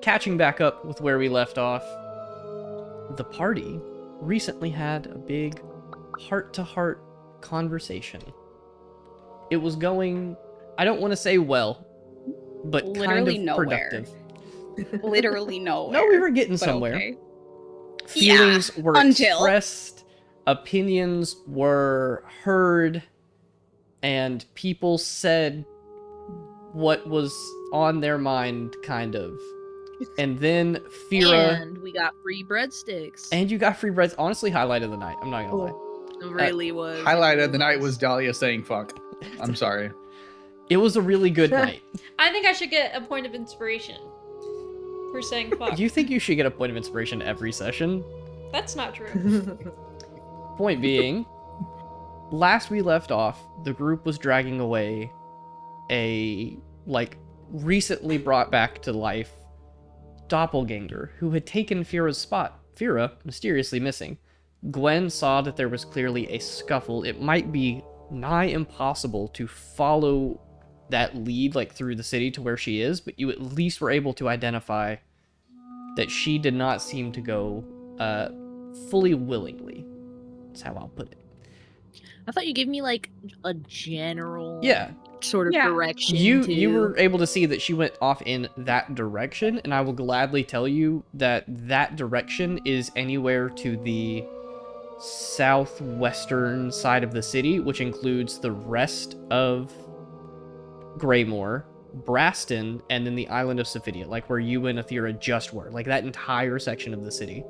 catching back up with where we left off, the party recently had a big heart-to-heart conversation. It was going, I don't want to say well, but literally kind of nowhere. productive. Literally nowhere. No, we were getting somewhere. Okay. Feelings were until... expressed, opinions were heard, and people said what was on their mind, kind of. And then Fira... And we got free breadsticks. And you got free breads. Honestly, highlight of the night. I'm not gonna lie. It really was. Highlight of the night was Dahlia saying fuck. I'm sorry. It was a really good night. I think I should get a point of inspiration for saying fuck. You think you should get a point of inspiration every session? That's not true. Point being, last we left off, the group was dragging away a, recently brought back to life doppelganger who had taken Fira's spot. Fira, mysteriously missing. Gwen saw that there was clearly a scuffle. It might be nigh impossible to follow that lead, through the city to where she is, but you at least were able to identify that she did not seem to go fully willingly. That's how I'll put it. I thought you gave me a general sort of Yeah. direction. You were able to see that she went off in that direction, and I will gladly tell you that that direction is anywhere to the southwestern side of the city, which includes the rest of Greymore, Braston, and then the island of Sophidia, where you and Athera just were. That entire section of the city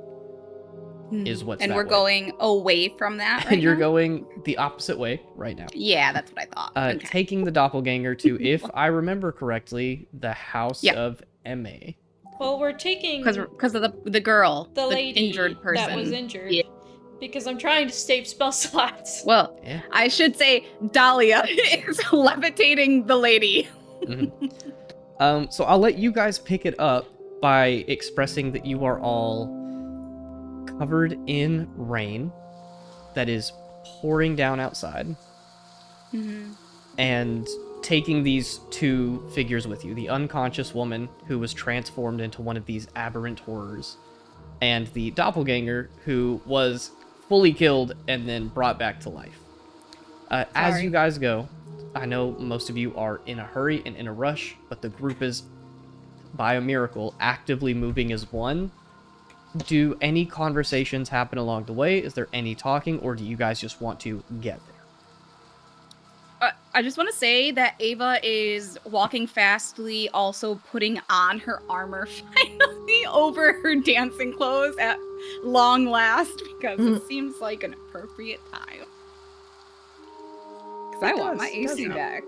is what's And that we're way. going away from that right And you're now? going the opposite way right now. Yeah, that's what I thought. Okay. Taking the doppelganger to, if I remember correctly, the house of M.A. Well, we're taking Because of the girl, the lady injured person. that was injured. Yeah. Because I'm trying to save spell slots. Well, Yeah. I should say Dahlia is levitating the lady. So I'll let you guys pick it up by expressing that you are all covered in rain that is pouring down outside, and taking these two figures with you, the unconscious woman who was transformed into one of these aberrant horrors, and the doppelganger who was fully killed and then brought back to life. As you guys go, I know most of you are in a hurry and in a rush, but the group is, by a miracle, actively moving as one. Do any conversations happen along the way? Is there any talking, or do you guys just want to get there? I just want to say that Ava is walking fastly, also putting on her armor finally over her dancing clothes at long last, because it seems like an appropriate time. Because I want my AC back.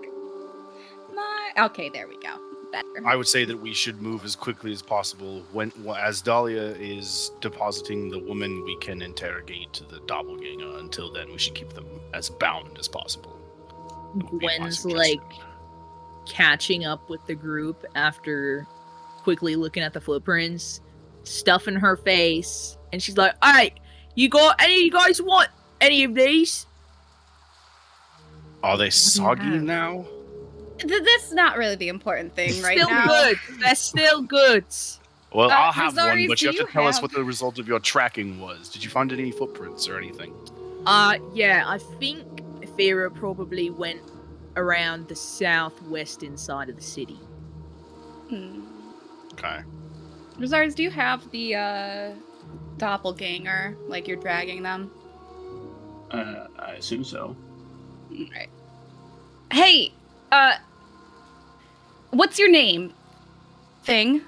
Okay, there we go. Better. I would say that we should move as quickly as possible. As Dahlia is depositing the woman, we can interrogate the doppelganger. Until then, we should keep them as bound as possible. Gwen's catching up with the group after quickly looking at the footprints, stuff in her face, and she's like, "Hey, you guys want any of these?" Are they soggy now? That's not really the important thing right Still now. good. That's still good. Well, I'll have one, Rosaries, but you do have to tell us have- what the result of your tracking was. Did you find any footprints or anything? Yeah, I think Farah probably went around the southwestern side of the city. Okay. Rosaries, do you have the doppelganger? Like you're dragging them? I assume so. Alright. Hey, what's your name? Thing?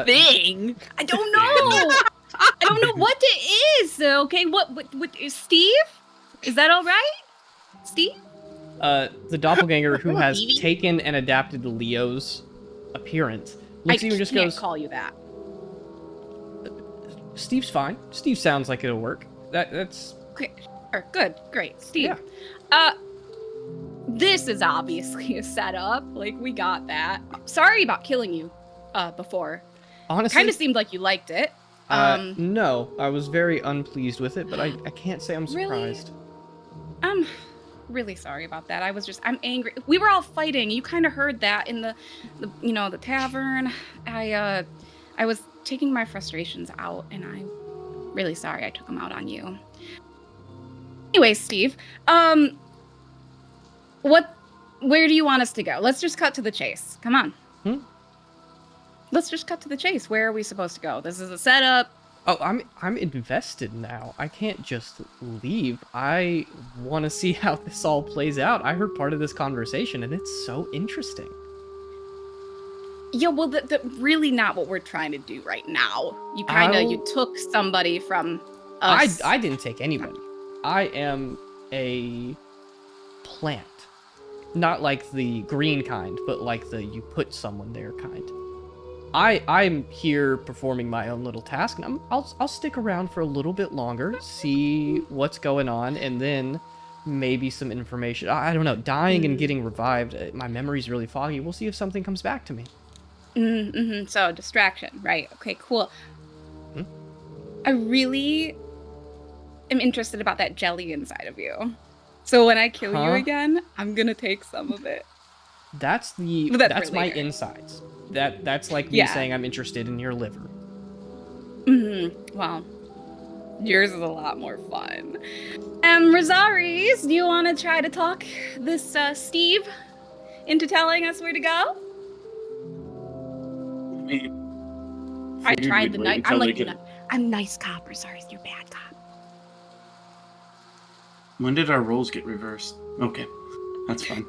Thing? I don't know! I don't know what it is! Okay, what is Steve? Is that alright? Steve? The doppelganger who has Stevie? taken and adapted Leo's appearance looks at you and just can't goes, call you that. Steve's fine. Steve sounds like it'll work. That's... Okay, good, great. Steve. This is obviously a setup. Like, we got that. Sorry about killing you, before. Honestly... Kind of seemed like you liked it. No, I was very unpleased with it, but I can't say I'm Really? surprised. really sorry about that. I'm angry. We were all fighting. You kind of heard that in the tavern. I was taking my frustrations out, and I'm really sorry I took them out on you. Anyway, Steve, where do you want us to go? Let's just cut to the chase. Come on. Let's just cut to the chase. Where are we supposed to go? This is a setup. Oh, I'm invested now. I can't just leave. I want to see how this all plays out. I heard part of this conversation, and it's so interesting. Yeah, well, that's really not what we're trying to do right now. You took somebody from us. I didn't take anybody. I am a plant. Not like the green kind, but like the you put someone there kind. I'm here performing my own little task, and I'll stick around for a little bit longer, see what's going on, and then maybe some information. I don't know, dying and getting revived, my memory's really foggy. We'll see if something comes back to me. So, distraction, right. Okay, cool. I really am interested about that jelly inside of you. So when I kill you again, I'm gonna take some of it. That's my insides. That's like me saying I'm interested in your liver. Well, yours is a lot more fun. Rosaries, do you want to try to talk this Steve into telling us where to go? I tried the night. I'm nice cop. Rosaries, you're bad cop. When did our roles get reversed? Okay, that's fine.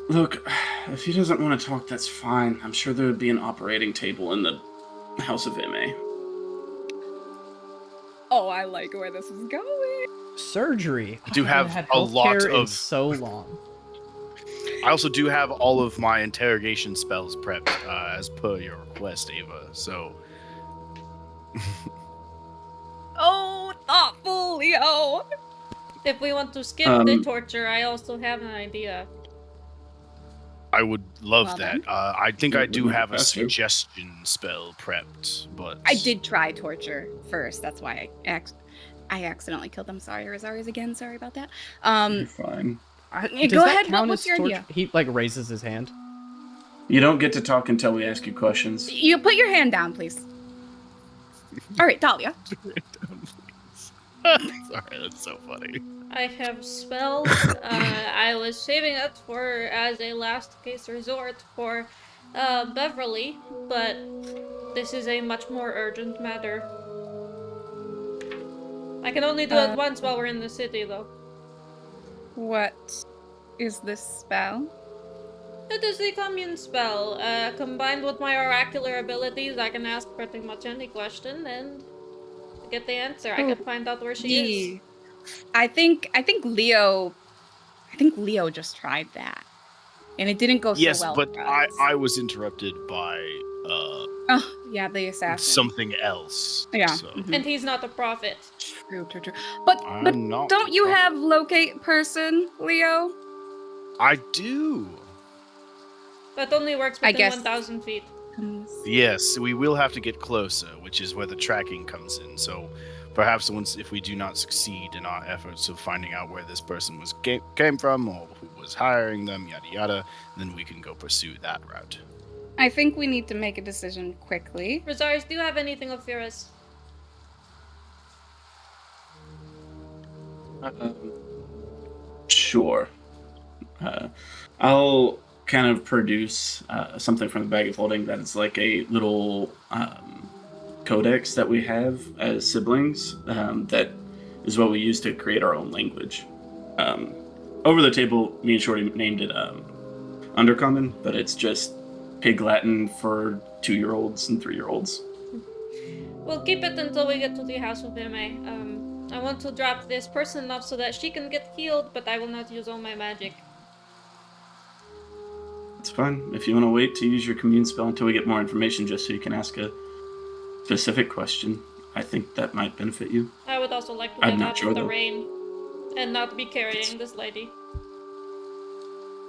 Look, if he doesn't want to talk, that's fine. I'm sure there would be an operating table in the House of MA. Oh, I like where this is going. Surgery. I do have a lot of so long. I also do have all of my interrogation spells prepped as per your request, Ava. So. Oh, thoughtful, Leo. If we want to skip the torture, I also have an idea. I would love that. I think I do have a Faster. suggestion spell prepped, but I did try torture first. That's why I accidentally killed them. Sorry, Rosaries again. Sorry about that. You're fine. Go ahead. What's your idea? He like raises his hand. You don't get to talk until we ask you questions. You put your hand down, please. All right, Dahlia. Sorry, that's so funny. I have spells. I was saving it for as a last case resort for Beverly, but this is a much more urgent matter. I can only do it once while we're in the city, though. What is this spell? It is the commune spell. Combined with my oracular abilities, I can ask pretty much any question and get the answer. I can find out where she is. I think Leo just tried that, and it didn't go so well. Yes, but for us. I was interrupted by the assassin. something else. Yeah. So. And he's not a prophet. True. But I'm not don't you a have locate person, Leo? I do. That only works I within guess- 1,000 feet. Yes, we will have to get closer, which is where the tracking comes in. So perhaps if we do not succeed in our efforts of finding out where this person came from or who was hiring them, yada yada, then we can go pursue that route. I think we need to make a decision quickly. Rosaris, do you have anything of yours? Sure. I'll kind of produce something from the bag of holding that is like a little codex that we have as siblings that is what we use to create our own language. Over the table, me and Shorty named it Undercommon, but it's just Pig Latin for 2-year-olds and 3-year-olds. We'll keep it until we get to the House of MA. I want to drop this person off so that she can get healed, but I will not use all my magic. It's fine. If you want to wait to use your commune spell until we get more information just so you can ask a specific question, I think that might benefit you. I would also like to I'm get not out sure, of the though. rain and not be carrying this lady.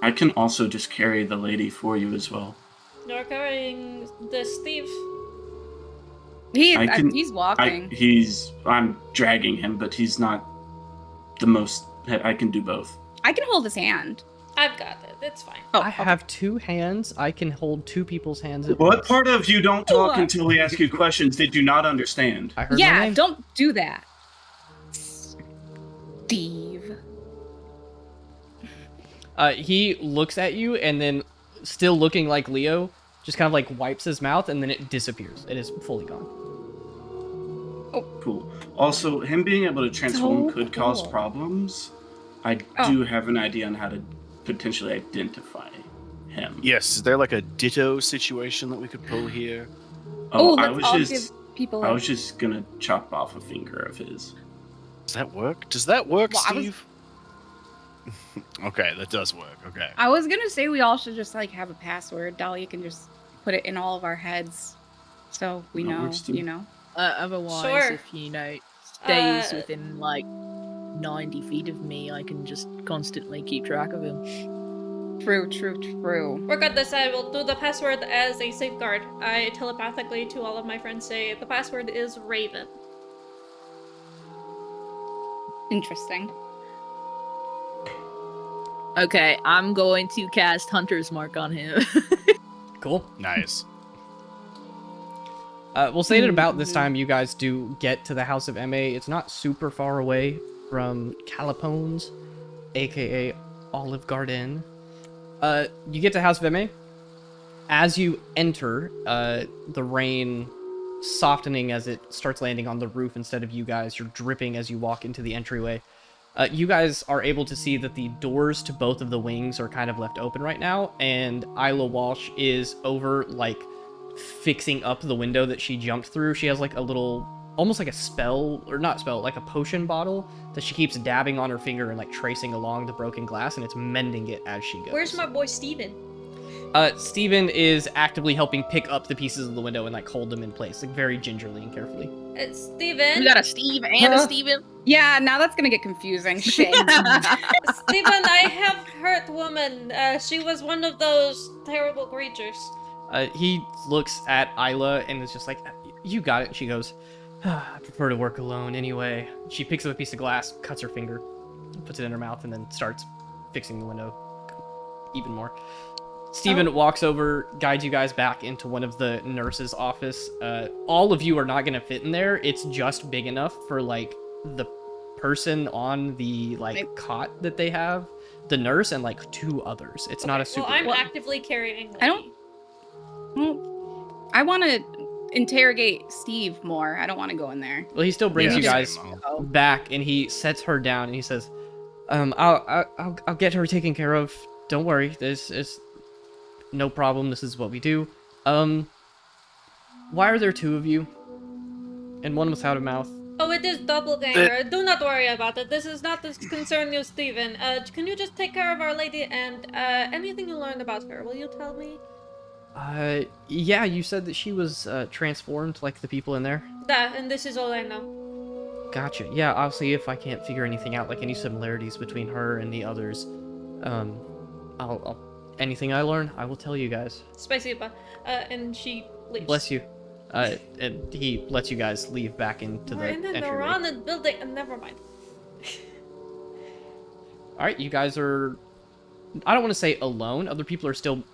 I can also just carry the lady for you as well. You're carrying the Steve. He's walking. I'm dragging him, but he's not the most I can do both. I can hold his hand. I've got it. It's fine. Oh, I have 2 hands. I can hold 2 people's hands at What once. part of you don't talk What? until we ask you questions did you not understand? I heard my Yeah, name. don't do that. Steve. He looks at you and then, still looking like Leo, just kind of like wipes his mouth and then it disappears. It is fully gone. Cool. Also, him being able to transform So could cause cool. problems. I Oh. do have an idea on how to potentially identify him. Yes, is there like a ditto situation that we could pull here? Oh, I let's was all just give people. I was just gonna chop off a finger of his. Does that work? Does that work, Well, I was- Steve? Okay, that does work. Okay. I was gonna say we all should just like have a password. Dahlia can just put it in all of our heads, so we That know. works too. You know. Otherwise, Sure. if stays Uh, within like 90 feet of me, I can just constantly keep track of him. True. True. Regardless, I will do the password as a safeguard. I telepathically to all of my friends say the password is Raven. Interesting. Okay, I'm going to cast Hunter's Mark on him. Cool. Nice. We'll say that about this time you guys do get to the House of MA. It's not super far away from Calipone's, aka Olive Garden. You get to House of MA. As you enter, the rain softening as it starts landing on the roof instead of you guys. You're dripping as you walk into the entryway. You guys are able to see that the doors to both of the wings are kind of left open right now, and Isla Walsh is over, like, fixing up the window that she jumped through. She has, like, a little, almost like a spell, or not spell, like a potion bottle that she keeps dabbing on her finger and, like, tracing along the broken glass, and it's mending it as she goes. Where's my boy Steven? Steven is actively helping pick up the pieces of the window and, like, hold them in place, like, very gingerly and carefully. Steven? We got a Steve and a Huh? Steven. Yeah, now that's gonna get confusing. Shit. Steven, I have hurt woman. She was one of those terrible creatures. He looks at Isla and is just like, you got it. She goes, I prefer to work alone anyway. She picks up a piece of glass, cuts her finger, puts it in her mouth, and then starts fixing the window even more. Steven walks over, guides you guys back into one of the nurse's office. All of you are not going to fit in there. It's just big enough for, like, the person on the, like, cot that they have, the nurse, and, like, 2 others. It's not a super... Well, I'm big- actively carrying Lady. I don't- Well, I want to interrogate Steve more. I don't want to go in there. Well, he still brings Yeah, you guys same. back, and he sets her down, and he says, I'll get her taken care of. Don't worry. This is no problem. This is what we do. Why are there 2 of you? And one without a mouth. Oh, it is doppelganger. Do not worry about it. This is not to concern you, Steven. Can you just take care of Our Lady and anything you learned about her? Will you tell me? Yeah, you said that she was transformed like the people in there. That, and this is all I know. Gotcha. Yeah, I'll see if I can't figure anything out, like any similarities between her and the others. I'll anything I learn, I will tell you guys. Spasiba. And she leaves. Bless you. And he lets you guys leave back into We're the in an entryway. Iran building. Never mind. All right, you guys are, I don't want to say alone. Other people are still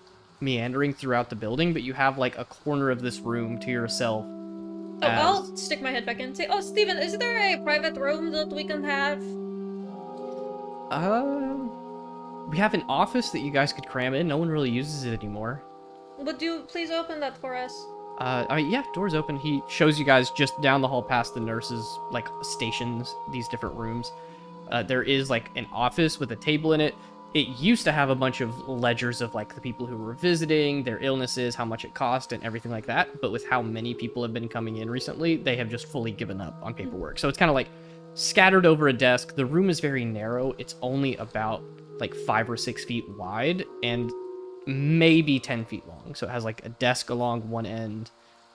meandering throughout the building, but you have, like, a corner of this room to yourself. Oh, I'll stick my head back in and say, oh, Steven, is there a private room that we can have? We have an office that you guys could cram in. No one really uses it anymore. Would you please open that for us? I mean, yeah, door's open. He shows you guys just down the hall past the nurses, like, stations, these different rooms. There is, like, an office with a table in it. It used to have a bunch of ledgers of, like, the people who were visiting, their illnesses, how much it cost, and everything like that. But with how many people have been coming in recently, they have just fully given up on paperwork. So it's kind of, like, scattered over a desk. The room is very narrow. It's only about, like, 5 or 6 feet wide, and maybe 10 feet long. So it has, like, a desk along one end.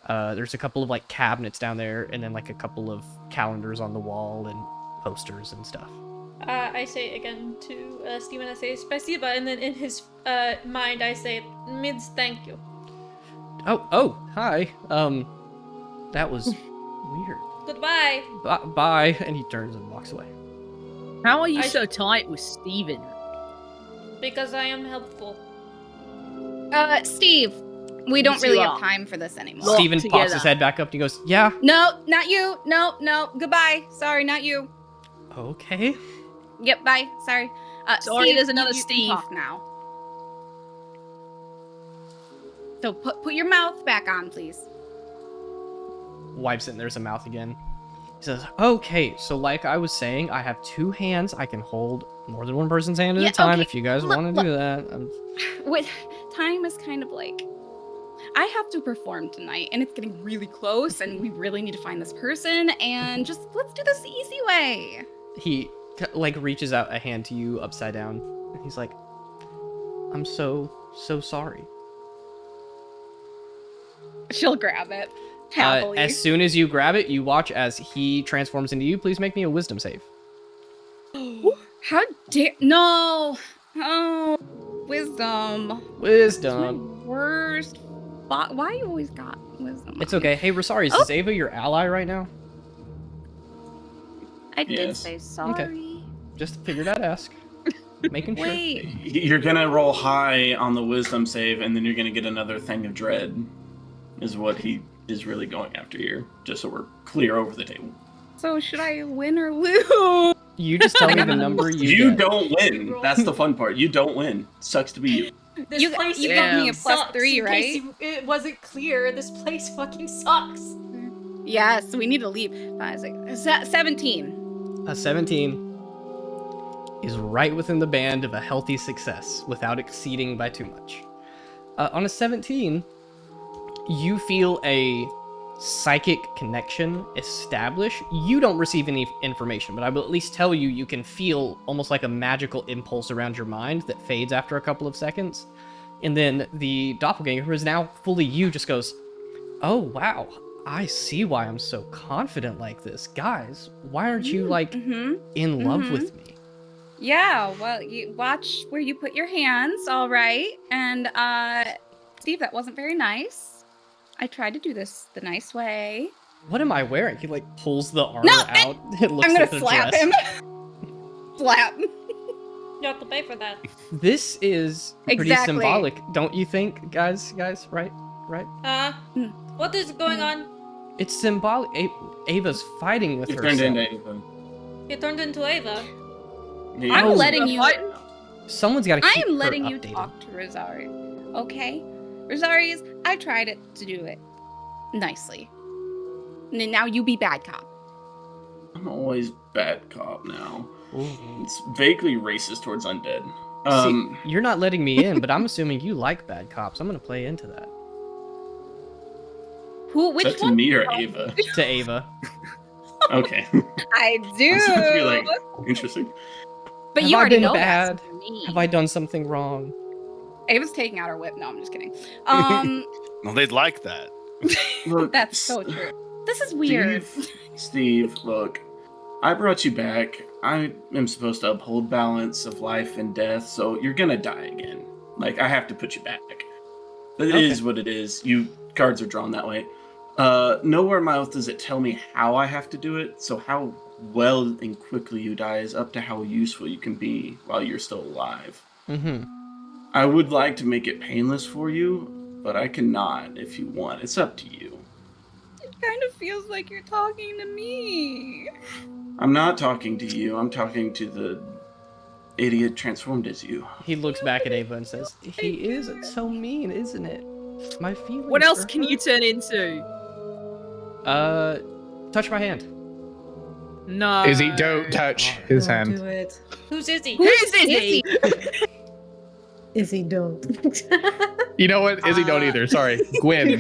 There's a couple of, like, cabinets down there, and then, like, a couple of calendars on the wall and posters and stuff. I say again to Steven, I say Spasiba, and then in his mind I say, Mids, thank you. Oh, hi. That was weird. Goodbye. Bye. And he turns and walks away. How are you I- so tight with Steven? Because I am helpful. Steve, we don't Yes, really you have are. time for this anymore. Look Steven pops together. his head back up and he goes, yeah, No, not you. No. Goodbye. Sorry, not you. okay. Yep, bye. Sorry. Sorry, Steve, there's another you Steve. Can talk now. So put your mouth back on, please. Wipes it and there's a mouth again. He says, okay, so like I was saying, I have 2 hands. I can hold more than one person's hand at Yeah, a time okay, if you guys look, want to do that. What time is kind of like I have to perform tonight and it's getting really close and we really need to find this person and just let's do this the easy way. He like reaches out a hand to you upside down. And he's like, I'm so sorry. She'll grab it happily. As soon as you grab it, you watch as he transforms into you. Please make me a wisdom save. How dare no. Oh, wisdom. Wisdom. Worst. Why you always got wisdom? It's okay. Hey, Rosaris, is Ava your ally right now? I did Yes. say sorry. Just figured I'd ask. Making sure. Wait. You're gonna roll high on the wisdom save, and then you're gonna get another thing of dread. Is what he is really going after here. Just so we're clear over the table. So should I win or lose? You just tell me the number You get. don't win. That's the fun part. You don't win. Sucks to be you. This You- place you gave fucking me a plus sucks, 3, in case right? it wasn't clear. This place fucking sucks. Yes, we need to leave. 17. A 17 is right within the band of a healthy success without exceeding by too much. On a 17, you feel a psychic connection establish. You don't receive any information, but I will at least tell you you can feel almost like a magical impulse around your mind that fades after a couple of seconds. And then the doppelganger, who is now fully you, just goes, oh wow, I see why I'm so confident like this. Guys, why aren't you like in love with me? Yeah, well, you watch where you put your hands, all right? And, Steve, that wasn't very nice. I tried to do this the nice way. What am I wearing? He like pulls the armor No, out and looks I'm gonna at the slap dress. him. Slap. You have to pay for that. This is pretty Exactly. symbolic, don't you think, guys? Right? What is going on? It's symbolic. Ava's fighting with You herself. turned into Ava. You turned into Ava. Yeah. I'm Oh, letting you. Someone's got to I keep am her letting you updated. talk to Rosario. Okay, Rosarius, I tried to do it nicely. And now you be bad cop. I'm always bad cop now. Ooh. It's vaguely racist towards undead. See, you're not letting me in, but I'm assuming you like bad cops. I'm gonna play into that. Who? is Which that to one? me or Ava? To Ava. Okay. I do. I supposed to be like interesting. but Have you I already been know bad? that's me. Have I done something wrong? Ava's taking out her whip. No, I'm just kidding. Well, they'd like that. Look, That's so true. This is weird. Steve, look, I brought you back. I am supposed to uphold balance of life and death, so you're gonna die again. Like, I have to put you back. It Okay. is what it is. Cards are drawn that way. Nowhere in my oath does it tell me how I have to do it, so how well and quickly you die is up to how useful you can be while you're still alive. Mm-hmm. I would like to make it painless for you, but I cannot if you want. It's up to you. It kind of feels like you're talking to me. I'm not talking to you. I'm talking to the idiot transformed as you. He looks back at Ava and says, he is so mean, isn't it? My feelings What else are can you hurt." turn into? Touch my hand. No. Izzy, don't touch his Don't hand. do it. Who's Izzy? Who's Izzy? Izzy, don't. You know what? Izzy, don't either. Sorry. Gwen.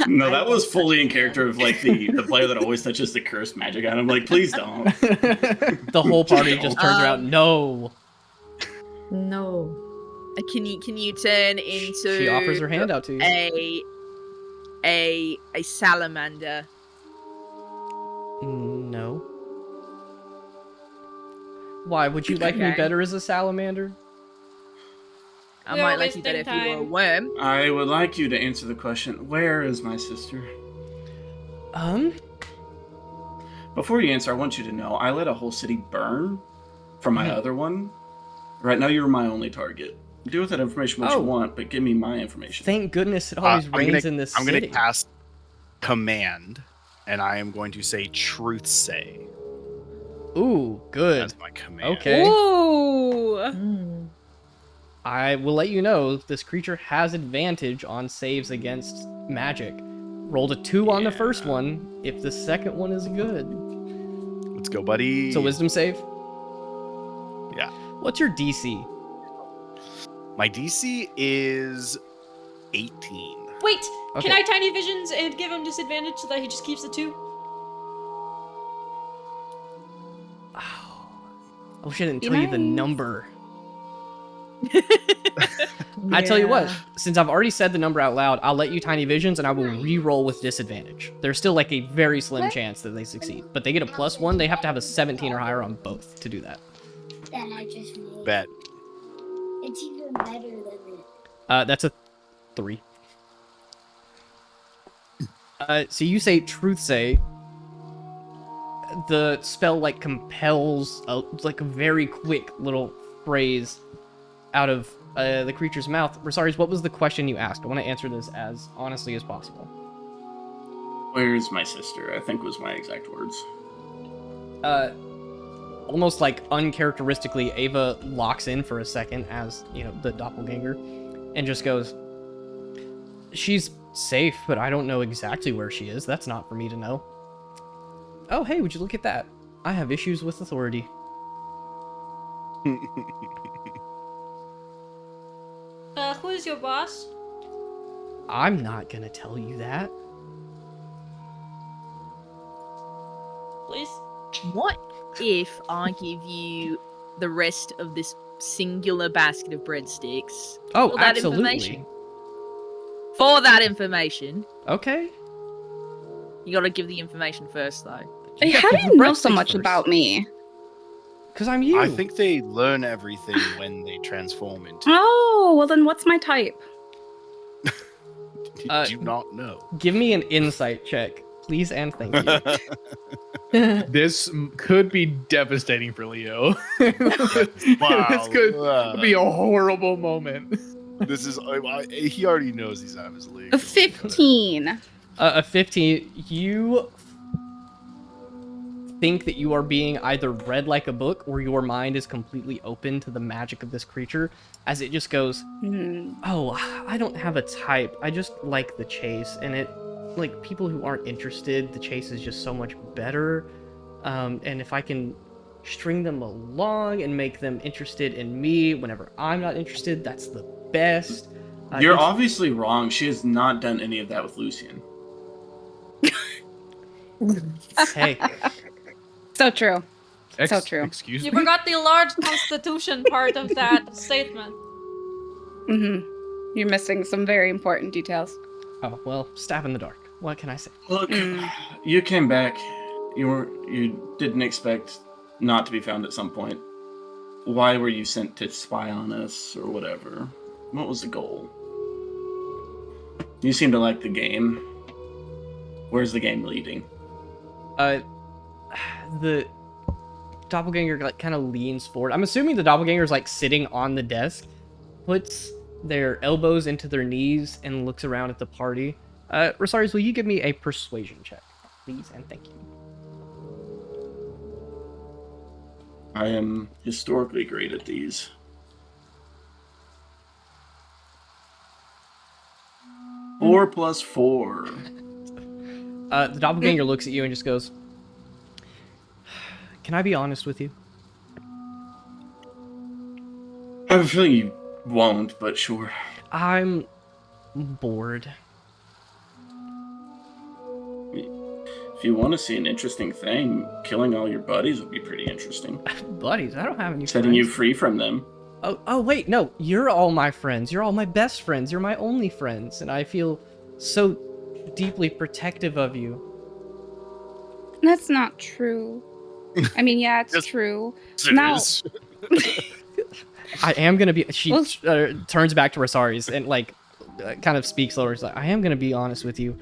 No, that was fully in character of like the player that always touches the cursed magic item. Like, please don't. The whole party just turns around. No. No. Can you turn into? She offers her hand out to you. a salamander? No. Why? Would you like me Okay. better as a salamander? I We might are like you better if wasting you were a time. worm. I would like you to answer the question, where is my sister? Before you answer, I want you to know I let a whole city burn from my other one. Right now, you're my only target. Do with that information what you want, but give me my information. Thank goodness it always rains in this I'm city. going to cast command, and I am going to say truth say. Ooh, good. That's my command. Okay. Ooh. I will let you know this creature has advantage on saves against magic. Rolled a 2 on the first one if the second one is good. Let's go, buddy. So wisdom save? Yeah. What's your DC? My DC is 18. Wait, Okay. can I tiny visions and give him disadvantage so that he just keeps the 2? Oh, I wish I didn't tell you the number. I tell you what, since I've already said the number out loud, I'll let you tiny visions and I will re-roll with disadvantage. There's still like a very slim chance that they succeed, but they get a +1. They have to have a 17 or higher on both to do that. That I just made. Bet. It's even better than it. That's a 3. So you say truth say. The spell like compels like a very quick little phrase out of the creature's mouth. Rosaris, what was the question you asked? I want to answer this as honestly as possible. Where's my sister? I think was my exact words. Almost like uncharacteristically, Ava locks in for a second as, the doppelganger, and just goes, "She's safe, but I don't know exactly where she is. That's not for me to know." Oh, hey, would you look at that? I have issues with authority. Who is your boss? I'm not gonna tell you that. Please? What if I give you the rest of this singular basket of breadsticks? Oh, for that absolutely. information? For that information. Okay. You gotta give the information first, though. Hey, Yeah, how do give you the know so breadsticks much first. about me? Because I'm you. I think they learn everything when they transform into. Oh, well then what's my type? Do not know. Give me an insight check, please and thank you. This could be devastating for Leo. Wow. This could be a horrible moment. This is. He already knows he's out of his league. A 15. A 15, you think that you are being either read like a book or your mind is completely open to the magic of this creature as it just goes, "Oh, I don't have a type. I just like the chase, and like people who aren't interested, the chase is just so much better. And if I can string them along and make them interested in me whenever I'm not interested, that's the best." You're it's- obviously wrong. She has not done any of that with Lucian. Hey, So true. So true. Excuse You me? forgot the large constitution part of that statement. You're missing some very important details. oh well, stab in the dark. What can I say? Look, you came back. You didn't expect not to be found at some point. Why were you sent to spy on us or whatever? What was the goal? You seem to like the game. Where's the game leading? The doppelganger like kind of leans forward. I'm assuming the doppelganger is like sitting on the desk, puts their elbows into their knees, and looks around at the party. Rosaris, will you give me a persuasion check, please, and thank you. I am historically great at these. Four plus 4. The doppelganger looks at you and just goes, "Can I be honest with you? I have a feeling you won't, but sure. I'm bored." If you want to see an interesting thing, killing all your buddies would be pretty interesting. Buddies, I don't have any Setting friends. you free from them. Oh, wait, no. You're all my friends. You're all my best friends. You're my only friends. And I feel so deeply protective of you. That's not true. I mean, yeah, it's Yes, true. It Now- is. I am going to be... She Well- turns back to Rosaris and, kind of speaks lower. She's like, "I am going to be honest with you.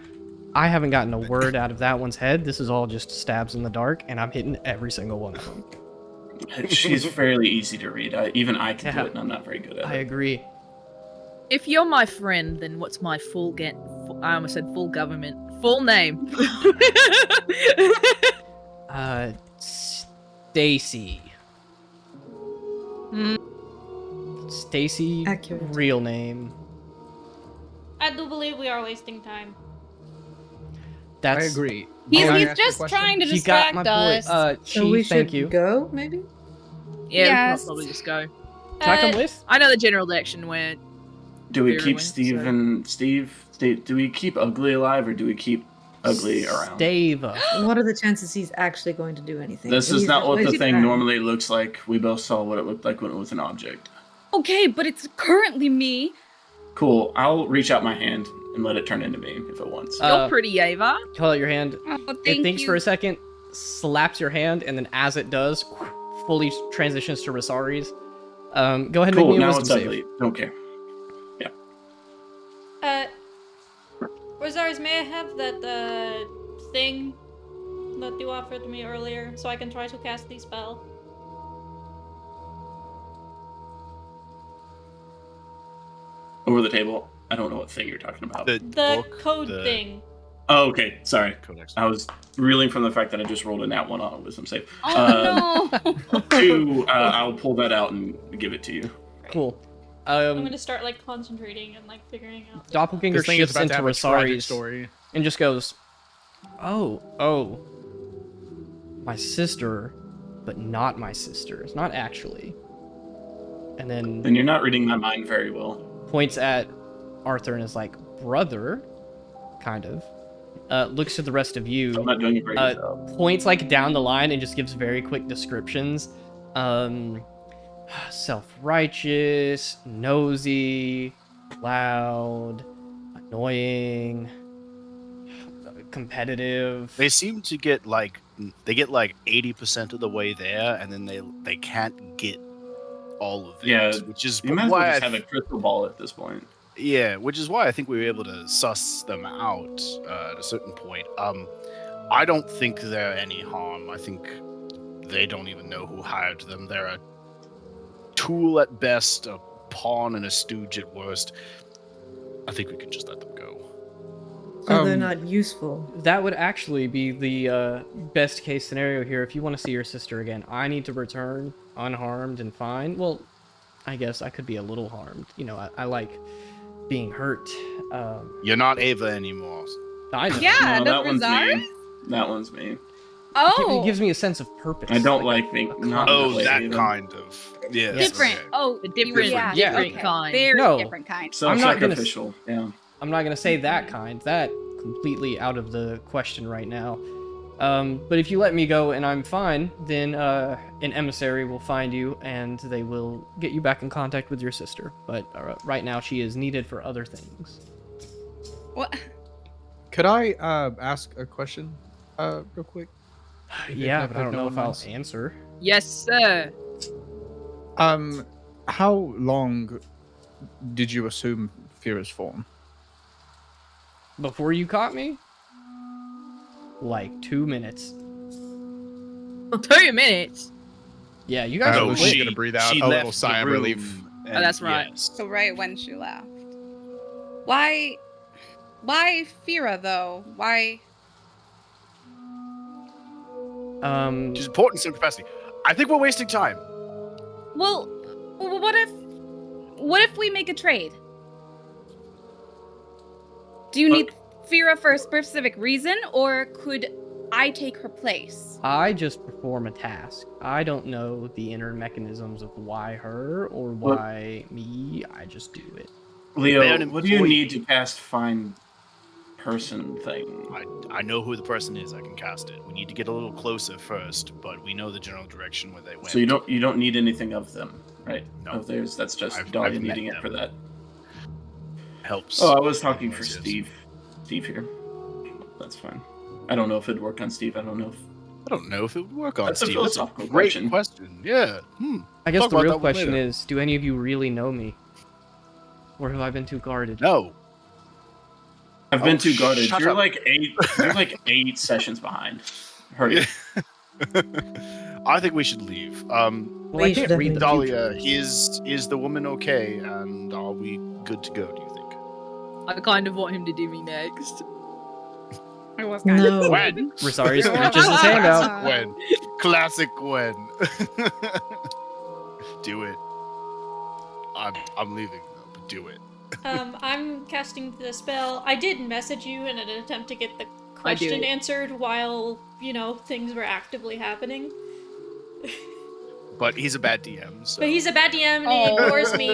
I haven't gotten a word out of that one's head. This is all just stabs in the dark, and I'm hitting every single one of them. She's fairly easy to read. Even I can Yeah. do it, and I'm not very good at I it. agree. If you're my friend, then what's my I almost said full government. Full name. Stacy. Stacy, Accurate. real name. I do believe we are wasting time. That's I agree. He's, Can I he's ask you a just question? trying to You got distract my us. point. So we Thank should you. go, maybe? Yeah, Yes. we'll probably just go. Can I come with? I know the general direction where. Do we Very keep well, Steve so- and Steve? Do we keep Ugly alive, or do we keep Ugly around? Stava. What are the chances he's actually going to do anything? This is He's not what the way thing too normally looks like. We both saw what it looked like when it was an object. Okay, but it's currently me. Cool. I'll reach out my hand and let it turn into me if it wants. You're pretty, Ava. Hold out your hand. Oh, It thank thinks you. for a second, slaps your hand, and then as it does, fully transitions to Rosari's. Go ahead and Cool. make me a Now wisdom it's save. Ugly. Don't care. Rosaris, may I have that thing that you offered me earlier so I can try to cast the spell? Over the table. I don't know what thing you're talking about. The book, code the thing. Oh, okay. Sorry. Codex. I was reeling from the fact that I just rolled a nat 1 on a wisdom save. Oh no. 2, I'll pull that out and give it to you. Cool. I'm gonna start like concentrating and like figuring out. Doppelganger This thing is shifts about into to have a tragic Rosari's story. and just goes, oh, my sister, but not my sisters, not actually. And then Then you're not reading my mind very well. points at Arthur and is like, brother, kind of. Looks to the rest of you. I'm not doing a very good job. Points like down the line and just gives very quick descriptions. Self-righteous, nosy, loud, annoying, competitive. They seem to get like 80% of the way there, and then they can't get all of it. Yeah, which is You might as well why just have a crystal ball at this point. which is why I think we were able to suss them out at a certain point. I don't think they're any harm. I think they don't even know who hired them. They're a tool at best, a pawn and a stooge at worst. I think we can just let them go. So they're not useful. That would actually be the best case scenario here. If you want to see your sister again, I need to return unharmed and fine. Well, I guess I could be a little harmed. You know, I like being hurt. You're not Ava anymore. I know. Yeah, No, does that one's Rosaris? me. That one's me. Oh, It gives me a sense of purpose. I don't like being a not Oh, that way, that Ava. kind of. Yes. different. okay. Oh, A different, yeah, different okay. kind. Very No. different kind. I'm not gonna Self-sacrificial. Yeah. I'm not gonna say that kind. That completely out of the question right now. But if you let me go and I'm fine, then an emissary will find you and they will get you back in contact with your sister. But right now she is needed for other things. What? Could I ask a question real quick? Yeah, no, but I don't no know one if I'll wants. answer. Yes, sir. How long did you assume Fira's form? Before you caught me? Like 2 minutes. 2 minutes. Yeah, you guys I are was quick. just gonna breathe out she a little left sigh the of relief. room, Oh, that's right. yes. So right when she left. Why Fira though? Why? She's important in some capacity. I think we're wasting time. Well, what if we make a trade? Do you need Fira for a specific reason, or could I take her place? I just perform a task. I don't know the inner mechanisms of why her or why me. I just do it. Leo, They're an what do you employee. need to cast find person thing? I know who the person is. I can cast it. We need to get a little closer first, but we know the general direction where they went. So you don't need anything of them, right? No. Of theirs. That's just I've Dahlia met needing it them. for that. Helps. Oh, I was talking for Yes, yes. Steve. Steve here. That's fine. I don't know if it'd work on Steve. I don't know if I don't know if it would work on That's a Steve. That's a philosophical great question. question. Yeah. I guess Talk the about real that one question later. is, do any of you really know me? Or have I been too guarded? No. I've been too guarded. shut You're up. like 8. You're like 8 sessions behind. Hurry. I think we should leave. Well, I We should can't read the definitely Dahlia, future. is the woman okay, and are we good to go? Do you think? I kind of want him to do me next. I was kind No. of When? Rosarius reaches his hand out. Classic Gwen. Classic Gwen. Do it. I'm leaving though, but do it. I'm casting the spell. I did message you in an attempt to get the I do. question answered while, things were actively happening. But he's a bad DM, so. But he's a bad DM and he ignores me.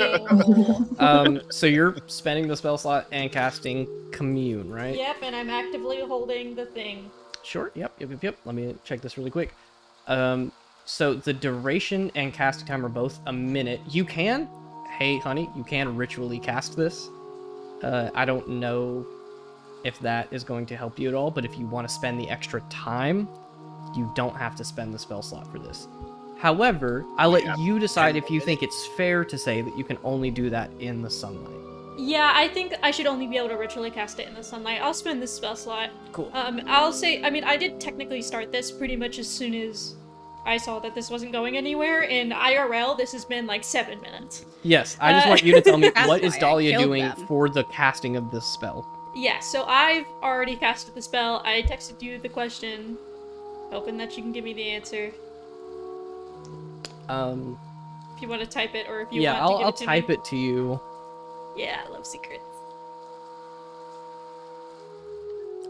So you're spending the spell slot and casting Commune, right? Yep, and I'm actively holding the thing. Sure. Yep. Let me check this really quick. So the duration and casting time are both a minute. You can, hey honey, you can ritually cast this. I don't know if that is going to help you at all, but if you want to spend the extra time, you don't have to spend the spell slot for this. However, I'll let you decide if you think it's fair to say that you can only do that in the sunlight. Yeah, I think I should only be able to ritually cast it in the sunlight. I'll spend this spell slot. Cool. I'll say, I did technically start this pretty much as soon as I saw that this wasn't going anywhere. In IRL, this has been like 7 minutes. Yes, I just want you to tell me That's what is why I Dahlia killed doing them. for the casting of this spell. Yeah, so I've already casted the spell. I texted you the question, hoping that you can give me the answer. If you want to type it, or if you Yeah, want to give I'll it to type me. it to you. Yeah, I love secrets.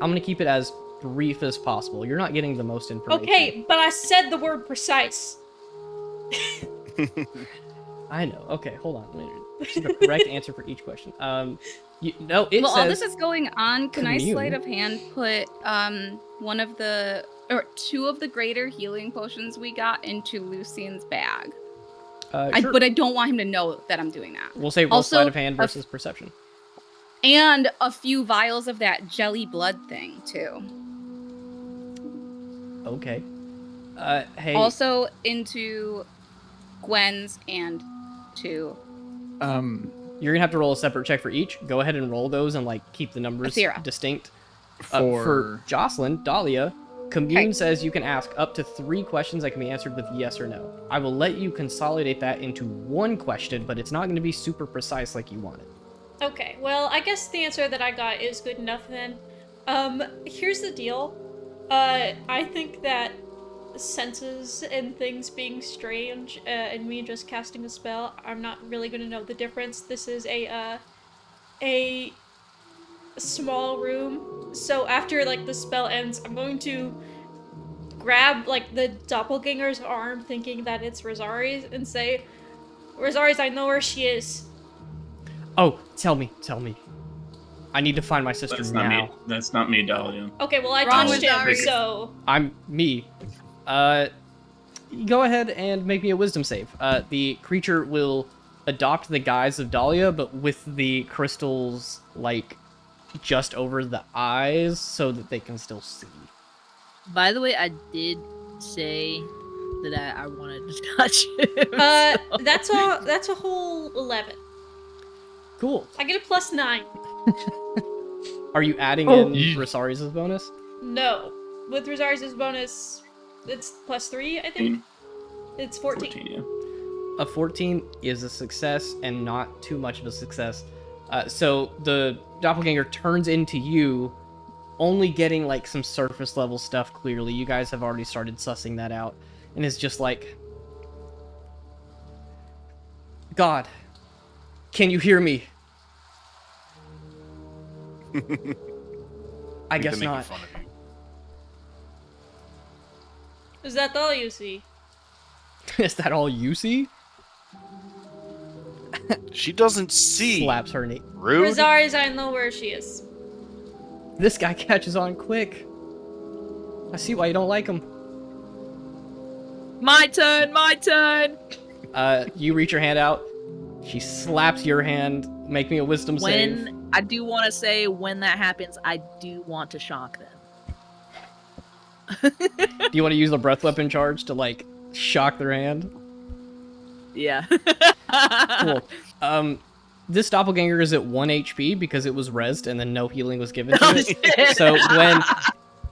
I'm gonna keep it as brief as possible. You're not getting the most information. Okay, but I said the word precise. I know. Okay, hold on. This is the correct answer for each question. It Well, says all this is going on. Can I commune. sleight of hand put two of the greater healing potions we got into Lucian's bag? sure. But I don't want him to know that I'm doing that. We'll say roll Also, sleight of hand a- versus perception. And a few vials of that jelly blood thing too. Okay. Hey. Also into Gwen's and to You're gonna have to roll a separate check for each. Go ahead and roll those and keep the numbers Athera. distinct. For For Jocelyn, Dahlia, Commune Okay. says you can ask up to 3 questions that can be answered with yes or no. I will let you consolidate that into 1 question, but it's not going to be super precise like you want it. Okay, well, I guess the answer that I got is good enough then. Here's the deal. I think that senses and things being strange, and me just casting a spell, I'm not really gonna know the difference. This is a small room, so after, the spell ends, I'm going to grab, the doppelganger's arm, thinking that it's Rosari's, and say, Rosari's, I know where she is. Oh, tell me. I need to find my sister That's now. not me. That's not me, Dahlia. Okay, well, I Wrong touched with him, Rosari. so... I'm me. Go ahead and make me a wisdom save. The creature will adopt the guise of Dahlia, but with the crystals, just over the eyes so that they can still see. By the way, I did say that I wanted to touch him. so- That's a whole 11. Cool. I get a +9. Are you adding Oh. in Rosari's bonus? No. With Rosari's bonus, it's +3, I think. It's 14. 14, yeah. A 14 is a success and not too much of a success. So the doppelganger turns into you, only getting some surface level stuff clearly. You guys have already started sussing that out. And is just God, can you hear me? I think guess they're making not. fun of you. Is that all you see? Is that all you see? She doesn't see. Slaps her knee. Rude. Rosari's, I know where she is. This guy catches on quick. I see why you don't like him. My turn! You reach your hand out. She slaps your hand. Make me a wisdom save. I do want to say, when that happens, I do want to shock them. Do you want to use the breath weapon charge to shock their hand? Yeah. Cool. this doppelganger is at 1 HP because it was rezzed and then no healing was given to Oh, it. shit. So when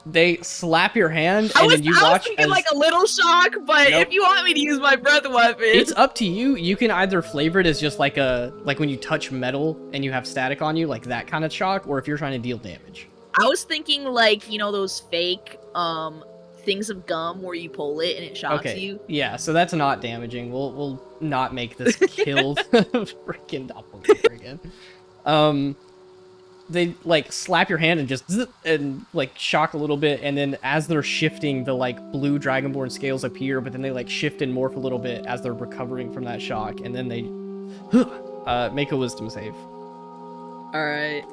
they slap your hand and then you I was watch thinking as like a little shock, but Nope. if you want me to use my breath weapon, it's up to you. You can either flavor it as just like when you touch metal and you have static on you, like that kind of shock, or if you're trying to deal damage. I was thinking like, you know, those fake things of gum where you pull it and it shocks Okay. you. Yeah, so that's not damaging. We'll not make this kill freaking doppelganger again. They like slap your hand and just zip and like shock a little bit, and then as they're shifting, the like blue dragonborn scales appear, but then they like shift and morph a little bit as they're recovering from that shock, and then they make a wisdom save. Alright.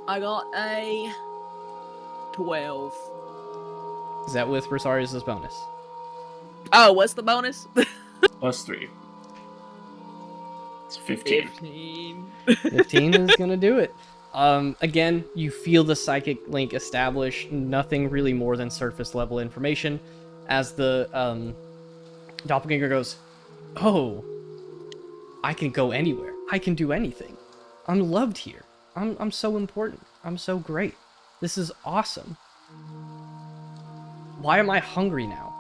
I got a 12. Is that with Rosarius' bonus? Oh, what's the bonus? +3. It's 15. 15 is gonna do it. Again, you feel the psychic link establish, nothing really more than surface level information. As the doppelganger goes, oh, I can go anywhere. I can do anything. I'm loved here. I'm so important. I'm so great. This is awesome. Why am I hungry now?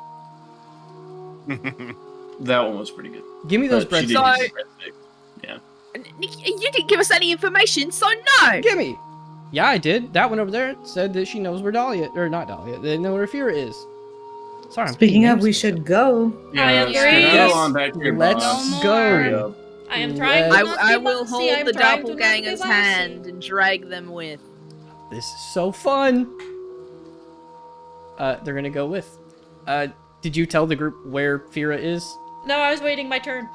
That one was pretty good. Give me those But she breadsticks. did use breadsticks. Yeah. You didn't give us any information, so no! Give me. Yeah, I did. That one over there said that she knows where Dahlia, or not Dahlia, they know where Fira is. Sorry, I'm Speaking putting of, names we together. should go. I agree. Yes. Go on back to your Let's boss. go. I am trying to Let's- not I be will bossy, hold I'm the trying to not be doppelganger's bossy. hand and drag them with. This is so fun. They're gonna go with. Did you tell the group where Fira is? No, I was waiting my turn.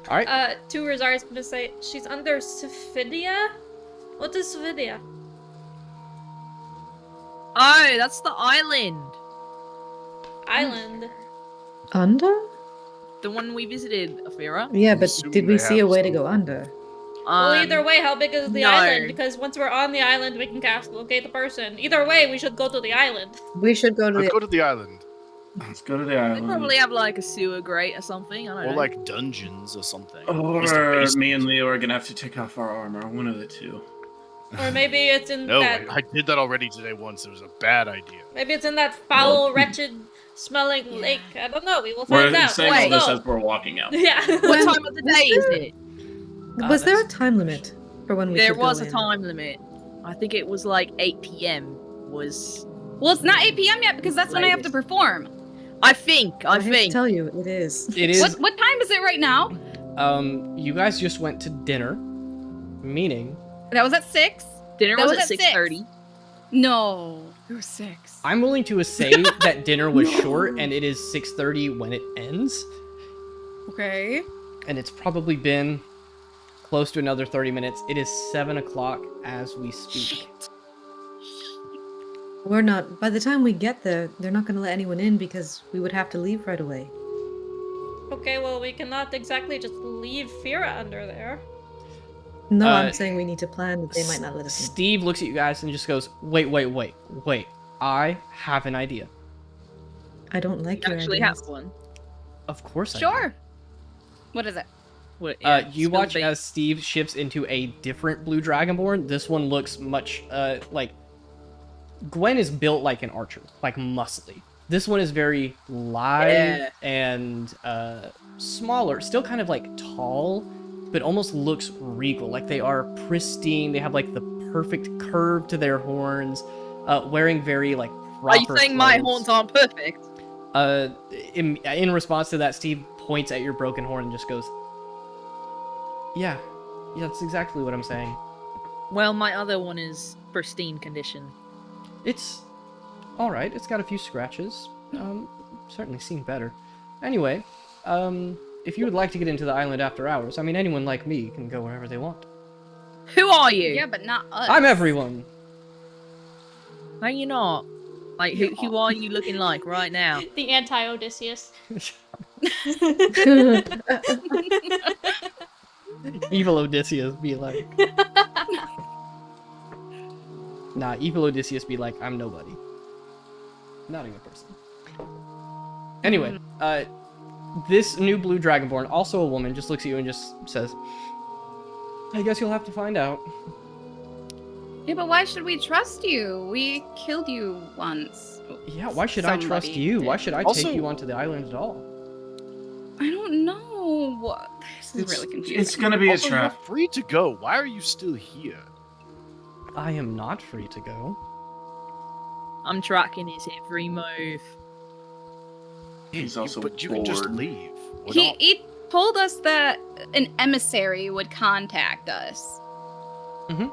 All right. To Rosari's gonna say, she's under Sophidia? What is Sophidia? Oh, that's the island. Island. Under? The one we visited, Afira. Yeah, but assuming did we they see a have way to some- go under? Well, either way, how big is the no. island? Because once we're on the island, we can cast locate the person. Either way, we should go to the island. We should go to Let's the. go to the island. Let's go to the They island. probably have like a sewer grate or something. I don't Or know. like dungeons or something. Or Just a basement. me and Leo are gonna have to take off our armor. One of the two. Or maybe it's in No, that. I did that already today once. It was a bad idea. Maybe it's in that foul, wretched smelling lake. I don't know. We will We're find out. saying all Let's this go. as we're walking out. Yeah. What time of the day is it? Was there a time limit for when we There could go was a in? time limit. I think it was like 8 p.m. was. Well, it's not 8 p.m. yet because that's when I have to Latest. perform. I think. I have to tell you, it is. It is. What time is it right now? You guys just went to dinner, meaning That was at 6. Dinner That was was at at 6. 6:30. No, it was 6. I'm willing to say that dinner was short and it is 6:30 when it ends, Okay. and it's probably been close to another 30 minutes. It is 7 o'clock as we speak. We're not. By the time we get there, they're not going to let anyone in because we would have to leave right away. Okay, well, we cannot exactly just leave Fira under there. No, Uh, I'm saying we need to plan that they might not let us in. Steve looks at you guys and just goes, wait. I have an idea. I don't like your Actually, ideas. have one. Of course I do. Sure. What is it? What, You spill watch the- as Steve shifts into a different blue dragonborn. This one looks much like Gwen is built like an archer, like muscly. This one is very lithe Yeah. and smaller, still kind of like tall, but almost looks regal. Like they are pristine. They have like the perfect curve to their horns. Wearing very like proper Are you saying my clothes. horns aren't perfect? In response to that, Steve points at your broken horn and just goes, yeah, that's exactly what I'm saying. Well, my other one is pristine condition. It's all right. It's got a few scratches. Certainly seen better. Anyway, if you would like to get into the island after hours, I mean, anyone like me can go wherever they want. Who are you? Yeah, but not us. I'm everyone. No, you're not. Like, who are you looking like right now? The anti-Odysseus. Evil Odysseus be like, nah. Evil Odysseus be like, I'm nobody. Not a good person. Anyway, This new blue dragonborn, also a woman, just looks at you and just says, I guess you'll have to find out. Yeah, but why should we trust you? We killed you once. Yeah, why should I trust Somebody you? did. Why should I Also- take you onto the island at all? I don't know. This is really confusing. It's gonna be a Also, you're trap. free to go. Why are you still here? I am not free to go. I'm tracking his every move. He's also but you can just bored. leave. We're He, not- he told us that an emissary would contact us. Mhm.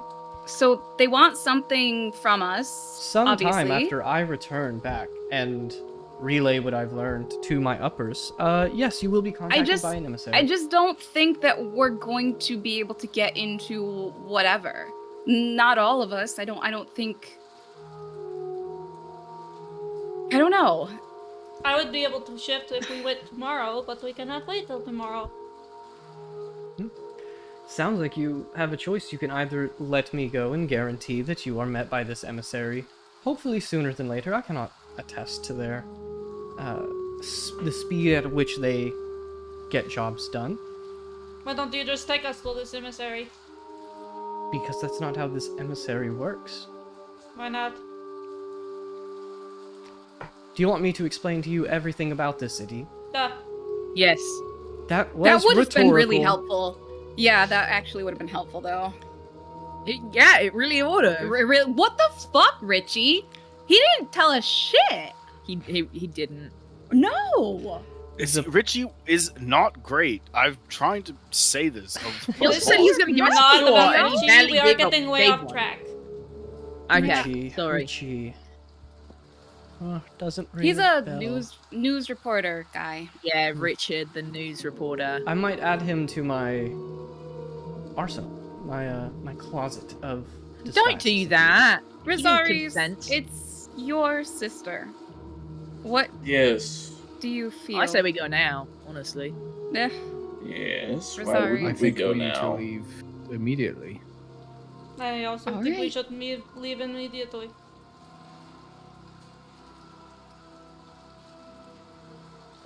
So they want something from us. Sometime obviously. after I return back and relay what I've learned to my uppers, yes, you will be contacted by an emissary. I just don't think that we're going to be able to get into whatever. Not all of us. I don't think. I don't know. I would be able to shift if we went tomorrow, but we cannot wait till tomorrow. Sounds like you have a choice. You can either let me go and guarantee that you are met by this emissary, hopefully sooner than later. I cannot attest to their the speed at which they get jobs done, Why don't you just take us to this emissary? because that's not how this emissary works. Why not? Do you want me to explain to you everything about this city? Duh. Yes. That was That would have been really rhetorical. helpful. Yeah, that actually would have been helpful though. Yeah, it really would have. What the fuck, Richie? He didn't tell us shit. He didn't. No. Richie is not great. I'm trying to say this. He also said he's gonna give us Not a tour, about and he Richie, barely we are gave a getting way big off one. track. Okay, Richie, sorry. Richie. Doesn't ring He's a bell. news reporter guy. Yeah, Richard, the news reporter. I might add him to my arsenal, my closet of disguises. Don't do that. Rosaries, consent. it's your sister. What Yes. do you feel? I say we go now, honestly. Eh, Yes. Why Sorry. wouldn't I we think go we need to now? leave immediately. I also think we Alright. should leave immediately.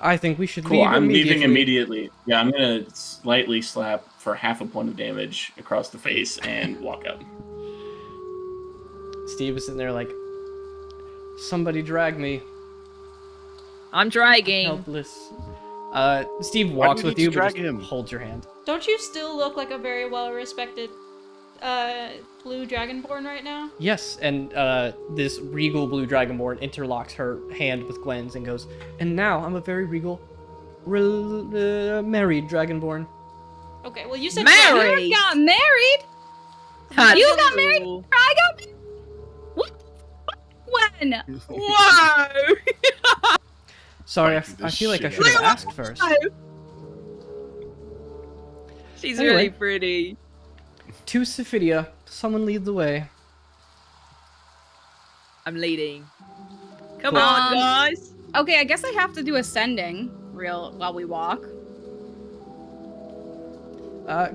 I think we should Cool. leave I'm immediately. leaving immediately. Yeah, I'm gonna slightly slap for half a point of damage across the face and walk out. Steve is sitting there like, somebody drag me, I'm dragging. helpless. Steve Why do walks we with need you, to but drag just him? holds your hand. Don't you still look like a very well-respected blue dragonborn right now? Yes, and this regal blue dragonborn interlocks her hand with Gwen's and goes, and now I'm a very regal, married dragonborn. Okay, well you said Married! you got married? That's You got married? cool. I got married? What the fuck? When? Whoa! Sorry, I Fucking this feel like I shit. should have asked first. She's Anyway. really pretty. To Sophidia, someone lead the way. I'm leading. Come Cool. on, guys. Okay, I guess I have to do ascending while we walk.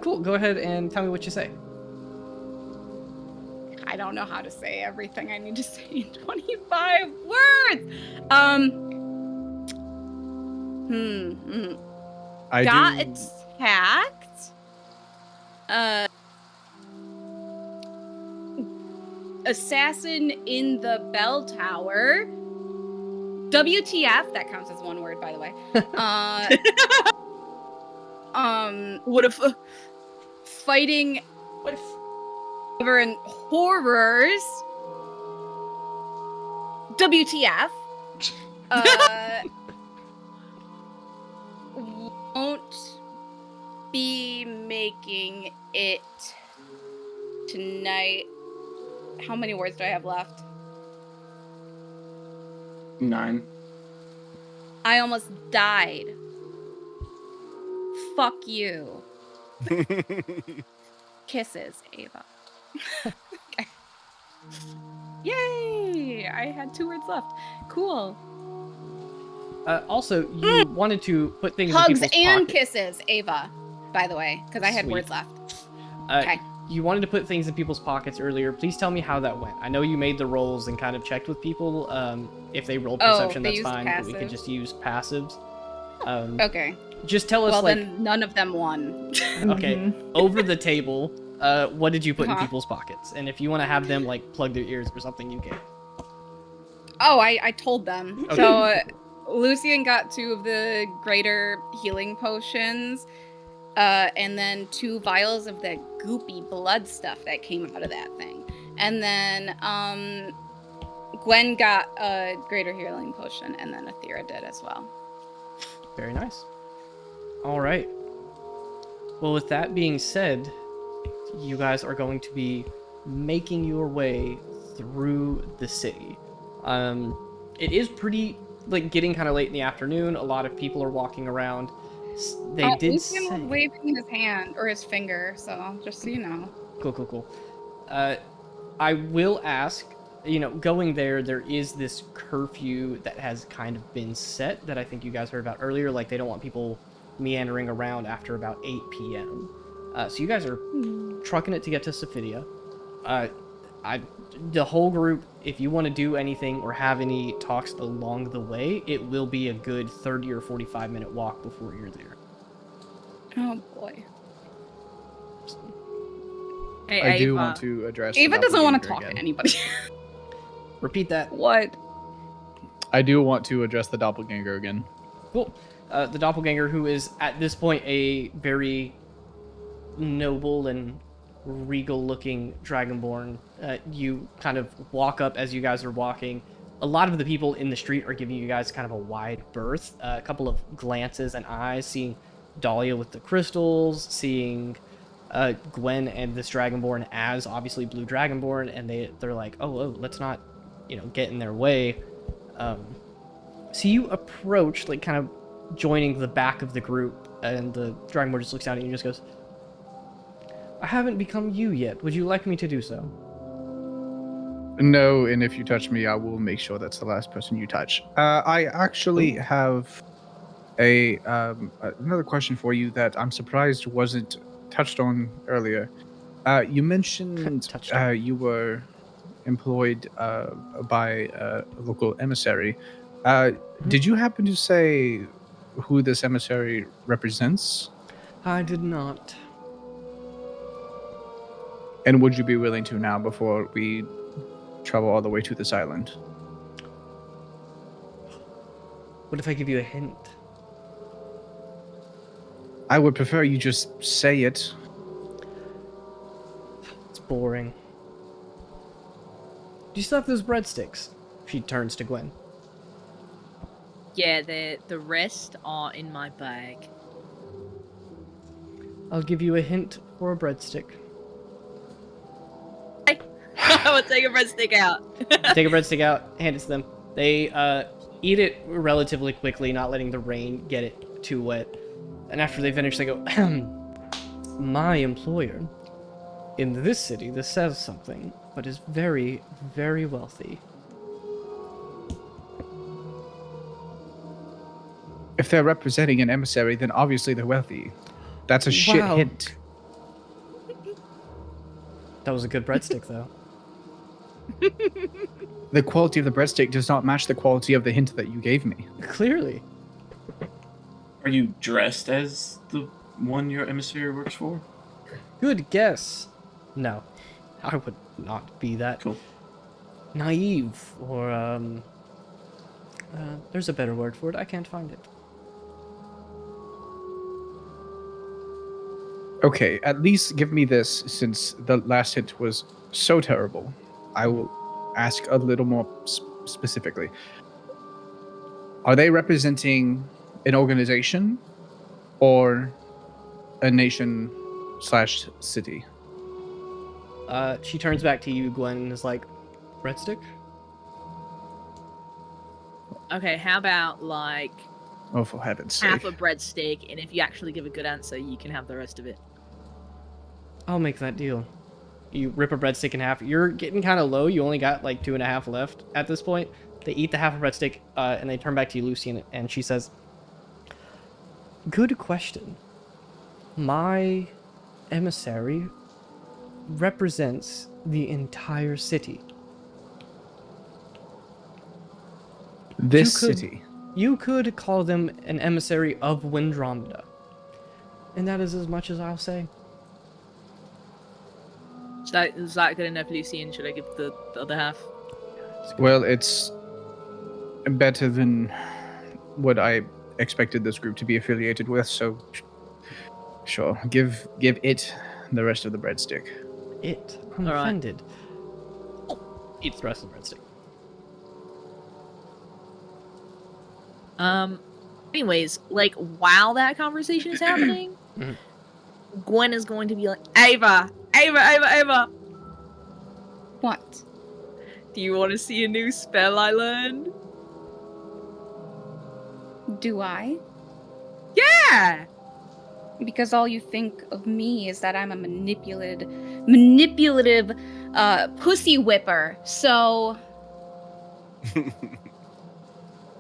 Cool, go ahead and tell me what you say. I don't know how to say everything I need to say in 25 words. I Got do. attacked. Assassin in the bell tower. WTF? That counts as one word, by the way. What if? Fighting What if over in horrors. WTF? Won't be making it tonight. How many words do I have left? 9. I almost died. Fuck you. Kisses, Ava. Okay. Yay! I had 2 words left. Cool. Also, you wanted to put things in Hugs people's and pockets. kisses, Ava. By the way, because I had Sweet. words left. Okay. You wanted to put things in people's pockets earlier. Please tell me how that went. I know you made the rolls and kind of checked with people. If they rolled Oh, perception, they that's used fine. But we could passive. just use passives. Okay. Just tell us, Well, like, then none of them won. okay, over the table, what did you put in Uh-huh. people's pockets? And if you want to have them, like, plug their ears or something, you can. Oh, I told them. Okay. So Lucian got 2 of the greater healing potions, and then 2 vials of that goopy blood stuff that came out of that thing. And then Gwen got a greater healing potion, and then Athera did as well. Very nice. All right. Well, with that being said, you guys are going to be making your way through the city. It is pretty, like, getting kind of late in the afternoon. A lot of people are walking around. They did Lucian say... was waving his hand or his finger, so just so you know. Cool. I will ask, going there is this curfew that has kind of been set that I think you guys heard about earlier. Like, they don't want people meandering around after about 8 p.m. So you guys are trucking it to get to Sophidia. The whole group, if you want to do anything or have any talks along the way, it will be a good 30 or 45-minute walk before you're there. Oh boy. Hey, I do Ava. want to address. the Ava doesn't want to doppelganger talk again. to anybody. Repeat that. What? I do want to address the doppelganger again. Cool. The doppelganger, who is at this point a very noble and regal-looking dragonborn, you kind of walk up as you guys are walking. A lot of the people in the street are giving you guys kind of a wide berth. A couple of glances and eyes, seeing Dahlia with the crystals, seeing Gwen and this dragonborn as obviously blue dragonborn, and they're like, oh, let's not, get in their way. So you approach, like, kind of joining the back of the group, and the dragonborn just looks down at you and just goes, I haven't become you yet. Would you like me to do so? No, and if you touch me, I will make sure that's the last person you touch. I actually have another question for you that I'm surprised wasn't touched on earlier. You mentioned Touched on. you were employed by a local emissary. Did you happen to say who this emissary represents? I did not. And would you be willing to now before we travel all the way to this island? What if I give you a hint? I would prefer you just say it. It's boring. Do you still have those breadsticks? She turns to Gwen. Yeah, the rest are in my bag. I'll give you a hint for a breadstick. I will take a breadstick out. Take a breadstick out, hand it to them. They eat it relatively quickly, not letting the rain get it too wet. And after they finish, they go, my employer in this city, this says something, but is very, very wealthy. If they're representing an emissary, then obviously they're wealthy. That's a shit Wow. hint. That was a good breadstick, though. The quality of the breadstick does not match the quality of the hint that you gave me. Clearly. Are you dressed as the one your emissary works for? Good guess. No, I would not be that Cool. naive or, there's a better word for it. I can't find it. Okay, at least give me this, since the last hint was so terrible. I will ask a little more specifically. Are they representing an organization or a nation/city? She turns back to you, Gwen, and is like, breadstick? Okay, how about like Oh, for heaven's sake. half a breadstick, and if you actually give a good answer, you can have the rest of it. I'll make that deal. You rip a breadstick in half. You're getting kind of low. You only got like 2.5 left at this point. They eat the half a breadstick, and they turn back to you, Lucy, and she says, good question. My emissary represents the entire city. This You could- city. You could call them an emissary of Windromedan. And that is as much as I'll say. Is that good enough, Lucian? Should I give the other half? Well, it's better than what I expected this group to be affiliated with, so sure, give it the rest of the breadstick. I'm All right. offended. Eats the rest of the breadstick. Anyways, like, while that conversation is happening, Mhm. Gwen is going to be like, Ava! What? Do you want to see a new spell I learned? Do I? Yeah! Because all you think of me is that I'm a manipulative pussy whipper. So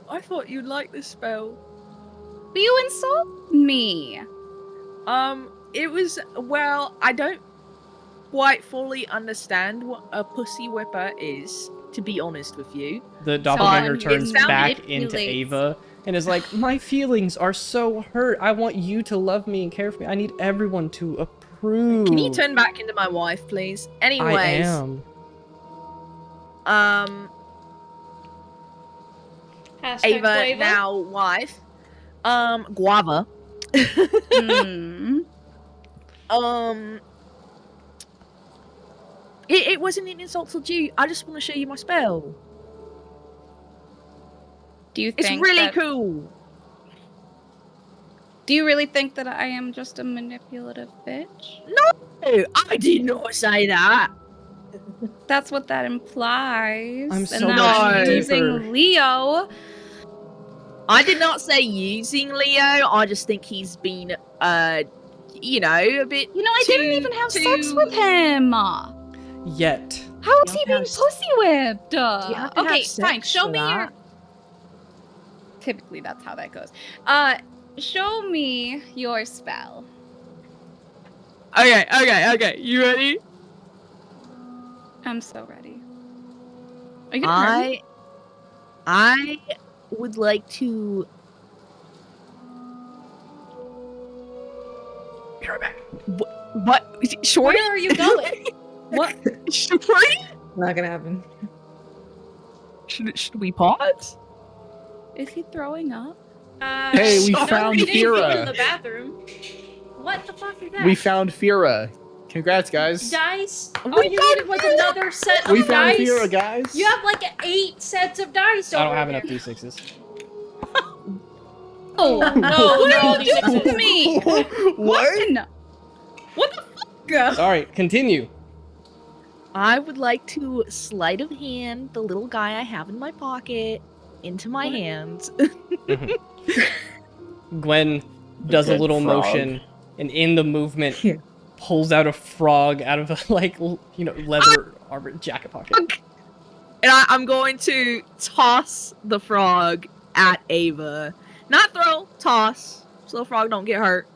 I thought you'd like this spell. you insult me. It was, well, I don't quite fully understand what a pussy whipper is, to be honest with you. The doppelganger it turns sounds- back into manipulates. Ava and is like, my feelings are so hurt. I want you to love me and care for me. I need everyone to approve. Can you turn back into my wife, please? Anyways, I am. Hashtag Ava, Guava. now wife. Guava. Hmm. It wasn't an insult to you. I just want to show you my spell. Do you It's think really that- cool. Do you really think that I am just a manipulative bitch? No, I did not say that. That's what that implies. I'm and so that much I'm deeper. using Leo. I did not say using Leo. I just think he's been, a bit. You know, I didn't even have sex with him. Yet. How is You he have to being have pussy whipped? You have to Okay, have sex fine. Show for me your. that. Typically, that's how that goes. Show me your spell. Okay. You ready? I'm so ready. Are you gonna hurt me? I would like to. Be right back. What? Shorty? Where are you going? What? Shorty? Not gonna happen. Should we pause? Is he throwing up? Hey, we no, found he didn't go Fira. in the bathroom. What the fuck is that? We found Fira. Congrats, guys. dice. We All you found needed was Fira. another set of We found dice. Fira, guys. You have like 8 sets of dice. I don't over have there. enough D6s. Oh No, what they're are all you doing D6s. to me? What? What the fuck? Sorry, continue. I would like to sleight of hand the little guy I have in my pocket into my hands. Gwen does a Dead little frog. motion, and in the movement, Yeah. pulls out a frog out of a leather armor jacket pocket. And I'm going to toss the frog at Ava. Not throw, toss. So the frog don't get hurt.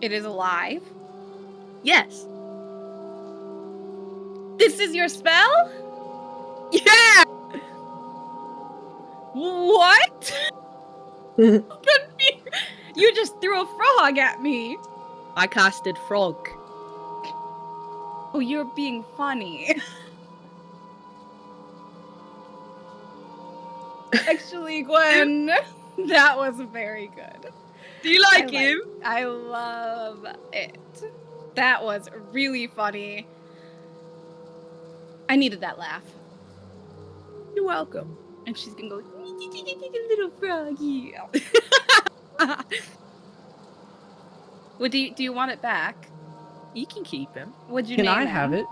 It is alive. Yes. This is your spell? Yeah! What? You just threw a frog at me. I casted frog. Oh, you're being funny. Actually, Gwen, that was very good. Do you I like him? I love it. That was really funny. I needed that laugh. You're welcome. And she's gonna go, little froggy. Well, do you want it back? You can keep him. Would you Can name I him? have it?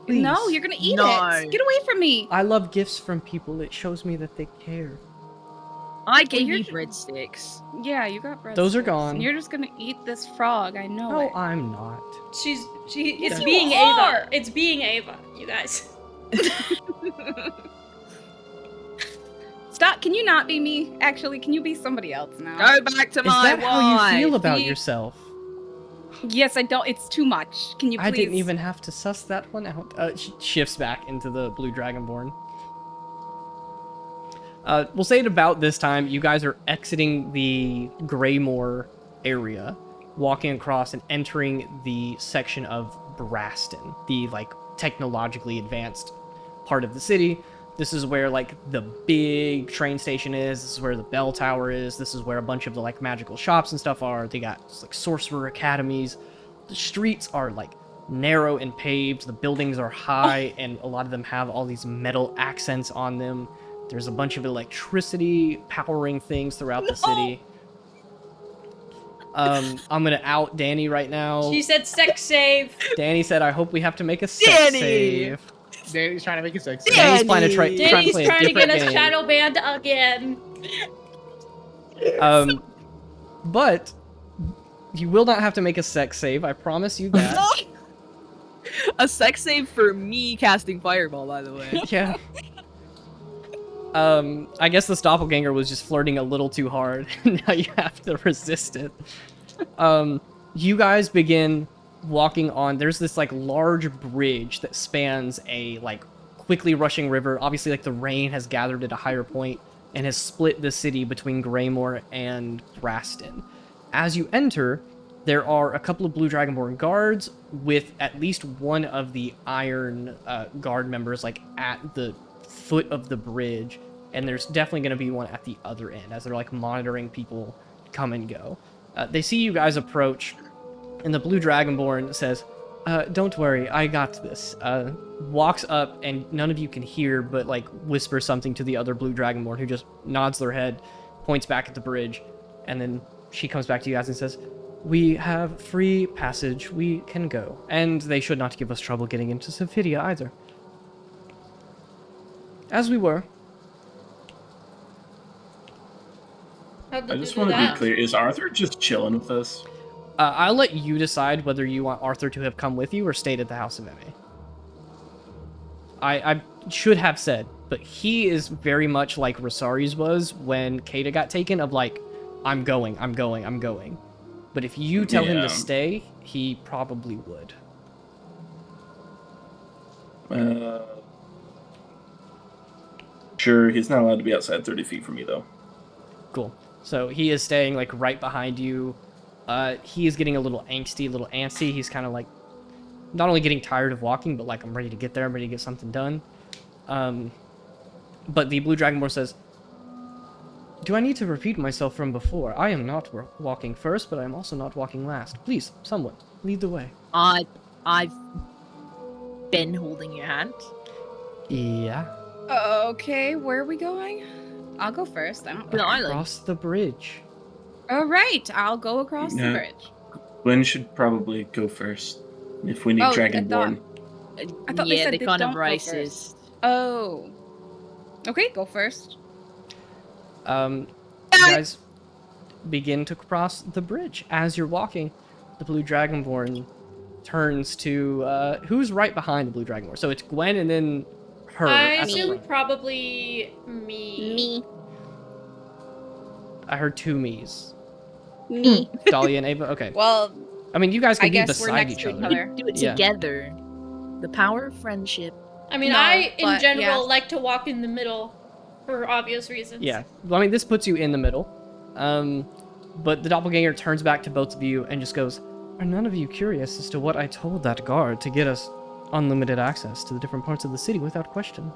No, Please. you're gonna eat No. it. Get away from me. I love gifts from people. It shows me that they care. I gave you're you ju- breadsticks. Yeah, you got bread. Those are gone. And you're just gonna eat this frog. I know No, it. I'm not. It's you being are. Ava. It's being Ava, you guys. Stop. Can you not be me? Actually, can you be somebody else now? Go back to Is my that how you wife. feel about Please. yourself? Yes, I don't. It's too much. Can you please? I didn't even have to suss that one out. She shifts back into the blue dragonborn. We'll say at about this time, you guys are exiting the Greymoor area, walking across and entering the section of Braston, the like technologically advanced part of the city. This is where like the big train station is. This is where the bell tower is. This is where a bunch of the like magical shops and stuff are. They got like sorcerer academies. The streets are like narrow and paved. The buildings are high, and a lot of them have all these metal accents on them. There's a bunch of electricity powering things throughout the city. I'm gonna out Danny right now. She said sex save. Danny said, "I hope we have to make a sex Danny! save." Danny's trying to make it sexy. Danny's trying to Danny's play a trying to different get us game. shadow banned again. But you will not have to make a sex save. I promise you that. A sex save for me casting fireball, by the way. Yeah. I guess this doppelganger was just flirting a little too hard. Now you have to resist it. You guys begin walking on. There's this like large bridge that spans a like quickly rushing river. Obviously, like the rain has gathered at a higher point and has split the city between Greymoor and Braston. As you enter, there are a couple of Blue Dragonborn guards with at least one of the Iron Guard members like at the foot of the bridge, and there's definitely going to be one at the other end as they're like monitoring people come and go. They see you guys approach, and the Blue Dragonborn says, "Don't worry, I got this." Walks up, and none of you can hear, but like whispers something to the other Blue Dragonborn, who just nods their head, points back at the bridge, and then she comes back to you guys and says, "We have free passage. We can go, and they should not give us trouble getting into Sephidia either." As we were. How'd I they just do want to be that? clear. Is Arthur just chilling with us? I'll let you decide whether you want Arthur to have come with you or stayed at the House of Emmy. I should have said, but he is very much like Rosari's was when Kata got taken, of like, I'm going. But if you tell him Yeah. to stay, he probably would. Sure, he's not allowed to be outside 30 feet from me, though. Cool. So he is staying like right behind you. He is getting a little angsty, a little antsy. He's kind of like not only getting tired of walking, but like, I'm ready to get there. I'm ready to get something done. But the Blue Dragonborn says, "Do I need to repeat myself from before? I am not walking first, but I am also not walking last. Please, someone, lead the way." I've been holding your hand. Yeah. Okay, where are we going? I'll go first. I don't The know. island. Across the bridge. All right, I'll go across the Yeah. bridge. Gwen should probably go first if we need Oh, I Dragonborn. I thought they Yeah, said they're they kind don't of go racist. Oh. Okay, go first. You guys begin to cross the bridge. As you're walking, the Blue Dragonborn turns to who's right behind the Blue Dragonborn. So it's Gwen and then her. I at the assume front. probably me. I heard two me's. Me. Dahlia and Ava. Okay. Well, I mean, you guys I can be guess we're beside next each to other. each other. Do it Yeah. together. The power of friendship. I mean, No, I, in but, general, yeah. like to walk in the middle for obvious reasons. Yeah. Well, I mean, this puts you in the middle. But the doppelganger turns back to both of you and just goes, "Are none of you curious as to what I told that guard to get us unlimited access to the different parts of the city without question?"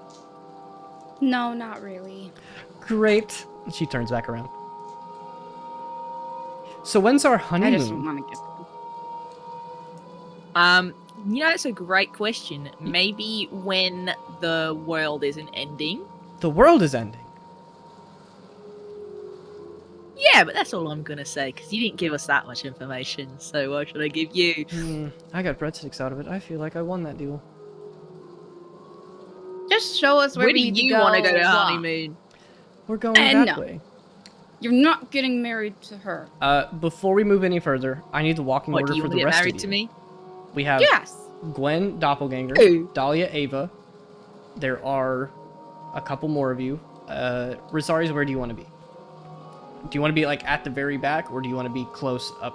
no, not really. Great. And she turns back around. So when's our I just honeymoon? want to get. It's a great question. Maybe when the world isn't ending. The world is ending. Yeah, but that's all I'm gonna say, because you didn't give us that much information, so why should I give you? I got breadsticks out of it. I feel like I won that deal. Just show us where Where do we need you to go. want to go to blah. honeymoon? We're going And that no. way. You're not getting married to her. Before we move any further, I need the walking What, order do you for want the to get rest married of to you. me? We have Yes. Gwen, Doppelganger, Who? Dahlia, Ava. There are a couple more of you. Rosari's, where do you want to be? Do you want to be like at the very back, or do you want to be close up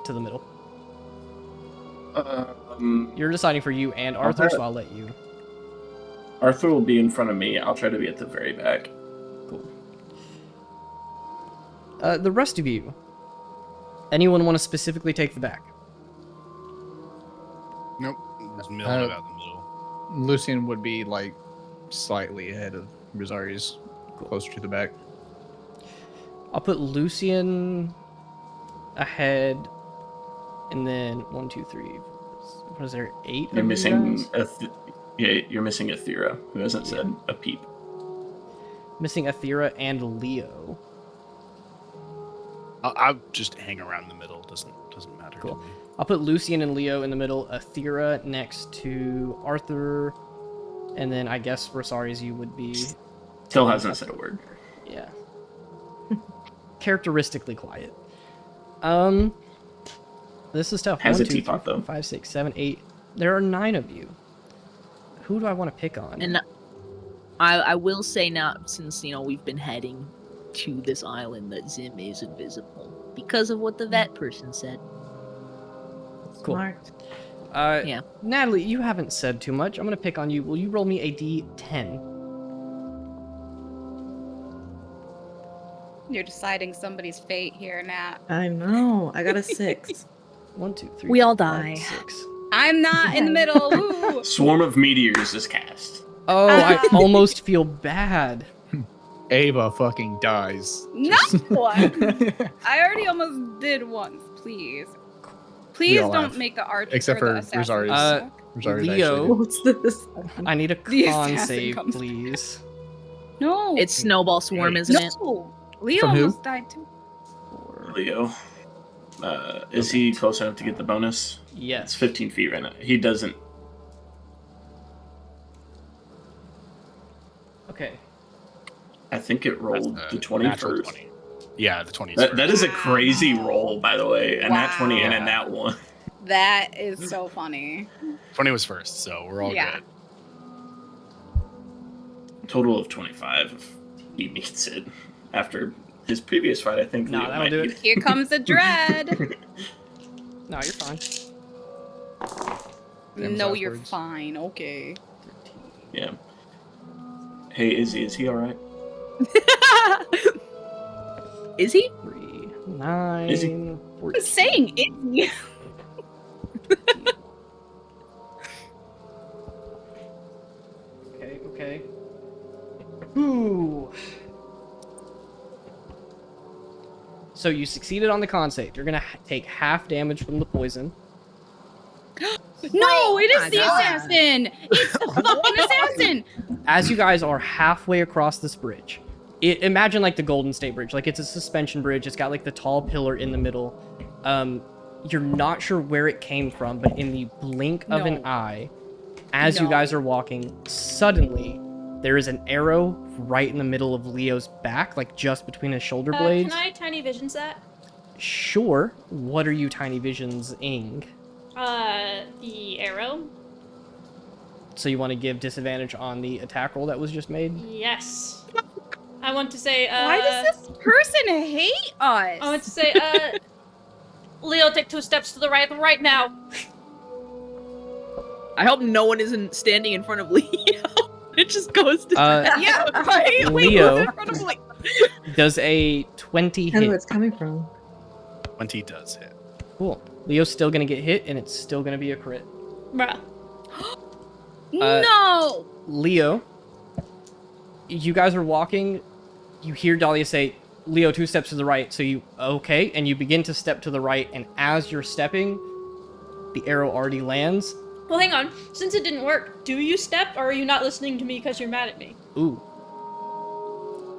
to the middle? You're deciding for you and Arthur, Okay. so I'll let you. Arthur will be in front of me. I'll try to be at the very back. The rest of you. Anyone want to specifically take the back? Nope. Just milling it out the middle. Lucian would be like slightly ahead of Rosari's, closer to the back. I'll put Lucian ahead, and then 1, 2, 3. What is there? 8. You're of missing you guys? you're missing Athera, who hasn't said a peep. Missing Athera and Leo. I'll just hang around the middle. Doesn't matter. Cool. To me. I'll put Lucian and Leo in the middle, Athera next to Arthur, and then I guess Rosari's you would be. Still hasn't said a word. Yeah. Characteristically quiet. This is tough. Has 1, a 2, teapot, 3, 4, though. 5, 6, 7, 8. There are 9 of you. Who do I want to pick on? And I will say now, since we've been heading to this island, that Zim is invisible because of what the vet person said. Cool. Smart. Yeah. Natalie, you haven't said too much. I'm gonna pick on you. Will you roll me a D10? You're deciding somebody's fate here, Nat. I know. I got a 6. 1, 2, 3. We all 4, 5, die. 6. I'm not in the middle. Ooh. Swarm of meteors is cast. Oh, I almost feel bad. Ava fucking dies. No! I already almost did once. Please. Please all don't have. make the archer Except or the for assassin Rosari's. suck. Rosari's Leo. actually What's this? I need a The con assassin save, comes. please. No. It's Snowball Swarm, isn't it? No. Leo From who? almost died too. 4. Leo. Is he close enough to get the bonus? It's Yes. 15 feet right now. He doesn't. Okay. I think it rolled That's the 20 natural first. 20. Yeah, the 20 is That first. is a crazy roll, by the way. A nat 20 and a Wow. nat 1. That is so funny. 20 was first, so we're all Yeah. good. Total of 25 if he meets it. After his previous fight, I think No, Leo that'll might do need it. Here comes the dread. No, you're fine. Them's No, you're backwards. fine. Okay. 13. Yeah. Hey, Izzy, is he alright? Is he? 3, 9, Is he- 14. I'm saying it. Okay. Ooh. So you succeeded on the con save. You're gonna take half damage from the poison. No, it my is the God. assassin. It's the fucking assassin. As you guys are halfway across this bridge, imagine like the Golden State Bridge. Like it's a suspension bridge. It's got like the tall pillar in the middle. You're not sure where it came from, but in the blink of an No. eye, as you No. guys are walking, suddenly there is an arrow right in the middle of Leo's back, like just between his shoulder blades. Can I tiny visions that? Sure. What are you tiny visions-ing? The arrow? So you want to give disadvantage on the attack roll that was just made? Yes. I want to say, Why does this person hate us? I want to say, Leo, take 2 steps to the right now. I hope no one isn't standing in front of Leo. It just goes to. yeah, right? Wait, Leo. who's in front of me? Does a 20 I know where hit? it's coming from. 20 does hit. Cool. Leo's still gonna get hit, and it's still gonna be a crit. Bruh. No. Leo, you guys are walking. You hear Dahlia say, "Leo, 2 steps to the right." So you okay, and you begin to step to the right. And as you're stepping, the arrow already lands. Well, hang on. Since it didn't work, do you step, or are you not listening to me because you're mad at me? Ooh.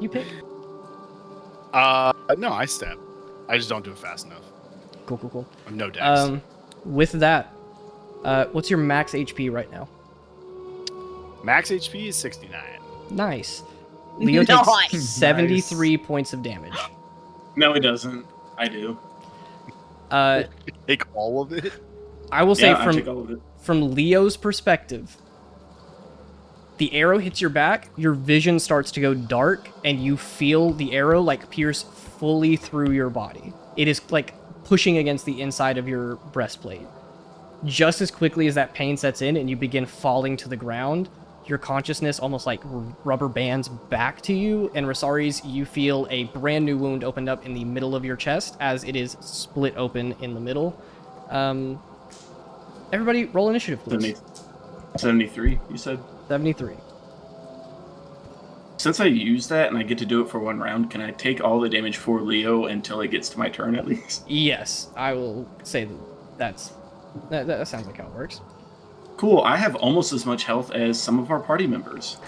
You pick. No, I step. I just don't do it fast enough. Cool. I'm no dex. With that, what's your max HP right now? Max HP is 69. Nice. Leo Nice. takes 73 points of damage. No, he doesn't. I do. Take all of it? I will say Yeah, I take all of it. from Leo's perspective, the arrow hits your back, your vision starts to go dark, and you feel the arrow like pierce fully through your body. It is like pushing against the inside of your breastplate. Just as quickly as that pain sets in and you begin falling to the ground, your consciousness almost like rubber bands back to you, and Rosari's, you feel a brand new wound opened up in the middle of your chest as it is split open in the middle. Everybody roll initiative, please. 73, you said? 73. Since I use that and I get to do it for 1 round, can I take all the damage for Leo until it gets to my turn at least? Yes, I will say that sounds like how it works. Cool, I have almost as much health as some of our party members.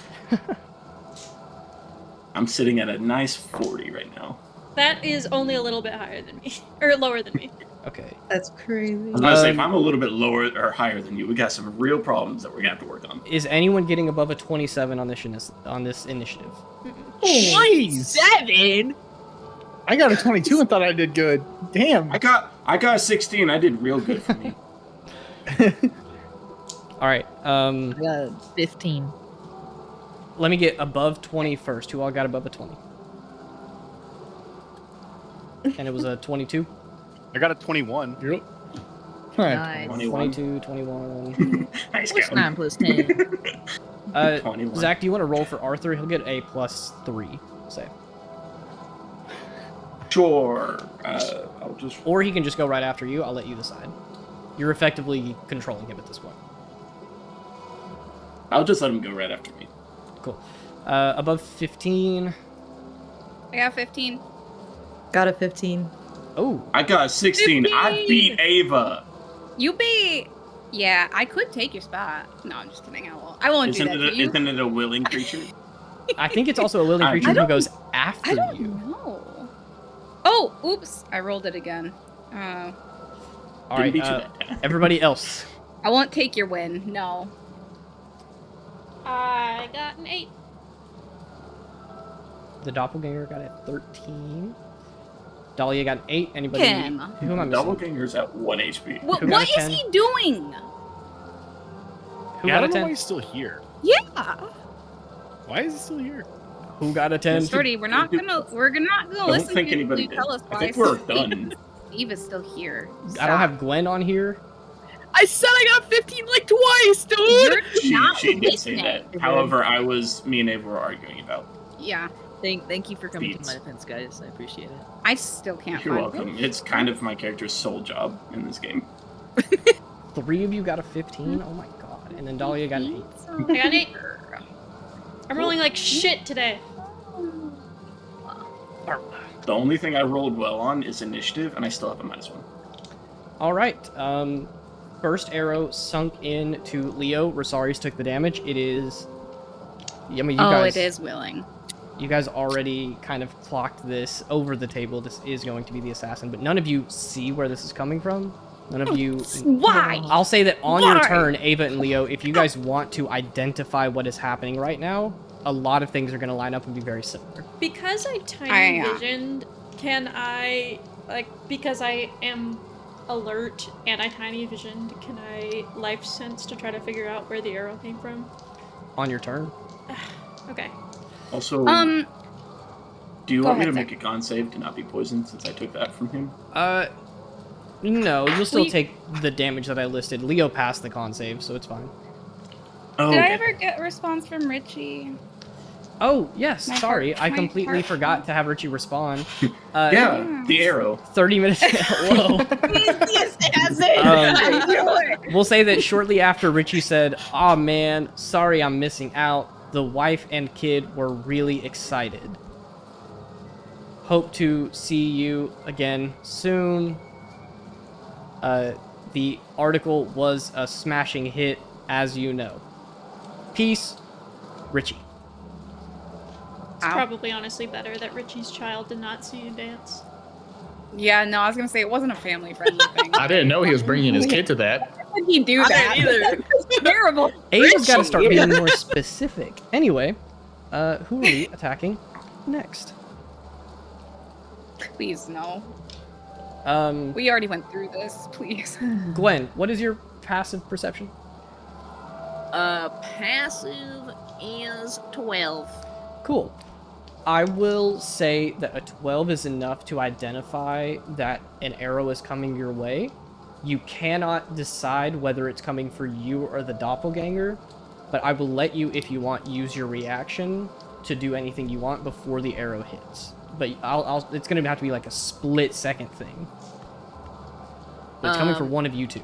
I'm sitting at a nice 40 right now. That is only a little bit higher than me. Or lower than me. Okay. That's crazy. I was gonna say, if I'm a little bit lower or higher than you, we got some real problems that we're gonna have to work on. Is anyone getting above a 27 on this initiative? Jeez! 7? I got a 22 and thought I did good. Damn. I got a 16. I did real good for me. All right. I got 15. Let me get above 20 first. Who all got above a 20? And it was a 22? I got a 21. Yep. Alright. Nice. 22, 21. Nice What's go. 9 plus 10? 21. Zach, do you want to roll for Arthur? He'll get a +3, say. Sure. I'll just. Or he can just go right after you. I'll let you decide. You're effectively controlling him at this point. I'll just let him go right after me. Cool. Above 15. I got 15. Got a 15. Oh, I got a 16. I beat Ava. You be. Yeah, I could take your spot. No, I'm just kidding. I won't do that to you. Isn't it a willing creature? I think it's also a willing I creature who don't- goes after I don't you. know. Oh, oops. I rolled it again. All Didn't right, beat you that time. everybody else. I won't take your win. No. I got an 8. The doppelganger got a 13. Dahlia got an 8. Anybody? Kim. Who am I missing? Doppelganger's at 1 HP. What Who got a is 10? he doing? Who Yeah, I got a don't know why 10? he's still here. Yeah. Why is he still here? Who got a 10? Shorty, we're not gonna Don't listen think to anybody you did. tell us I why think we're done. Steve is still here. I don't have Gwen on here. I said I got 15 like twice, dude! You're not She did say listening. that. However, me and Ava were arguing about. Yeah, Thank you for coming Feats. to my defense, guys. I appreciate it. I still can't You're find welcome. It's kind of my character's sole job in this game. 3 of you got a 15. Oh my god. And then Dahlia got an 8. I got an 8. I'm rolling like shit today. The only thing I rolled well on is initiative, and I still have a -1. All right. First arrow sunk into Leo. Rosari's took the damage. It is. I mean, you guys. it is willing. You guys already kind of clocked this over the table. This is going to be the assassin, but none of you see where this is coming from. None of you. Why? I'll say that on your Why? turn, Ava and Leo, if you guys want to identify what is happening right now, a lot of things are going to line up and be very similar. Because I tiny I- visioned, can I, because I am alert and I tiny visioned, can I life sense to try to figure out where the arrow came from? On your turn. Okay. Also, do you go want me to ahead, make a con save to not be poisoned since I took that from him? No, you'll still We- take the damage that I listed. Leo passed the con save, so it's fine. Oh, Did I okay. ever get a response from Richie? Oh, yes, My sorry. heart- I my completely heart- forgot to have Richie respond. Yeah, the arrow. 30 minutes. Whoa. We'll say that shortly after Richie said, "Aw man, sorry I'm missing out," the wife and kid were really excited. Hope to see you again soon. The article was a smashing hit, as you know. Peace, Richie. It's probably honestly better that Richie's child did not see you dance. Yeah, no, I was gonna say it wasn't a family-friendly thing. I didn't know he was bringing his kid to that. How would he do that? It's terrible. Ava's got to start being more specific. Anyway, who are we attacking next? Please, no. We already went through this. Please. Gwen, what is your passive perception? Passive is 12. Cool. I will say that a 12 is enough to identify that an arrow is coming your way. You cannot decide whether it's coming for you or the doppelganger, but I will let you, if you want, use your reaction to do anything you want before the arrow hits. But it's going to have to be like a split-second thing. But it's coming from one of you two.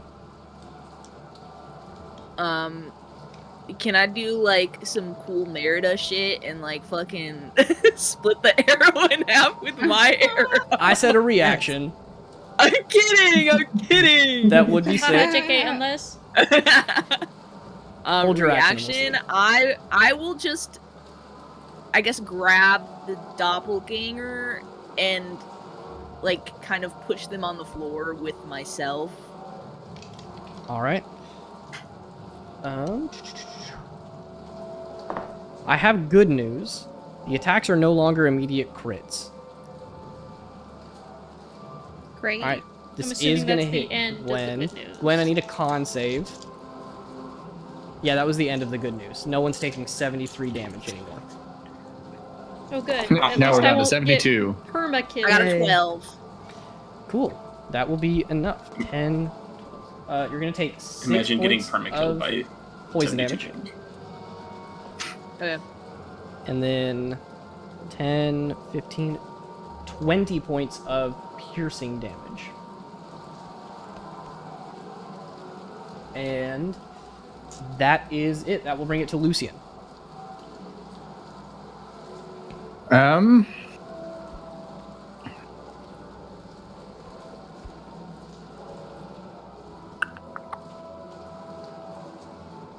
Can I do like some cool Merida shit and like fucking split the arrow in half with my arrow? I said a reaction. I'm kidding. That would be How sick. about JK on this? Hold your action, reaction. I will just, I guess, grab the doppelganger and like kind of push them on the floor with myself. All right. I have good news. The attacks are no longer immediate crits. Great. All right. This I'm is assuming going to that's the hit end of the Gwen. good news. Gwen, I need a con save. Yeah, that was the end of the good news. No one's taking 73 damage anymore. Oh, good. Now At we're least I down to won't 72. get perma-killed. I got a Yay. 12. Cool. That will be enough. 10. You're going to take 6 Imagine getting points perma-killed of by poison 72 damage. Okay. And then 10, 15, 20 points of piercing damage. And that is it. That will bring it to Lucian.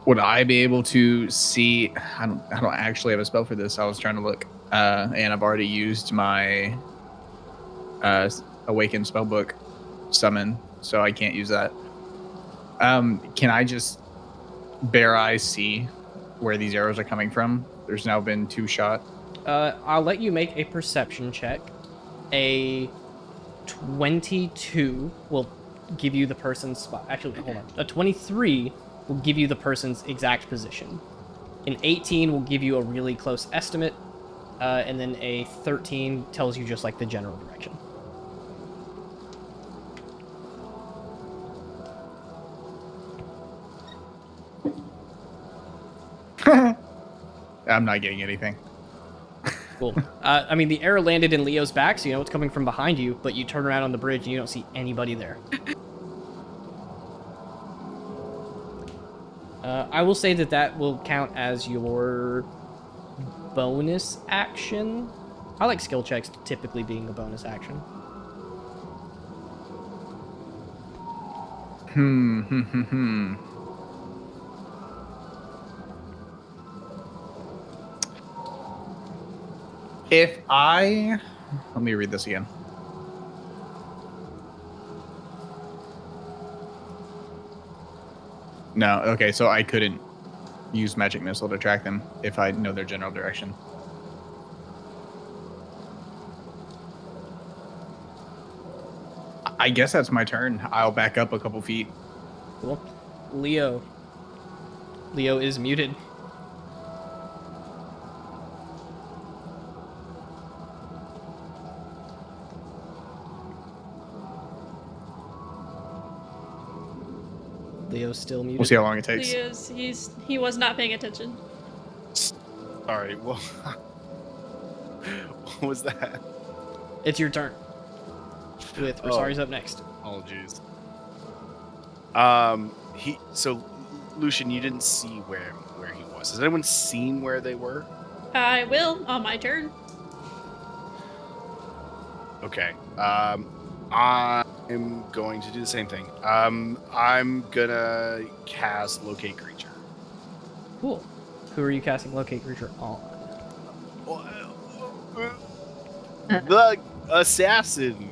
Would I be able to see? I don't actually have a spell for this. I was trying to look, and I've already used my Awakened spellbook summon, so I can't use that. Can I just bare eyes see where these arrows are coming from? There's now been 2 shot. I'll let you make a perception check. A 22 will give you the person's spot. Actually, hold on. A 23 will give you the person's exact position. An 18 will give you a really close estimate. And then a 13 tells you just like the general direction. I'm not getting anything. Cool. I mean, the arrow landed in Leo's back, so you know it's coming from behind you, but you turn around on the bridge and you don't see anybody there. I will say that will count as your bonus action. I like skill checks typically being a bonus action. If I... Let me read this again. No, okay, so I couldn't use Magic Missile to track them if I know their general direction. I guess that's my turn. I'll back up a couple feet. Cool. Leo. Leo is muted. Leo's still muted. We'll see how long it takes. He was not paying attention. All right. Well, what was that? It's your turn. With Rosari's up next. Oh, jeez. So Lucian, you didn't see where he was. Has anyone seen where they were? I will on my turn. Okay. I'm going to do the same thing. I'm gonna cast Locate Creature. Cool. Who are you casting Locate Creature on? The assassin.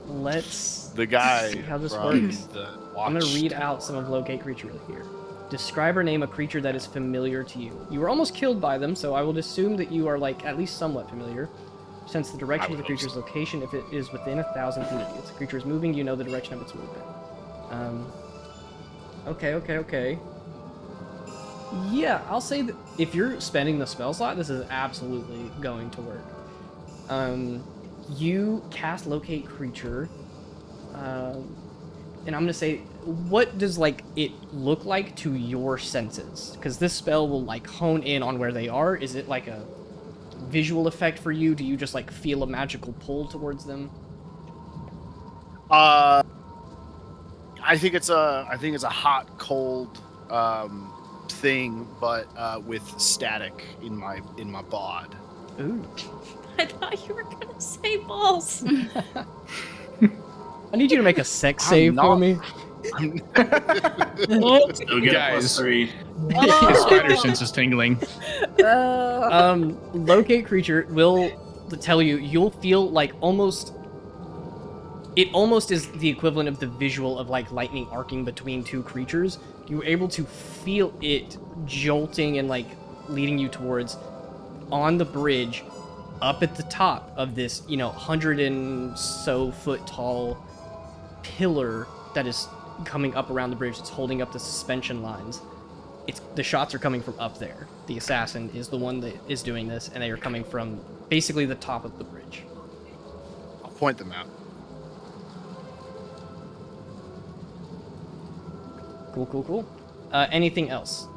Let's The guy. see how this from works. the I'm going to read Watchtower. out some of Locate Creature here. Describe or name a creature that is familiar to you. You were almost killed by them, so I will assume that you are, like, at least somewhat familiar. Sense the direction of the would hope creature's so. location if it is within 1,000 feet. If the creature is moving, you know the direction of its movement. Okay. Yeah, I'll say that if you're spending the spell slot, this is absolutely going to work. You cast Locate Creature. and I'm gonna say, what does like it look like to your senses? Because this spell will like hone in on where they are. Is it like a visual effect for you? Do you just like feel a magical pull towards them? I think it's a hot, cold thing, but with static in my bod. Ooh. I thought you were gonna say balls. I need you to make a sex save for me. Still get a Guys. +3. His spider sense is tingling. Locate creature will tell you, you'll feel like it almost is the equivalent of the visual of like lightning arcing between two creatures. You're able to feel it jolting and like leading you towards on the bridge up at the top of this, 100 and so foot tall pillar that is coming up around the bridge. It's holding up the suspension lines. The shots are coming from up there. The assassin is the one that is doing this, and they are coming from basically the top of the bridge. I'll point them out. Cool. Anything else?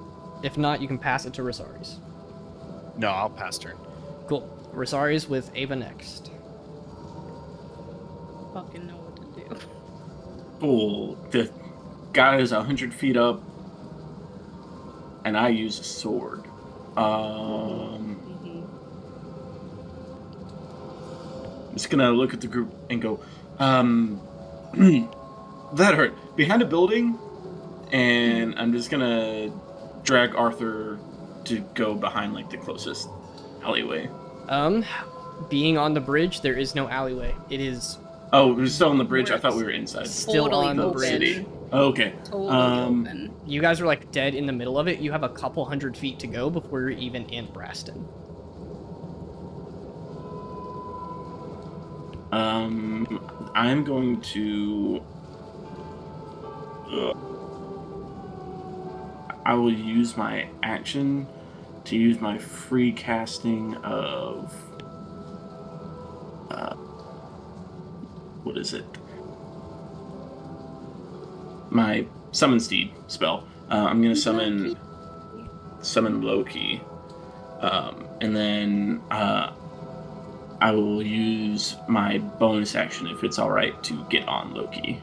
If not, you can pass it to Rosaris. No, I'll pass turn. Cool. Rosaris with Ava next. Fucking know what to do. Cool. The guy is 100 feet up, and I use a sword. I'm just gonna look at the group and go, that hurt. Behind a building, and I'm just gonna drag Arthur to go behind like the closest alleyway. Being on the bridge, there is no alleyway. It is Oh, we're still on the bridge. I thought we were inside. still Totally on the open. bridge. City. Okay. Totally open. You guys are like dead in the middle of it. You have a couple hundred feet to go before you're even in Braston. I'm going to. I will use my action to use my free casting of. What is it? My summon steed spell. I'm gonna summon Loki, and then I will use my bonus action if it's all right to get on Loki.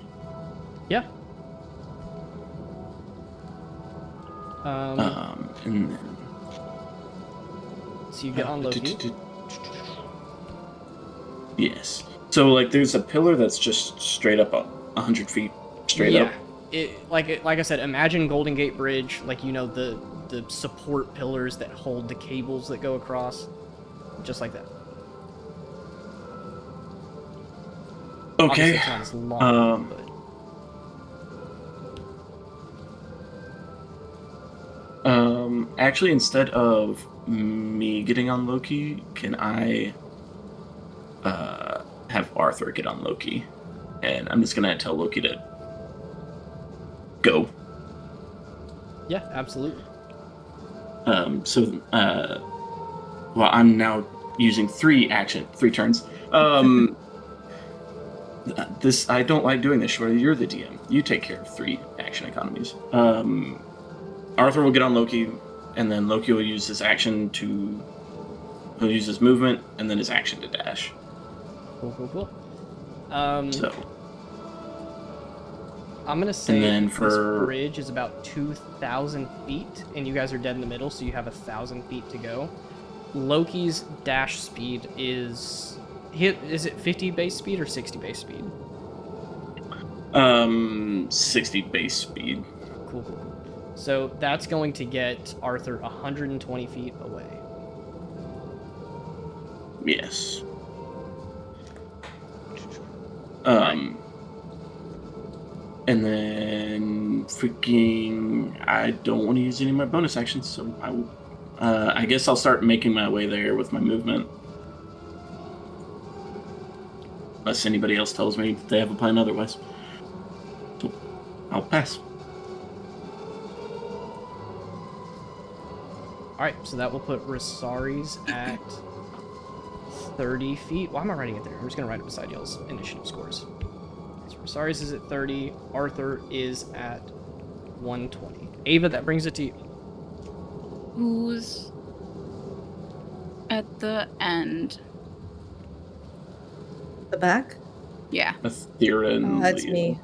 Yeah. And then. So you get on Loki. Yes. So like, there's a pillar that's just straight up 100 feet straight up. Like I said, imagine Golden Gate Bridge, like the support pillars that hold the cables that go across, just like that. Obviously, Okay. it's not as long, but Actually, instead of me getting on Loki, can I have Arthur get on Loki? And I'm just gonna tell Loki to go. yeah, absolutely. Well, I'm now using 3 turns. This, I don't like doing this, Shorty. You're the DM. You take care of 3 action economies. Arthur will get on Loki, and then Loki will use his action to. He'll use his movement, and then his action to dash. Cool. So. I'm gonna say And then this for- bridge is about 2,000 feet, and you guys are dead in the middle, so you have 1,000 feet to go. Loki's dash speed is it 50 base speed or 60 base speed? 60 base speed. Cool. So that's going to get Arthur 120 feet away. Yes. And then freaking, I don't want to use any of my bonus actions, so I guess I'll start making my way there with my movement. Unless anybody else tells me they have a plan otherwise. So, I'll pass. Alright, so that will put Rosaris at 30 feet. Why am I writing it there? I'm just going to write it beside y'all's initiative scores. It's Rosarius is at 30. Arthur is at 120. Ava, that brings it to you. Who's at the end? The back? Yeah. Athera and That's Leo. me.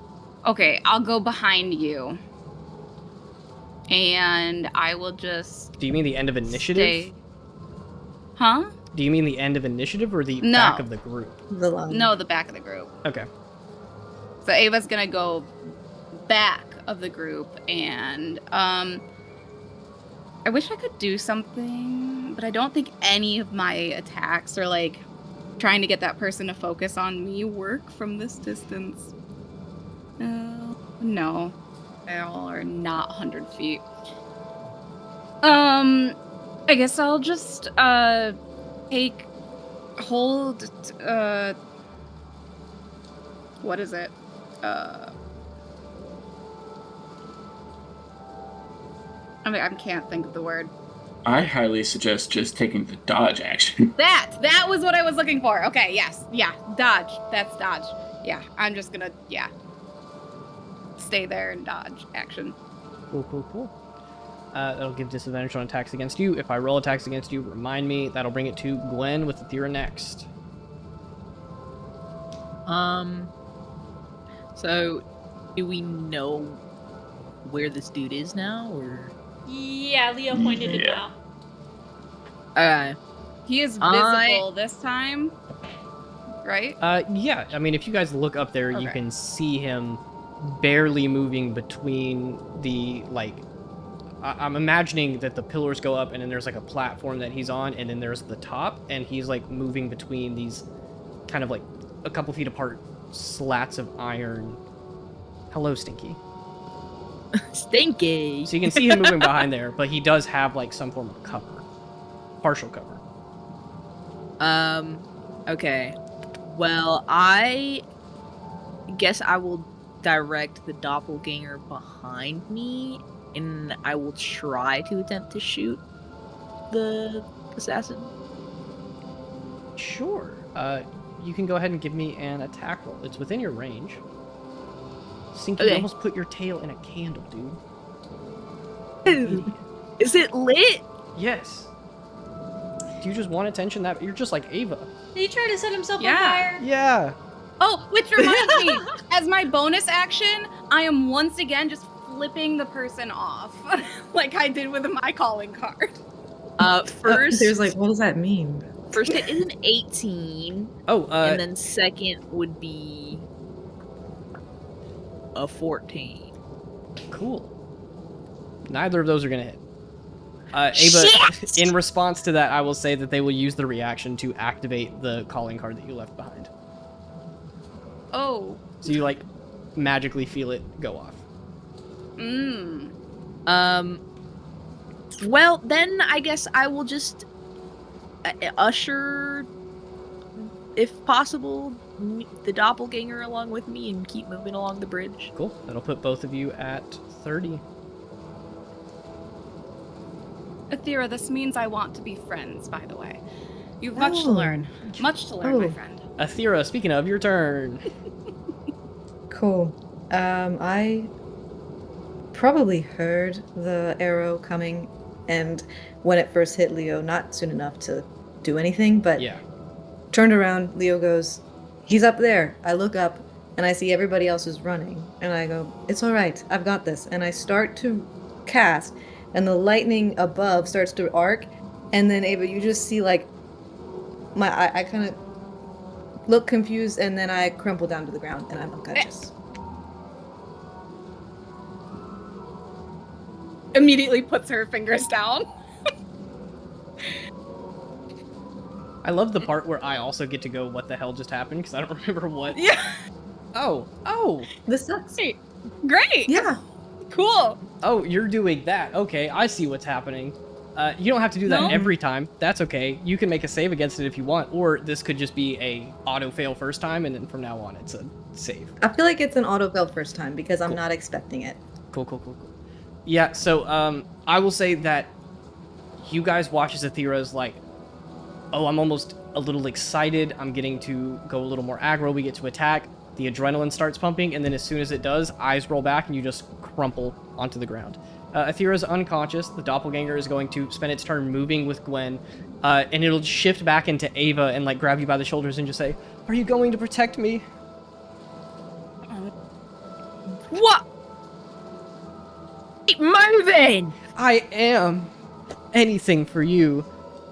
Okay, I'll go behind you. And I will just Do you mean the end of initiative? stay. Huh? Do you mean the end of initiative or the No. back of the group? The line. No, the back of the group. Okay. So Ava's gonna go back of the group, and I wish I could do something, but I don't think any of my attacks are like trying to get that person to focus on me work from this distance. No, they all are not 100 feet. I guess I'll just hold. What is it? I can't think of the word. I highly suggest just taking the dodge action. That was what I was looking for. Okay, yes. Yeah, dodge. That's dodge. Yeah, I'm just gonna, stay there and dodge action. Cool. That'll give disadvantage on attacks against you. If I roll attacks against you, remind me. That'll bring it to Gwen with Athera next. So, do we know where this dude is now, or? Yeah, Leo pointed it Yeah. out. Okay. He is visible this time, right? Yeah. I mean, if you guys look up there, you Okay. can see him barely moving between the, like... I'm imagining that the pillars go up, and then there's, like, a platform that he's on, and then there's the top, and he's, like, moving between these kind of, like, a couple feet apart slats of iron. Hello, Stinky. Stinky. So you can see him moving behind there, but he does have, like, some form of cover. Partial cover. Okay. Well, I guess I will direct the doppelganger behind me, and I will try to attempt to shoot the assassin. Sure. You can go ahead and give me an attack roll. It's within your range. Stinky, you Okay. almost put your tail in a candle, dude. Is it lit? Yes. Do you just want attention? That you're just like Ava. Did he try to set himself Yeah. on fire? Yeah. Oh, which reminds me, as my bonus action, I am once again just flipping the person off, like I did with my calling card. First, There's like, what does that mean? first it is an 18, Oh, and then second would be a 14. cool. Neither of those are gonna hit. Ava, Shit! in response to that, I will say that they will use the reaction to activate the calling card that you left behind. Oh. So you like magically feel it go off. Well, then I guess I will just usher, if possible, the doppelganger along with me and keep moving along the bridge. Cool. That'll put both of you at 30. Athera, this means I want to be friends, by the way. You've much to Oh. learn. Much to learn, my Oh. friend. Athera, speaking of, your turn. Cool. I probably heard the arrow coming, and when it first hit Leo, not soon enough to do anything, but Yeah. turned around, Leo goes, he's up there. I look up, and I see everybody else is running, and I go, it's all right, I've got this. And I start to cast, and the lightning above starts to arc, and then Ava, you just see like I kind of look confused, and then I crumple down to the ground, and I'm unconscious. Immediately puts her fingers down. I love the part where I also get to go, what the hell just happened? Because I don't remember what. Yeah. Oh. This sucks. Great. Yeah. Cool. Oh, you're doing that. Okay, I see what's happening. You don't have to do that No? every time. That's okay. You can make a save against it if you want, or this could just be a auto fail first time, and then from now on it's a save. I feel like it's an auto fail first time because I'm Cool. not expecting it. Cool. Yeah, so I will say that you guys watch as Athera's like, oh, I'm almost a little excited. I'm getting to go a little more aggro. We get to attack. The adrenaline starts pumping, and then as soon as it does, eyes roll back, and you just crumple onto the ground. Aethera's unconscious. The doppelganger is going to spend its turn moving with Gwen, and it'll shift back into Ava and like grab you by the shoulders and just say, "Are you going to protect me?" What? Keep moving! I am. Anything for you.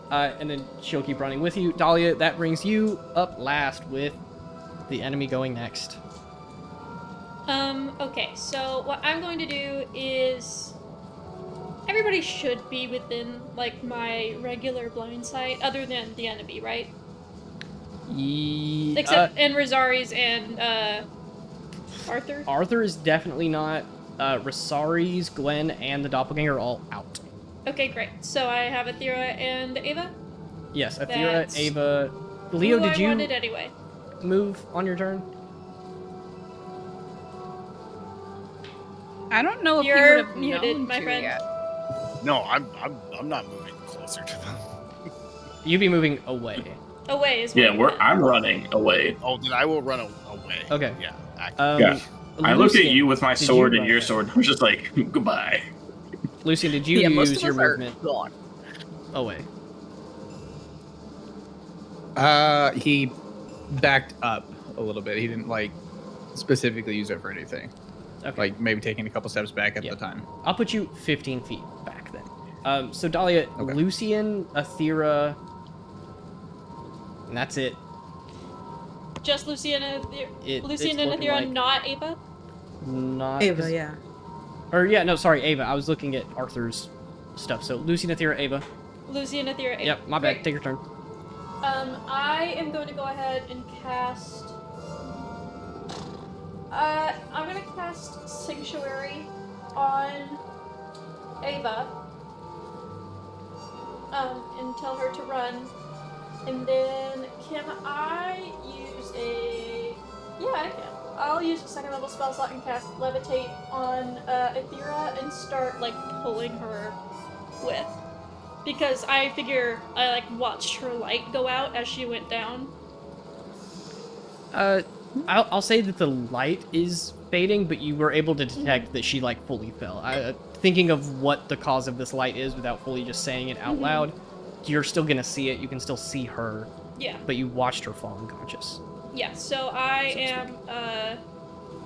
And then she'll keep running with you. Dahlia, that brings you up last with the enemy going next. Okay, so what I'm going to do is... Everybody should be within, like, my regular blind sight, other than the enemy, right? Except, and Rosari's and, Arthur? Arthur is definitely not. Rosari's, Gwen, and the doppelganger are all out. Okay, great. So I have Aethera and Ava? Yes, Aethera, That's Ava... Leo, who did I you wanted anyway. move on your turn? I don't know if You're you would have muted, known my to friend. yet. No, I'm not moving closer to them. You'd be moving away. Away is what Yeah, I meant. I'm running away. Oh, then I will run away. Okay. Yeah. Yeah. I looked at Lucian, you with my did you sword and run your away? sword. I'm just like, goodbye. Lucian, did you Yeah, most use of your us are movement gone. away? He backed up a little bit. He didn't like specifically use it for anything. Okay. Like maybe taking a couple steps back at Yeah. the time. I'll put you 15 feet back then. So Dahlia, Okay. Lucian, Aethera, and that's it. Just Lucian and It's Aethera, looking like not Ava? not Ava, yeah. Or yeah, no, sorry, Ava. I was looking at Arthur's stuff. So Lucian, Aethera, Ava. Lucian, Aethera, Ava. Yep, my bad. Great. Take your turn. I am going to go ahead and cast... I'm gonna cast Sanctuary on Ava. And tell her to run. And then, can I use a... Yeah, I can. I'll use a second level spell slot and cast Levitate on Aethera and start, like, pulling her with. Because I figure I, like, watched her light go out as she went down. I'll say that the light is fading, but you were able to detect that she like fully fell. Thinking of what the cause of this light is without fully just saying it out loud, you're still gonna see it. You can still see her, Yeah. but you watched her fall unconscious. Yeah, so I am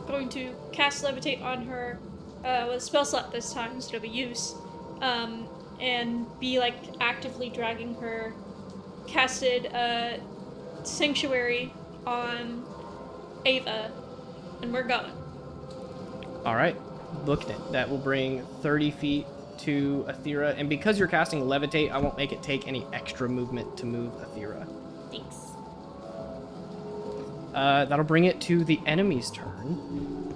going to cast Levitate on her with a spell slot this time instead of a use. And be like actively dragging her. Casted Sanctuary on Ava, and we're going. All right, booked it. That will bring 30 feet to Aethera, and because you're casting Levitate, I won't make it take any extra movement to move Aethera. Thanks. That'll bring it to the enemy's turn.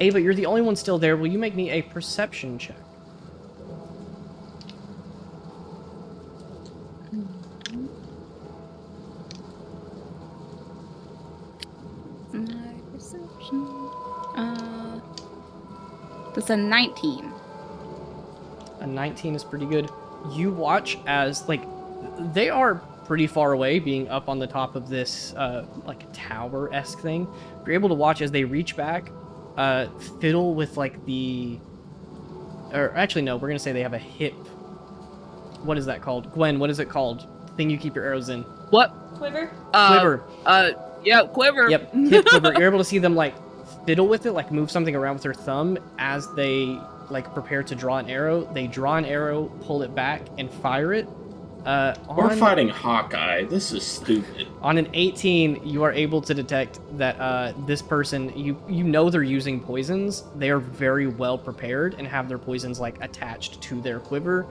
Ava, you're the only one still there. Will you make me a perception check? My perception. That's a 19. A 19 is pretty good. You watch as, like, they are pretty far away, being up on the top of this, like, tower-esque thing. You're able to watch as they reach back, fiddle with, like, the... Or, actually, no, we're gonna say they have a hip... What is that called? Gwen, what is it called? The thing you keep your arrows in. What? Quiver? Quiver. Yeah, quiver. Yep, hip quiver. You're able to see them, like, fiddle with it, like, move something around with their thumb as they, like, prepare to draw an arrow. They draw an arrow, pull it back, and fire it. We're fighting Hawkeye. This is stupid. On an 18, you are able to detect that this person, you know they're using poisons. They are very well prepared and have their poisons, like, attached to their quiver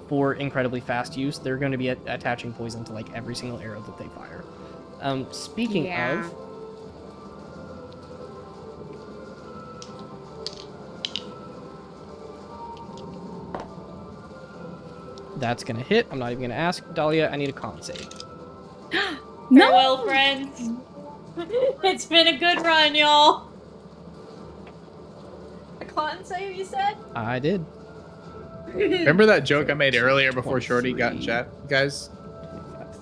for incredibly fast use. They're going to be attaching poison to, like, every single arrow that they fire. Speaking Yeah. of... That's going to hit. I'm not even going to ask. Dahlia, I need a con save. No! Farewell, friends. It's been a good run, y'all. A con save, you said? I did. Remember that joke I made earlier before Shorty got in chat, guys?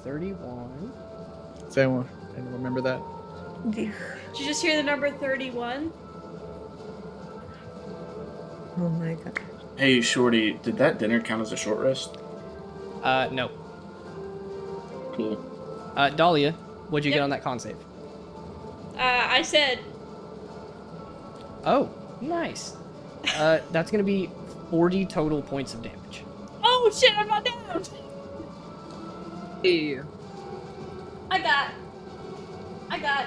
31. Say one. Anyone remember that? Did you just hear the number 31? Oh my god. Hey, Shorty, did that dinner count as a short rest? No. Cool. Dahlia, what'd you Yep. get on that con save? I said, Oh, nice. That's gonna be 40 total points of damage. oh shit, I'm not down! Ew. I got.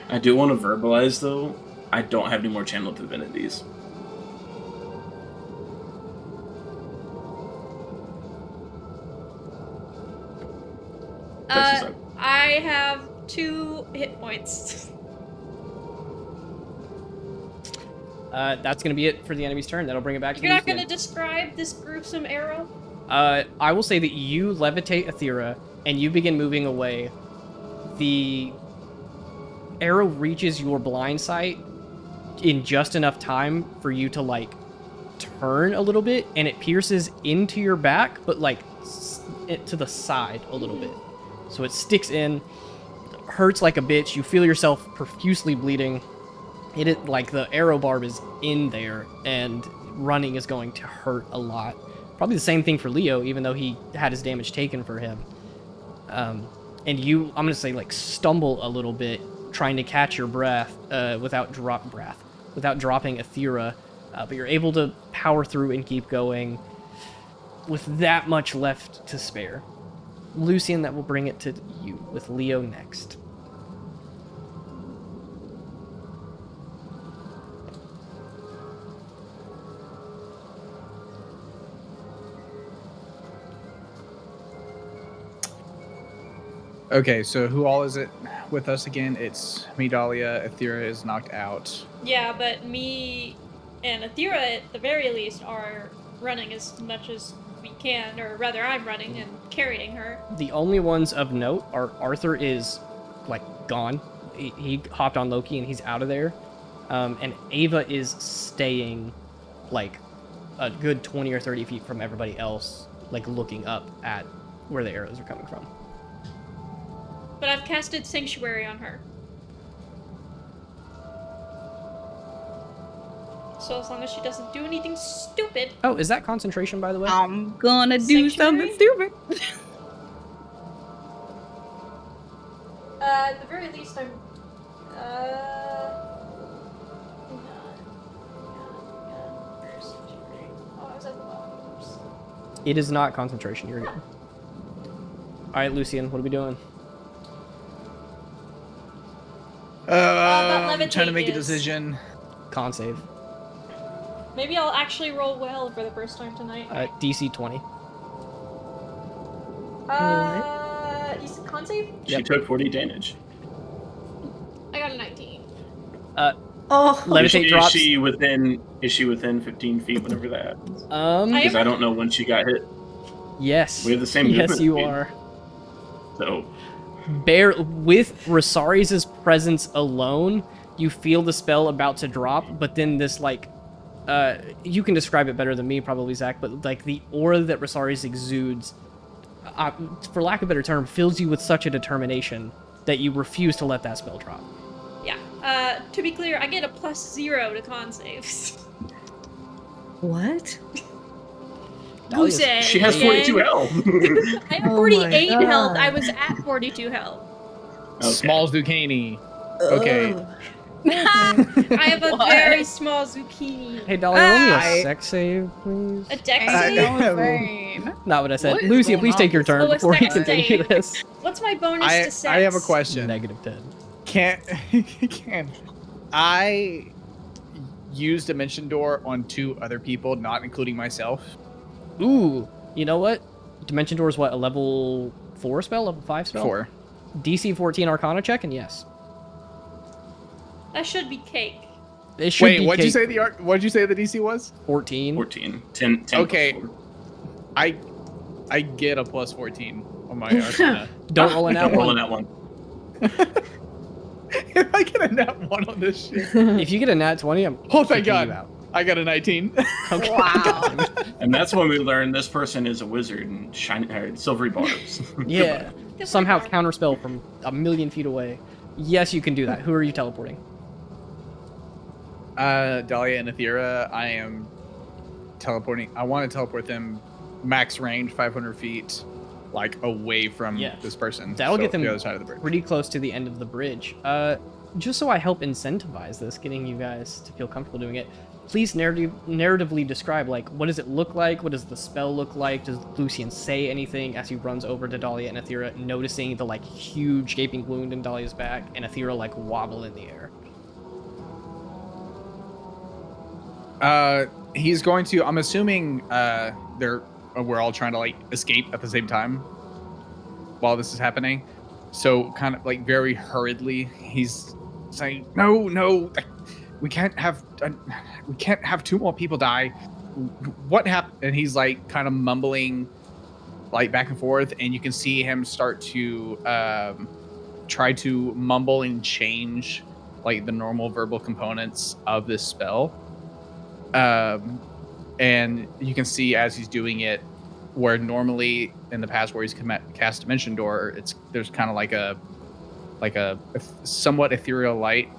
I do want to verbalize, though, I don't have any more channeled divinities. I have 2 hit points. That's gonna be it for the enemy's turn. That'll bring it back to You're not Lucian. gonna describe this gruesome arrow? I will say that you levitate Aethera, and you begin moving away. The arrow reaches your blind sight in just enough time for you to, like, turn a little bit, and it pierces into your back, but, like, to the side a little bit. So it sticks in, hurts like a bitch. You feel yourself profusely bleeding. Like, the arrow barb is in there, and running is going to hurt a lot. Probably the same thing for Leo, even though he had his damage taken for him. And you, I'm gonna say, like, stumble a little bit, trying to catch your breath without dropping Aethera, but you're able to power through and keep going with that much left to spare. Lucian, that will bring it to you, with Leo next. Okay, so who all is it with us again? It's me, Dahlia. Aethera is knocked out. Yeah, but me and Aethera, at the very least, are running as much as we can, or rather, I'm running and carrying her. The only ones of note are Arthur is, like, gone. He hopped on Loki and he's out of there. And Ava is staying, like, a good 20 or 30 feet from everybody else, like, looking up at where the arrows are coming from. But I've casted Sanctuary on her. So as long as she doesn't do anything stupid. Oh, is that concentration, by the way? I'm gonna do something Sanctuary? stupid. At the very least, I'm. Oh, I was at the bottom. It is not concentration. You're good. All right, Lucian, what are we doing? that I'm trying to levitate make a is- decision. Con save. Maybe I'll actually roll well for the first time tonight. DC 20. You said con save? She took 40 damage. I got a 19. Oh, Levitate drops. Is she within 15 feet whenever that happens? I Because I don't know when she got hit. Yes. We have the same Yes, movement you speed. are. So With Rosari's presence alone, you feel the spell about to drop, but then this, like, you can describe it better than me, probably, Zach, but, like, the aura that Rosari's exudes, for lack of a better term, fills you with such a determination that you refuse to let that spell drop. Yeah. To be clear, I get a +0 to con saves. what? Dahlia's- Goose egg, she has gang. 42 health. I have Oh 48 my health. God. I was at 42 health. Okay. Small zucchini. Okay. Ugh. I have a What? very small zucchini. Hey, Dahlia, roll me a I- sex save, please. A dex I save? know insane. Not what I said. What is Lucia, going please on take your with turn Oh, it's before we dex continue save. this. What's my bonus to sex? I have a question. -10. Can I use Dimension Door on 2 other people, not including myself? Ooh, you know what? Dimension Door is what, a level 4 spell? Level 5 spell? 4. DC 14 Arcana check, and yes. That should be cake. It should Wait, be what'd you cake. say what'd you say the DC was? 14. 14. 10 Okay. plus 4. I get a plus 14 on my Arcana. Don't roll in that Don't roll in one. that one. If I get a nat 1 on this shit. If you get a nat 20, I'm Oh, thank kicking you God. out. I got a 19. Okay. Wow. And that's when we learn this person is a wizard and shiny, silvery barbs. Yeah. Different Somehow one. counterspell from a million feet away. Yes, you can do that. Who are you teleporting? Dahlia and Athera, I am teleporting. I want to teleport them max range, 500 feet, like away from this person. That'll get them the other side of the bridge. pretty close to the end of the bridge. Just so I help incentivize this, getting you guys to feel comfortable doing it, please narratively describe, like, what does it look like? What does the spell look like? Does Lucian say anything as he runs over to Dahlia and Athera, noticing the, like, huge gaping wound in Dahlia's back, and Athera, like, wobble in the air? He's going to, I'm assuming we're all trying to, like, escape at the same time while this is happening. So kind of, like, very hurriedly, he's saying, no, we can't have 2 more people die. What happened? And he's, like, kind of mumbling, like, back and forth, and you can see him start to try to mumble and change, like, the normal verbal components of this spell. And you can see as he's doing it, where normally in the past where he's cast Dimension Door, there's kind of like a somewhat ethereal light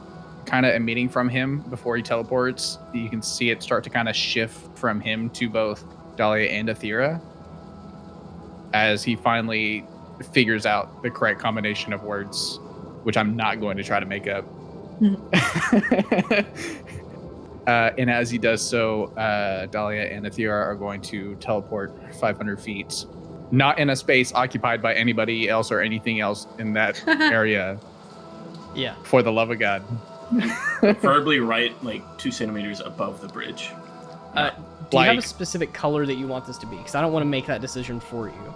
kind of emitting from him before he teleports. You can see it start to kind of shift from him to both Dahlia and Athera as he finally figures out the correct combination of words, which I'm not going to try to make up. And as he does so, Dahlia and Athera are going to teleport 500 feet, not in a space occupied by anybody else or anything else in that area. Yeah. For the love of God. Preferably right, like 2 centimeters above the bridge. Do you have a specific color that you want this to be? Because I don't want to make that decision for you.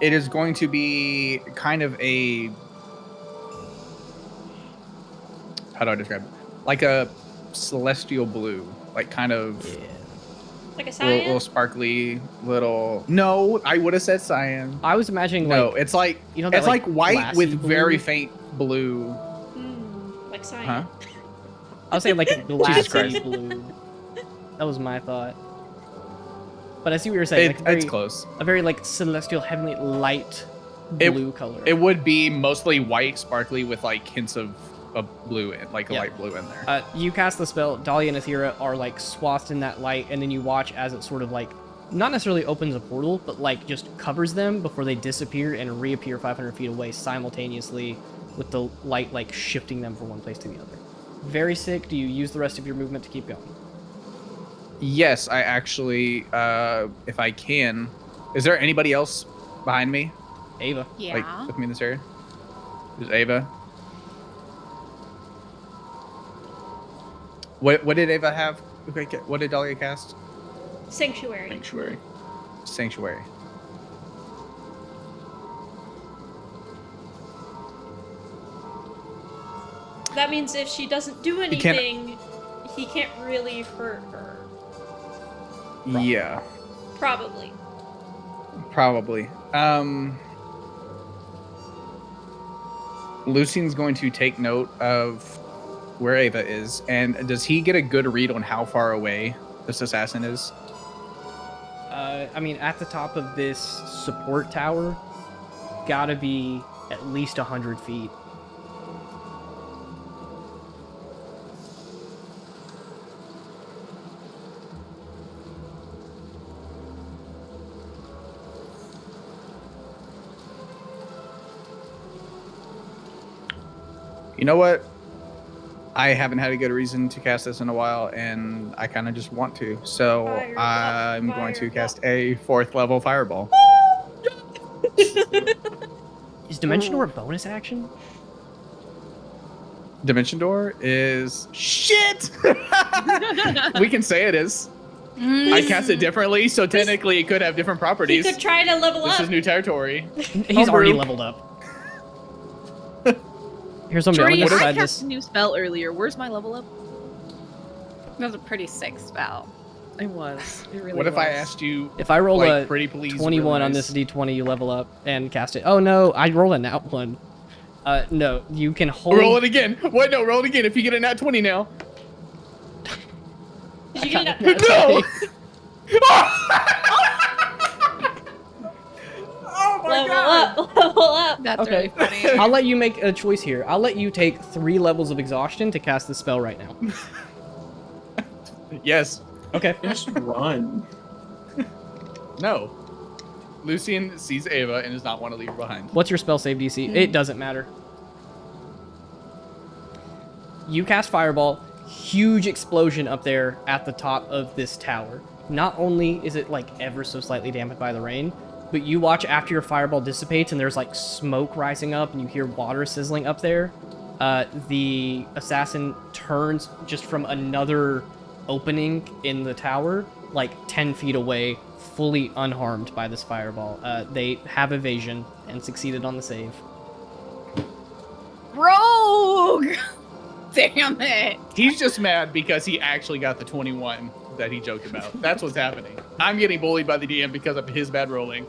It is going to be kind of a... How do I describe it? Like a celestial blue, like kind of like a cyan, little sparkly, little. No, I would have said cyan. I was imagining it's like that, it's like white with blue? Very faint blue. Like cyan. Huh? I was saying like a glassy blue. That was my thought. But I see what you're saying. It's close. A very like celestial, heavenly, light blue color. It would be mostly white, sparkly, with like hints of blue, like a light blue in there. You cast the spell. Dahlia and Athera are like swathed in that light, and then you watch as it sort of like not necessarily opens a portal, but like just covers them before they disappear and reappear 500 feet away simultaneously, with the light like shifting them from one place to the other. Very sick. Do you use the rest of your movement to keep going? Yes, I actually, if I can. Is there anybody else behind me? Ava. Yeah. Like with me in this area? There's Ava. What did Ava have? What did Dahlia cast? Sanctuary. Sanctuary. That means if she doesn't do anything, he can't really hurt her. Yeah. Probably. Lucian's going to take note of where Ava is, and does he get a good read on how far away this assassin is? I mean, at the top of this support tower, gotta be at least 100 feet. You know what? I haven't had a good reason to cast this in a while, and I kind of just want to. So Fireball. I'm going to cast a 4th level fireball. Is Dimension Door a bonus action? Dimension Door is shit. We can say it is. I cast it differently, so technically it could have different He properties. could try to level This up. is new territory. He's already leveled up. Here's something. I'm Jordy, gonna I decide cast this. a new spell earlier. Where's my level up? That was a pretty sick spell. It was. It really What if was. I asked you? If I roll like, a pretty please, 21 on this d20, you level up and cast it. Oh no, I roll a nat 1. No, you can hold. Roll it again. Wait, no, roll it again. If you get a nat 20 now. Did you get Nat No! 20. Oh level up, level up. That's Okay. really funny. I'll let you make a choice here. I'll let you take 3 levels of exhaustion to cast the spell right now. Yes. Okay. Just run. No. Lucian sees Ava and does not want to leave her behind. What's your spell save DC? It doesn't matter. You cast Fireball. Huge explosion up there at the top of this tower. Not only is it like ever so slightly dampened by the rain, but you watch after your Fireball dissipates and there's like smoke rising up and you hear water sizzling up there. The assassin turns just from another opening in the tower, like 10 feet away, fully unharmed by this Fireball. They have evasion and succeeded on the save. Rogue! Damn it. He's just mad because he actually got the 21 that he joked about. That's what's happening. I'm getting bullied by the DM because of his bad rolling.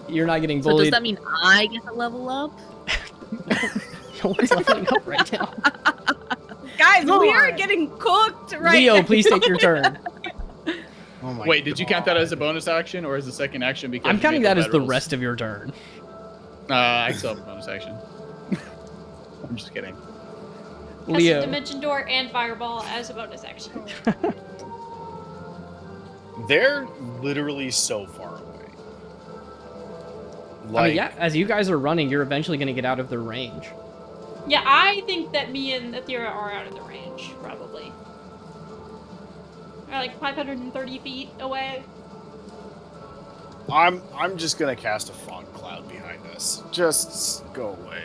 You're not getting So bullied. does that mean I get to level up? No one's leveling up right now. Guys, Come we are on. getting cooked right Leo, now. please take your turn. Oh my Wait, did you count that God. as a bonus action or as a second action? Because I'm you counting made that as bad the rolls? rest of your turn. I still have a bonus action. I'm just kidding. Cast a Leo. Dimension Door and Fireball as a bonus action. They're literally so far away. I mean, yeah, as you guys are running, you're eventually going to get out of their range. Yeah, I think that me and Athera are out of the range, probably. We're like 530 feet away. I'm just gonna cast a fog cloud behind us. Just go away.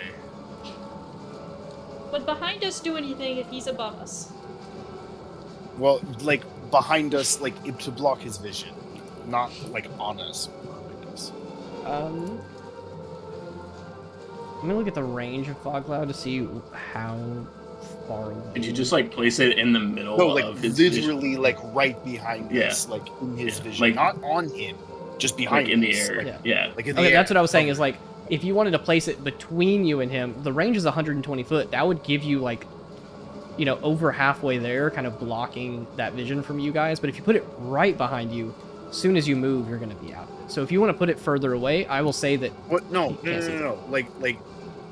Would behind us do anything if he's above us? Well, like behind us, like to block his vision, not like on us. Behind us. I'm going to look at the range of Fog Cloud to see how far away. Did you just like place it in the middle No, like of his literally, like right behind Yeah. us, like in his Yeah, vision, like- not on him, just vision? behind Like in the us, air? like, Yeah. Yeah. like in the Okay, air. that's what I was saying is like, if you wanted to place it between you and him, the range is 120 foot. That would give you like, you know, over halfway there, kind of blocking that vision from you guys. But if you put it right behind you, as soon as you move, you're going to be out of it. So if you want to put it further away, I will say that, What? No, You no, can't no, see no, no. Like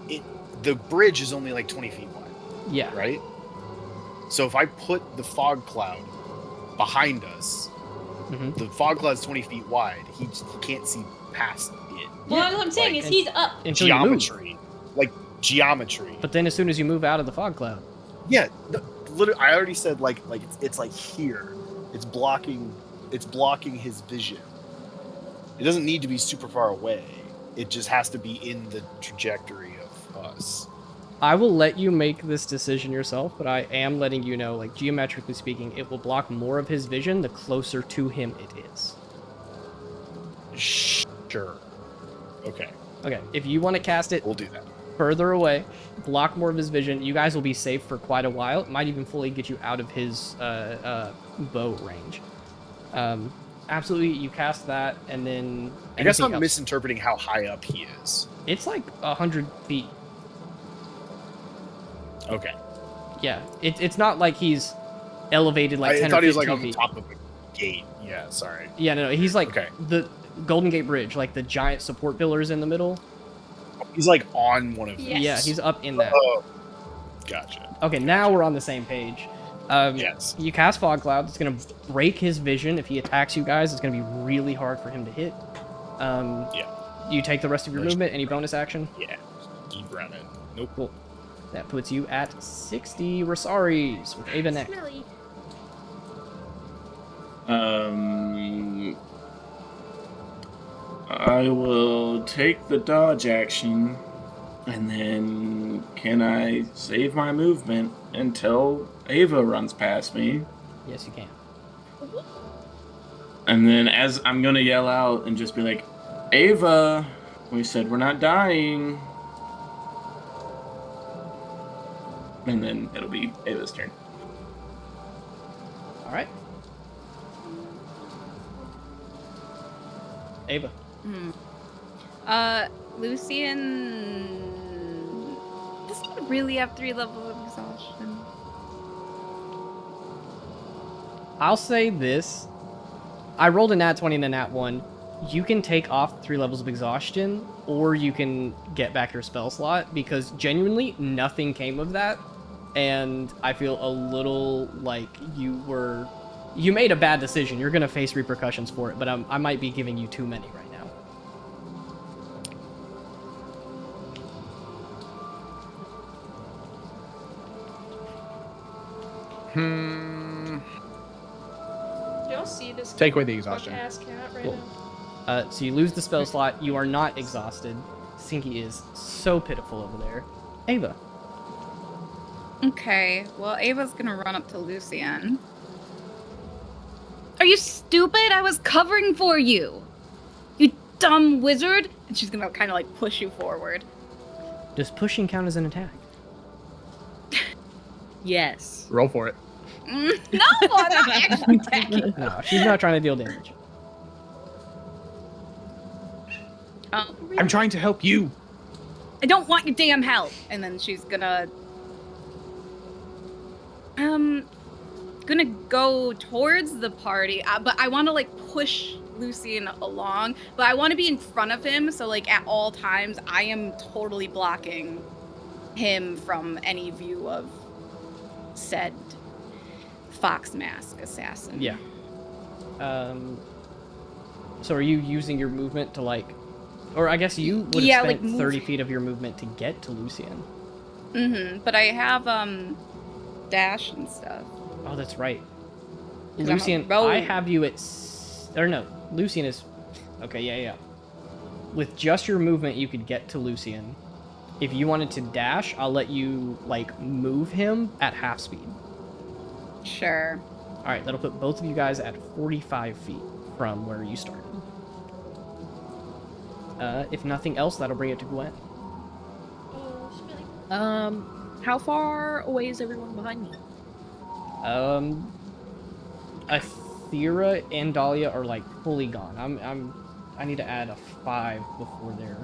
it. The bridge is only like 20 feet wide, yeah. right? So if I put the fog cloud behind us, hmm the fog cloud's 20 feet wide. He can't see past it. Well, what I'm saying Like- is he's up. Until you move. Geometry, like geometry. But then as soon as you move out of the fog cloud, Yeah, literally, I already said like it's like here. It's blocking his vision. It doesn't need to be super far away. It just has to be in the trajectory of us. I will let you make this decision yourself, but I am letting you know, like, geometrically speaking, it will block more of his vision the closer to him it is. Sure. Okay, Okay, if you want to cast it we'll do that. further away, block more of his vision, you guys will be safe for quite a while. It might even fully get you out of his bow range. Absolutely, you cast that, and then I guess anything I'm else. misinterpreting how high up he is. It's like 100 feet. Okay. Yeah, it's not like he's elevated like 10 I thought or he was 15 like on feet. the top of a gate. Yeah, sorry. Yeah, no, he's like Okay. the Golden Gate Bridge, like the giant support pillars in the middle. He's like on one of Yes. these. Yeah, he's up in that. Oh, gotcha. Okay, now we're on the same page. Yes. You cast Fog Cloud. It's going to break his vision. If he attacks you guys, it's going to be really hard for him to hit. Yeah. You take the rest of your Nice. movement. Any bonus action? Yeah. Keep running. Nope. Cool. That puts you at 60 Rosaries with Ava next. Smelly. I will take the dodge action, and then can I save my movement until Ava runs past me? Yes, you can. And then as I'm gonna yell out and just be like, Ava, we said we're not dying. And then it'll be Ava's turn. All right. Ava. Lucian. Does he really have 3 levels of exhaustion? I'll say this. I rolled a nat 20 and a nat 1. you can take off 3 levels of exhaustion, or you can get back your spell slot, because genuinely nothing came of that, and I feel a little like you made a bad decision. You're gonna face repercussions for it, but I might be giving you too many right now. Do y'all see this? Take away the exhaustion. Ass cat right Cool. now? So you lose the spell slot. You are not exhausted. Stinky is so pitiful over there. Ava. Okay, well, Ava's gonna run up to Lucian. Are you stupid? I was covering for you! You dumb wizard! And she's gonna kind of like push you forward. Does pushing count as an attack? Yes. Roll for it. No, I'm not actually attacking. No, she's not trying to deal damage. I'm trying to help you. I don't want your damn help. And then she's gonna go towards the party, but I want to like push Lucian along, but I want to be in front of him, so like at all times I am totally blocking him from any view of said fox mask assassin. Yeah. So are you using your movement to like, or I guess you would have spent like 30 feet of your movement to get to Lucian. But I have dash and stuff. Oh, that's right. 'Cause I'm a Lucian, rogue. I have you at... Or no, Lucian is... Okay, yeah. With just your movement, you could get to Lucian. If you wanted to dash, I'll let you, like, move him at half speed. Sure. Alright, that'll put both of you guys at 45 feet from where you started. If nothing else, that'll bring it to Gwen. Oh, Smelly. How far away is everyone behind me? Athera and Dahlia are like fully gone. I need to add a 5 before their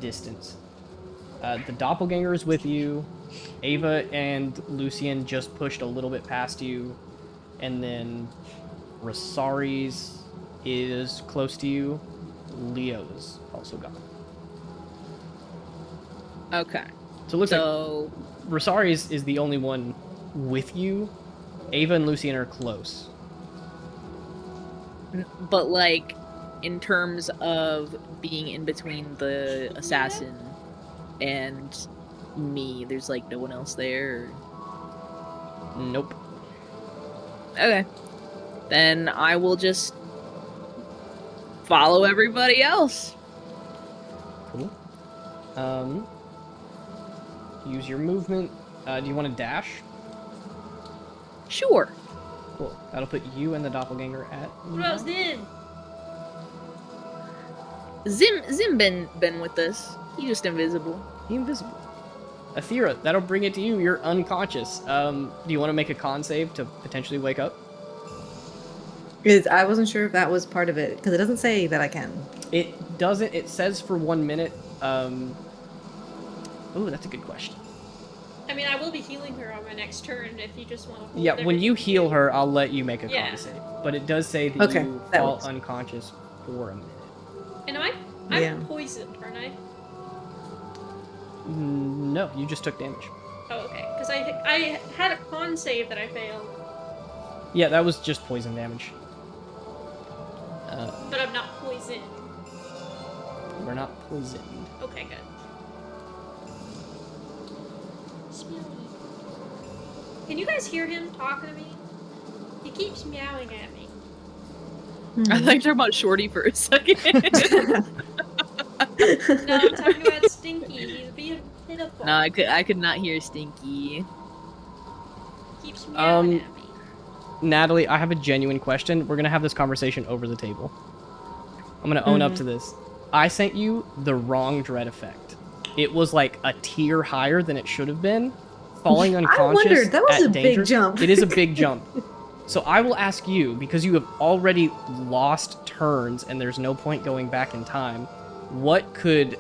distance. The doppelganger is with you. Ava and Lucian just pushed a little bit past you, and then Rosari's is close to you. Leo is also gone. Okay. So it looks like So Rosari's is the only one with you. Ava and Lucian are close. but like in terms of being in between the assassin and me, there's like no one else there. Nope. Okay. Then I will just follow everybody else. Cool. Use your movement. Do you want to dash? Sure. Cool. That'll put you and the doppelganger at... What else did? Zim been with us. He's just invisible. Invisible. Athera, that'll bring it to you. You're unconscious. Do you want to make a con save to potentially wake up? I wasn't sure if that was part of it, because it doesn't say that I can. It doesn't. It says for 1 minute. Oh, that's a good question. I mean, I will be healing her on my next turn if you just want to. Yeah, when you heal her, I'll let you make a Yeah. con save. But it does say that Okay, you that fall works. unconscious for a minute. And I'm Yeah. poisoned, aren't I? No, you just took damage. Oh, okay. Because I had a con save that I failed, Yeah, that was just poison damage. but I'm not poisoned. We're not poisoned. Okay, good. Smelly. Can you guys hear him talking to me? He keeps meowing at me. I thought you were talking about Shorty for a second. No, I'm talking about Stinky. He's being pitiful. No, I could not hear Stinky. He keeps meowing at me. Natalie, I have a genuine question. We're gonna have this conversation over the table. I'm gonna own up to this. I sent you the wrong dread effect. It was like a tier higher than it should have been. Falling unconscious. wondered, that was at a big danger. jump. It is a big jump. So I will ask you, because you have already lost turns and there's no point going back in time, what could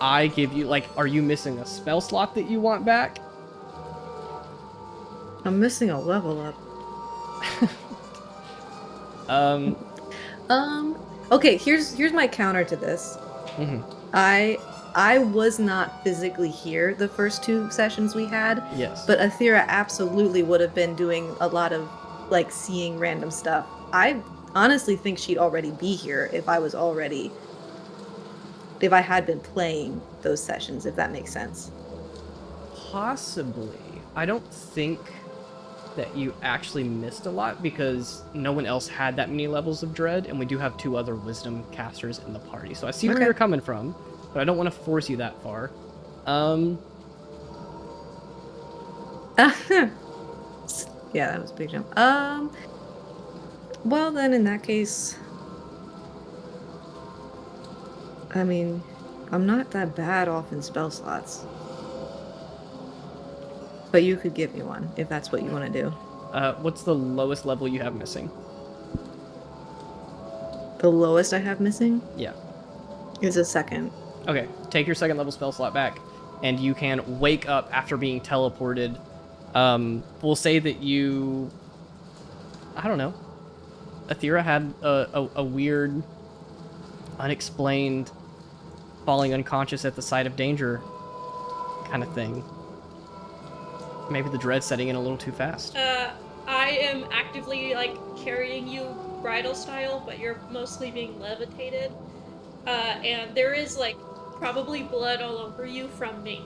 I give you? Like, are you missing a spell slot that you want back? I'm missing a level up. Okay, here's my counter to this. Mm-hmm. I was not physically here the first 2 sessions we had, Yes. but Athera absolutely would have been doing a lot of like seeing random stuff. I honestly think she'd already be here if I had been playing those sessions, if that makes sense. Possibly. I don't think that you actually missed a lot because no one else had that many levels of dread, and we do have 2 other wisdom casters in the party. So I see where Okay. you're coming from, but I don't want to force you that far. Yeah, that was a big jump. Well then in that case, I mean, I'm not that bad off in spell slots. But you could give me one if that's what you want to do. What's the lowest level you have missing? The lowest I have missing Yeah. is a 2nd. Okay, take your 2nd level spell slot back, and you can wake up after being teleported. We'll say that you... I don't know. Athera had a weird, unexplained, falling unconscious at the sight of danger kind of thing. Maybe the dread's setting in a little too fast. I am actively, like, carrying you bridal style, but you're mostly being levitated. And there is, like, probably blood all over you from me.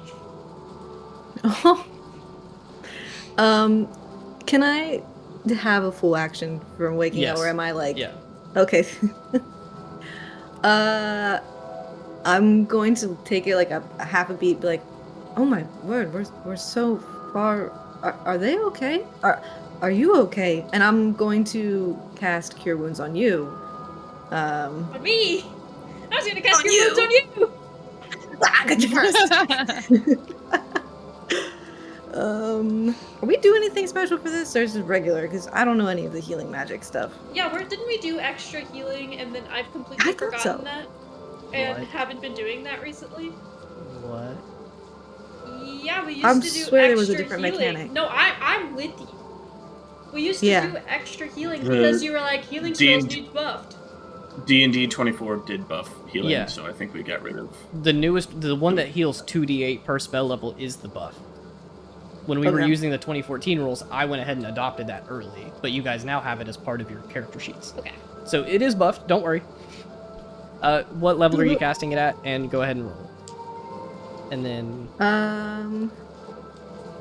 Can I have a full action from waking up, Yes. or am I like... Yeah. Okay. I'm going to take it like a half a beat, be like, oh my word, we're so far. Are they okay? Are you okay? And I'm going to cast Cure Wounds on you. On me! I was gonna cast On your you. wounds on you! I got you first. Are we doing anything special for this, or is it regular? Because I don't know any of the healing magic stuff. Yeah, didn't we do extra healing and then I've completely I thought forgotten so. that? And What? haven't been doing that recently? What? Yeah, we used I to do swear there was a extra different healing. mechanic. No, I'm with you. We used to Yeah. do extra healing The because you were like, healing spells D&D need buffed. D&D 24 did buff healing, Yeah. so I think we got rid of. The one that heals 2d8 per spell level is the buff. When we were Okay. using the 2014 rules, I went ahead and adopted that early, but you guys now have it as part of your character sheets. Okay. So it is buffed, don't worry. What level are you casting it at? And go ahead and roll. And then,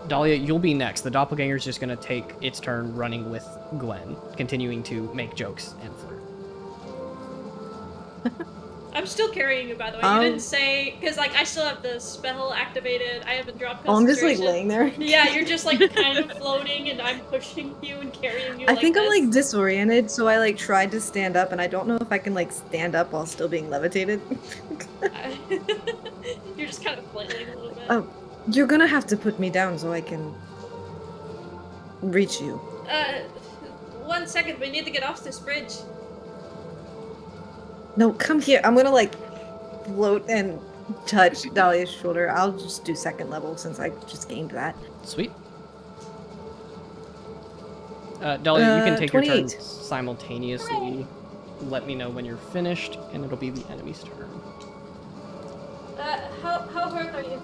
Dahlia, you'll be next. The doppelganger's just going to take its turn running with Gwen, continuing to make jokes and flirt. I'm still carrying you, by the way. You didn't say, because, like, I still have the spell activated. I haven't dropped Oh, I'm just concentration. like laying there. Yeah, you're just, like, kind of floating, and I'm pushing you and carrying you I like think I'm this. like disoriented, so I like tried to stand up, and I don't know if I can like stand up while still being levitated. You're just kind of flailing a little bit. Oh, you're gonna have to put me down so I can reach you. 1 second, we need to get off this bridge. No, come here. I'm gonna like float and touch Dahlia's shoulder. I'll just do 2nd level since I just gained that. Sweet. Dahlia, you can take your turn 28. simultaneously. Let me know when you're finished, and it'll be the enemy's turn. How hurt are you?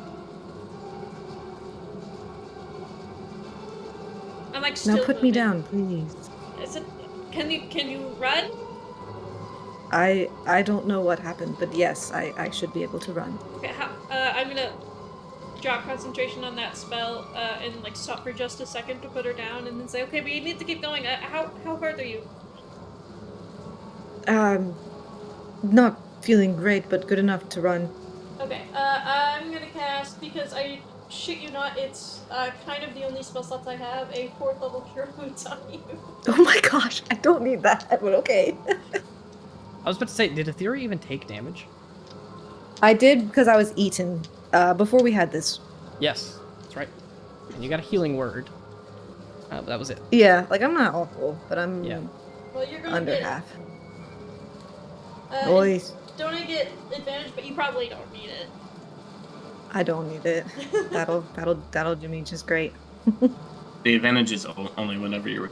I'm like still Now put me moving. down, please. Is it, can you run? I don't know what happened, but yes, I should be able to run. Okay, I'm gonna drop concentration on that spell and like stop for just a second to put her down, and then say, okay, we need to keep going. How hurt are you? Not feeling great, but good enough to run. Okay, I'm gonna cast, because I shit you not, it's kind of the only spell slots I have, a 4th level Cure Wounds on you. Oh my gosh, I don't need that, but okay. I was about to say, did Aethera even take damage? I did because I was eaten before we had this. Yes, that's right. And you got a healing word. That was it. Yeah, like I'm not awful, but I'm Yeah. Well, you're gonna under get, half. Uh, Boys, Don't I get advantage? But you probably don't need it. I don't need it. That'll do me just great. The advantage is only whenever you're.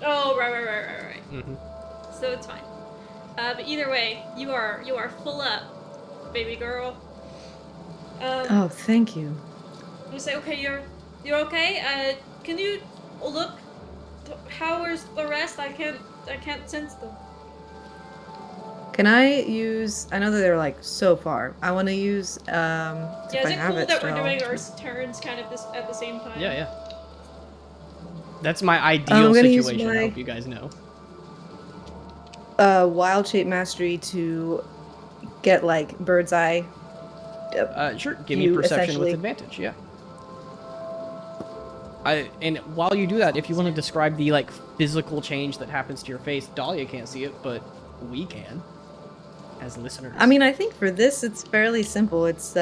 Oh, right. Mm-hmm. So it's fine. But either way, you are full up, baby girl. Oh, thank you. You say, okay, you're okay. Can you look? How is the rest? I can't sense them. Can I use? I know that they're like so far. I want to use. Yeah, if is I it have cool it that still. we're doing our turns kind of this at the same time? Yeah, yeah. That's my ideal I'm gonna use situation. I my- hope you guys know. Wild shape mastery to get like bird's eye. Sure. Give me You perception with essentially- advantage. Yeah. And while you do that, if you want to describe the like physical change that happens to your face, Dahlia can't see it, but we can, as listeners. I mean, I think for this it's fairly simple. It's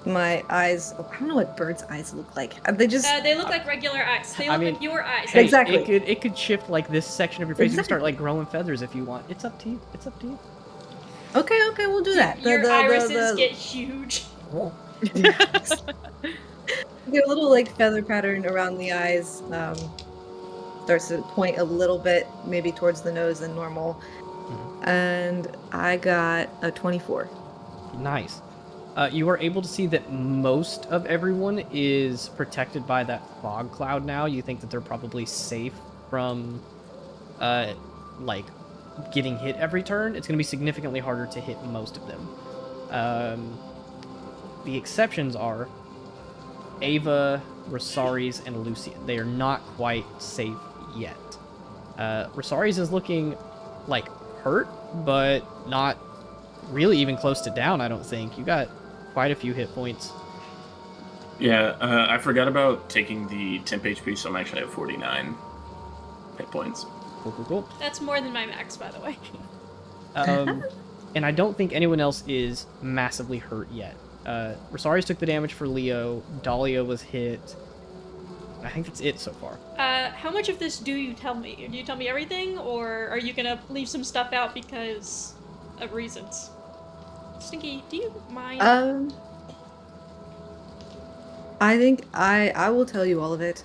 my eyes. Oh, I don't know what bird's eyes look like. They just. They look like regular eyes. They I look mean, like your eyes. hey, Exactly. It could shift like this section of your face. You can start Exactly. like growing feathers if you want. It's up to you. It's up to you. Okay, we'll do that. Your irises get huge. Get a little like feather pattern around the eyes. Starts to point a little bit, maybe towards the nose than normal. And I got a 24. Nice. You are able to see that most of everyone is protected by that fog cloud now. You think that they're probably safe from, like, getting hit every turn. It's going to be significantly harder to hit most of them. The exceptions are Ava, Rosaries, and Lucian. They are not quite safe yet. Rosaries is looking, like, hurt, but not really even close to down, I don't think. You got quite a few hit points. Yeah, I forgot about taking the temp HP, so I'm actually at 49 hit points. Cool. That's more than my max, by the way. And I don't think anyone else is massively hurt yet. Rosaries took the damage for Leo. Dahlia was hit. I think that's it so far. How much of this do you tell me? Do you tell me everything, or are you gonna leave some stuff out because of reasons? Stinky, do you mind? I think I will tell you all of it,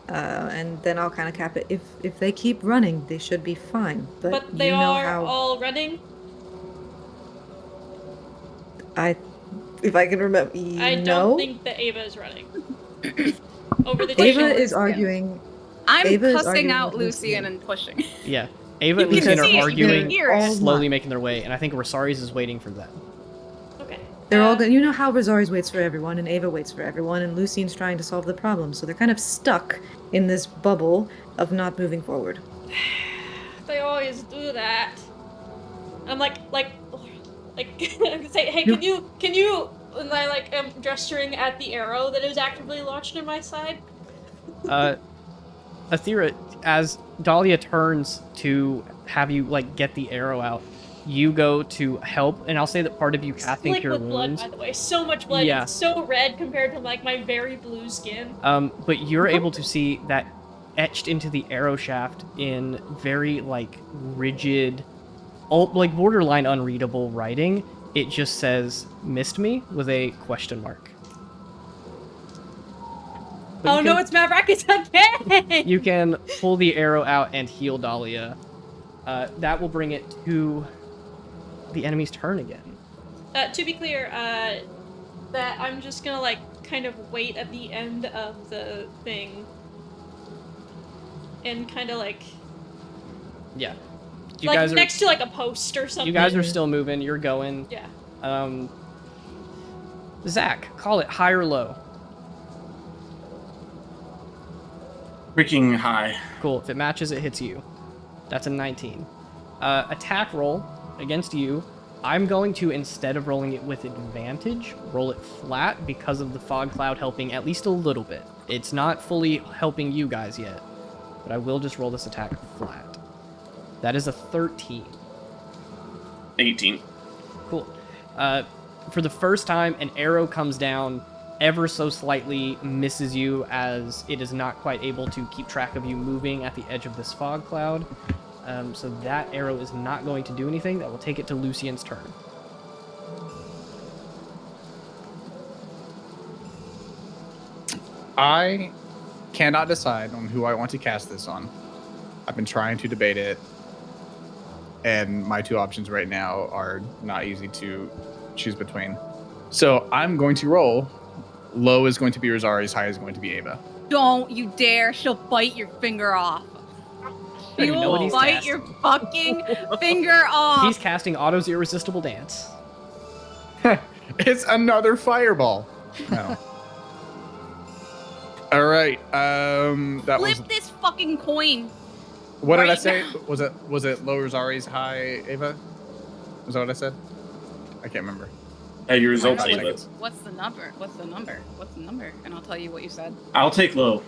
and then I'll kind of cap it. If they keep running, they should be fine. But they you know are how all running? if I can remember. I don't think that Ava is running. Over the Ava table. is arguing. I'm Ava is cussing arguing out with Lucian Lucian. and pushing. Yeah. Ava and You can Lucian see are it, you can arguing, hear it. slowly making their way, and I think Rosaries is waiting for them. Okay. They're all good. You know how Rosaries waits for everyone, and Ava waits for everyone, and Lucian's trying to solve the problem. So they're kind of stuck in this bubble of not moving forward. They always do that. I'm like, say, hey, can you, and I like am gesturing at the arrow that is actively launched in my side. Athera, as Dahlia turns to have you like get the arrow out, you go to help, and I'll say that part of you casting Like Cure with blood, Wounds. by the way, so much blood. Yeah. It's so red compared to like my very blue skin. But you're able to see that etched into the arrow shaft in very like rigid, like borderline unreadable writing. It just says "missed me" with a question mark. But Oh you no, can- it's Mad Rackets again! You can pull the arrow out and heal Dahlia. That will bring it to the enemy's turn again. To be clear, that I'm just gonna like kind of wait at the end of the thing and kind of like Yeah. You like guys are next to like a post or something. you guys are still moving. You're going. Yeah. Zach, call it high or low. Freaking high. Cool. If it matches, it hits you. That's a 19. Attack roll against you. I'm going to, instead of rolling it with advantage, roll it flat because of the fog cloud helping at least a little bit. It's not fully helping you guys yet, but I will just roll this attack flat. That is a 13. 18. Cool. For the first time, an arrow comes down ever so slightly, misses you as it is not quite able to keep track of you moving at the edge of this fog cloud. So that arrow is not going to do anything. That will take it to Lucian's turn. I cannot decide on who I want to cast this on. I've been trying to debate it. and my two options right now are not easy to choose between. So I'm going to roll. Low is going to be Rosari's, high is going to be Ava. Don't you dare. She'll bite your finger off. She You know what will he's bite casting. your fucking finger off. He's casting Otto's Irresistible Dance. It's another fireball. No. All right. That Flip was. this fucking coin. What did I right say? now. Was it low Rosari's, high Ava? Was that what I said? I can't remember. Hey, your results, Five Ava. seconds. What's the number? What's the number? What's the number? And I'll tell you what you said. I'll take low.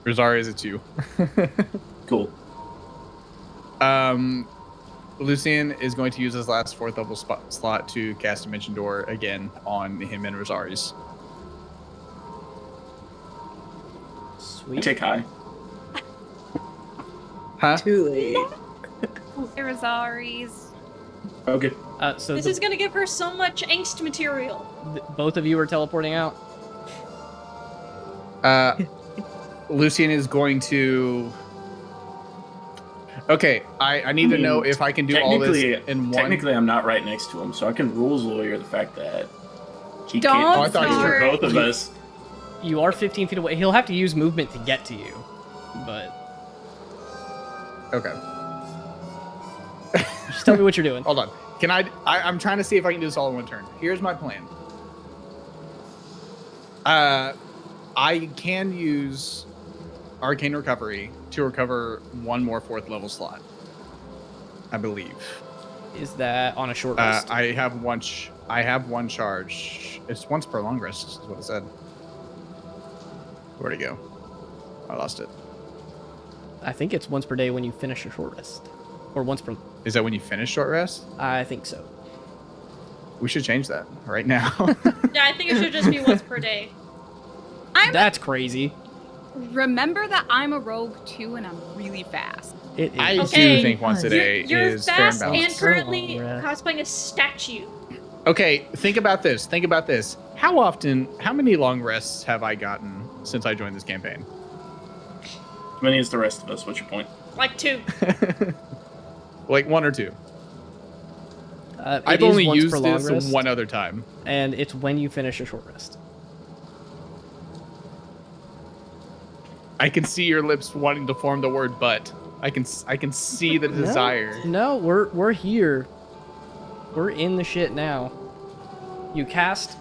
Rosari's a 2. Cool. Lucian is going to use his last 4th level slot to cast Dimension Door again on him and Rosari's. I Sweet. take high. Huh? Too late. Irizari's. Okay. So This is gonna give her so much angst material. both of you are teleporting out. Lucian is going to. Okay, I need to know if I can do all this in one. Technically, I'm not right next to him, so I can rules lawyer the fact that he Don't can't Oh, I thought you were- start. both of us. You are 15 feet away. He'll have to use movement to get to you, but Okay, just tell me what you're doing. hold on. Can I'm trying to see if I can do this all in one turn. Here's my plan. I can use Arcane Recovery to recover one more 4th level slot, I believe. Is that on a short rest? I have one. I have one charge. It's once per long rest, is what it said. Where'd it go? I lost it. I think it's once per day when you finish a short rest, or once per. Is that when you finish short rest? I think so. We should change that right now. Yeah, I think it should just be once per day. That's crazy. Remember that I'm a rogue too, and I'm really fast. It is. I Okay. do think once a day You're is fair and fast and balanced. currently Oh, yeah. cosplaying a statue. Okay, think about this. Think about this. How many long rests have I gotten since I joined this campaign? As many as the rest of us. What's your point? Like 2. Like 1 or 2. It I've is only once used per long this rest, one other time. and it's when you finish a short rest. I can see your lips wanting to form the word "but." I can see the desire. No, we're here. We're in the shit now. You cast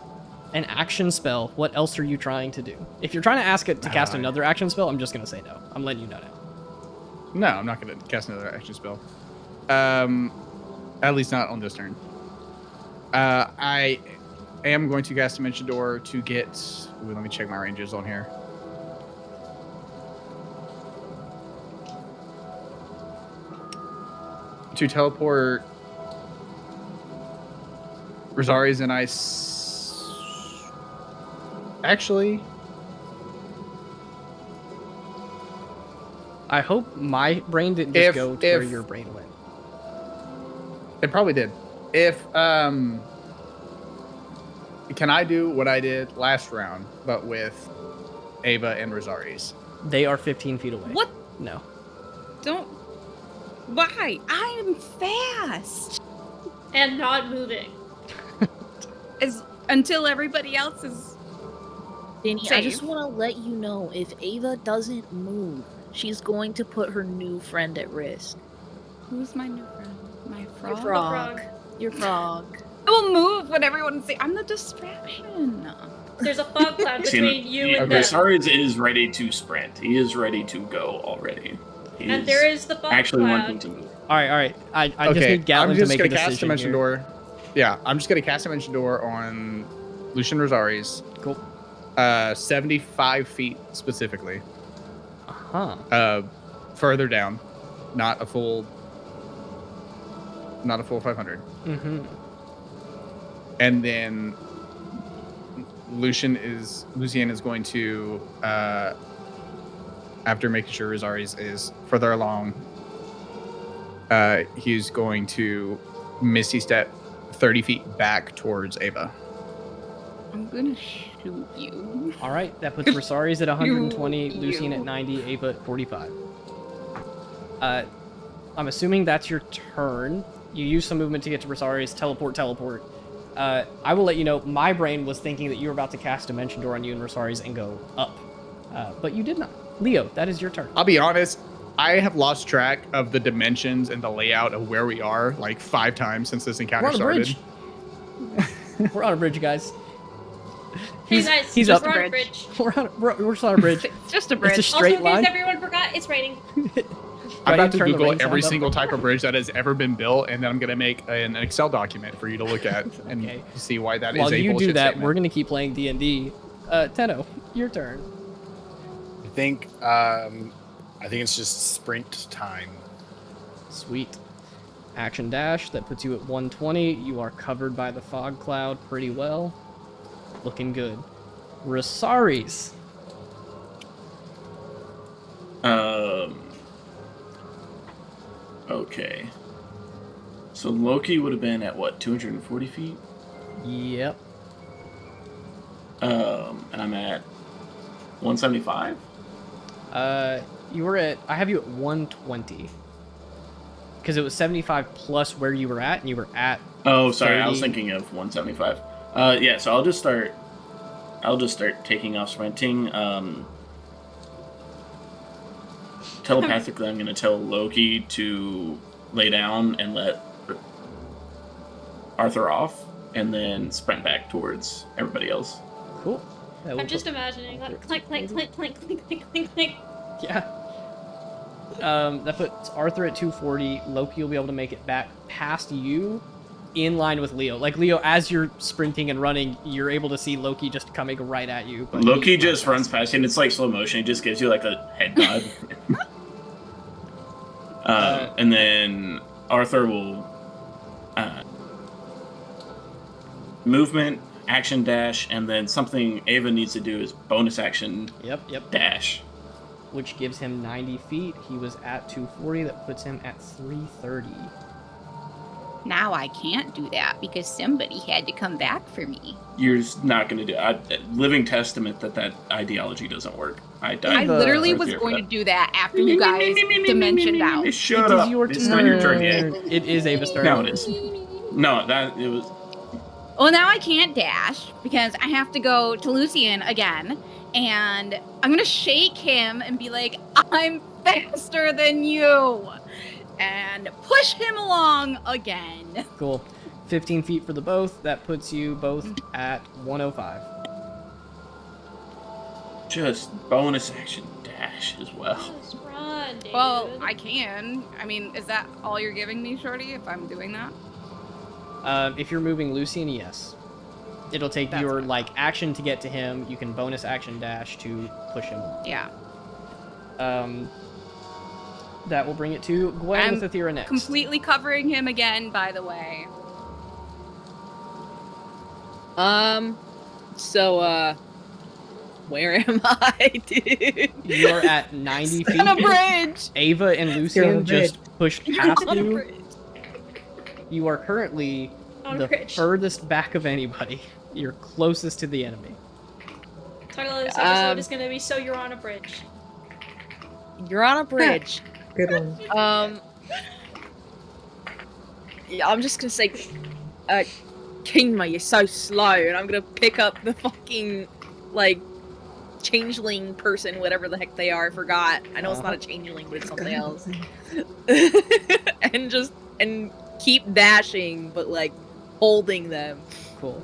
an action spell. What else are you trying to do? If you're trying to ask it to cast another action spell, I'm just gonna say no. I'm letting you know now. No, I'm not going to cast another action spell. At least not on this turn. I am going to cast Dimension Door to get. Ooh, let me check my ranges on here. To teleport Rosari's and actually, I hope my brain didn't just go to where if- your brain went. it probably did. If can I do what I did last round, but with Ava and Rosari's? They are 15 feet away. What? No. Don't. Why? I am fast. And not moving. Until everybody else is. Danny, I Safe. just want to let you know, if Ava doesn't move, she's going to put her new friend at risk. Who's my new friend? My frog. Your frog. Your frog. I will move when everyone say I'm the distraction. There's a fog cloud between you and Okay, them. Sarge is ready to sprint. He is ready to go already. He And is there is the fog actually cloud. wanting to move. All right. I just Okay, need Gatlin I'm to just make gonna a cast decision Dimension here. Door. Yeah, I'm just gonna cast Dimension Door on Lucian Rosari's. Cool. 75 feet specifically. Huh. Further down, not a full 500. Mm-hmm. And then Lucian is going to after making sure Rosari's is further along, he's going to Misty Step 30 feet back towards Ava. I'm gonna shoot you. All right. That puts Rosari's at 120, You. Lucian at 90, Ava at 45. I'm assuming that's your turn. You use some movement to get to Rosari's teleport. I will let you know, my brain was thinking that you were about to cast Dimension Door on you and Rosari's and go up. But you did not. Leo, that is your turn. I'll be honest, I have lost track of the dimensions and the layout of where we are like 5 times since this encounter We're on a started. bridge. We're on a bridge, guys. Hey guys, he's just up. we're on a bridge. We're just on a bridge. It's just a bridge. It's a straight Also, in line. case everyone forgot, it's raining. I'm about Ready to turn the Google rain every sound up? single type of bridge that has ever been built, and then I'm going to make an Excel document for you to look at and Okay. see why that is While a you bullshit do that, statement. we're going to keep playing D&D. Tenno, your turn. I think it's just sprint time. Sweet. Action dash, that puts you at 120. You are covered by the fog cloud pretty well. Looking good. Rosari's. Okay. So Loki would have been at what, 240 feet? Yep. And I'm at 175? You were at, I have you at 120. Because it was 75 plus where you were at, and you were at Oh, sorry, 30. I was thinking of 175. Yeah, so I'll just start taking off sprinting. Telepathically, I'm going to tell Loki to lay down and let Arthur off, and then sprint back towards everybody else. Cool. That will I'm just put- imagining like clink, clink, clink, clink, clink, clink, clink, clink. Yeah. That puts Arthur at 240. Loki will be able to make it back past you, in line with Leo. Like, Leo, as you're sprinting and running, you're able to see Loki just coming right at you. But Loki he's just not runs past you, and it's like slow motion. He just gives you like a head nod. And then Arthur will movement, action dash, and then something Ava needs to do is bonus action Yep. dash. Which gives him 90 feet. He was at 240. That puts him at 330. Now I can't do that because somebody had to come back for me. You're not going to do living testament that ideology doesn't work. I died. I literally right was there for going to that. do that after you guys dimensioned out. Shut It is up. your It's not your turn yet. It is Ava's turn. No, it is. No, it was. Well, now I can't dash because I have to go to Lucian again. And I'm going to shake him and be like, I'm faster than you. And push him along again. Cool. 15 feet for the both. That puts you both at 105. Just bonus action dash as well. Just run, dude. Well, I can. I mean, is that all you're giving me, Shorty, if I'm doing that? If you're moving Lucian, yes. It'll take That's your, fine. like, action to get to him. You can bonus action dash to push him. Yeah. That will bring it to Gwen I'm with Athera next. Completely covering him again, by the way. So, where am I, dude? You're at 90 feet. On a bridge! Ava and You're on a Lucian just pushed past On a you. bridge. You are currently On a the bridge. furthest back of anybody. You're closest to the enemy. Title of this episode is gonna be So You're on a Bridge. You're on a bridge. Good one. Yeah, I'm just gonna say, Kingma, you're so slow, and I'm gonna pick up the fucking, like, changeling person, whatever the heck they are, I forgot. I know it's not a changeling, but it's something else. and keep dashing, but, like, holding them. Cool.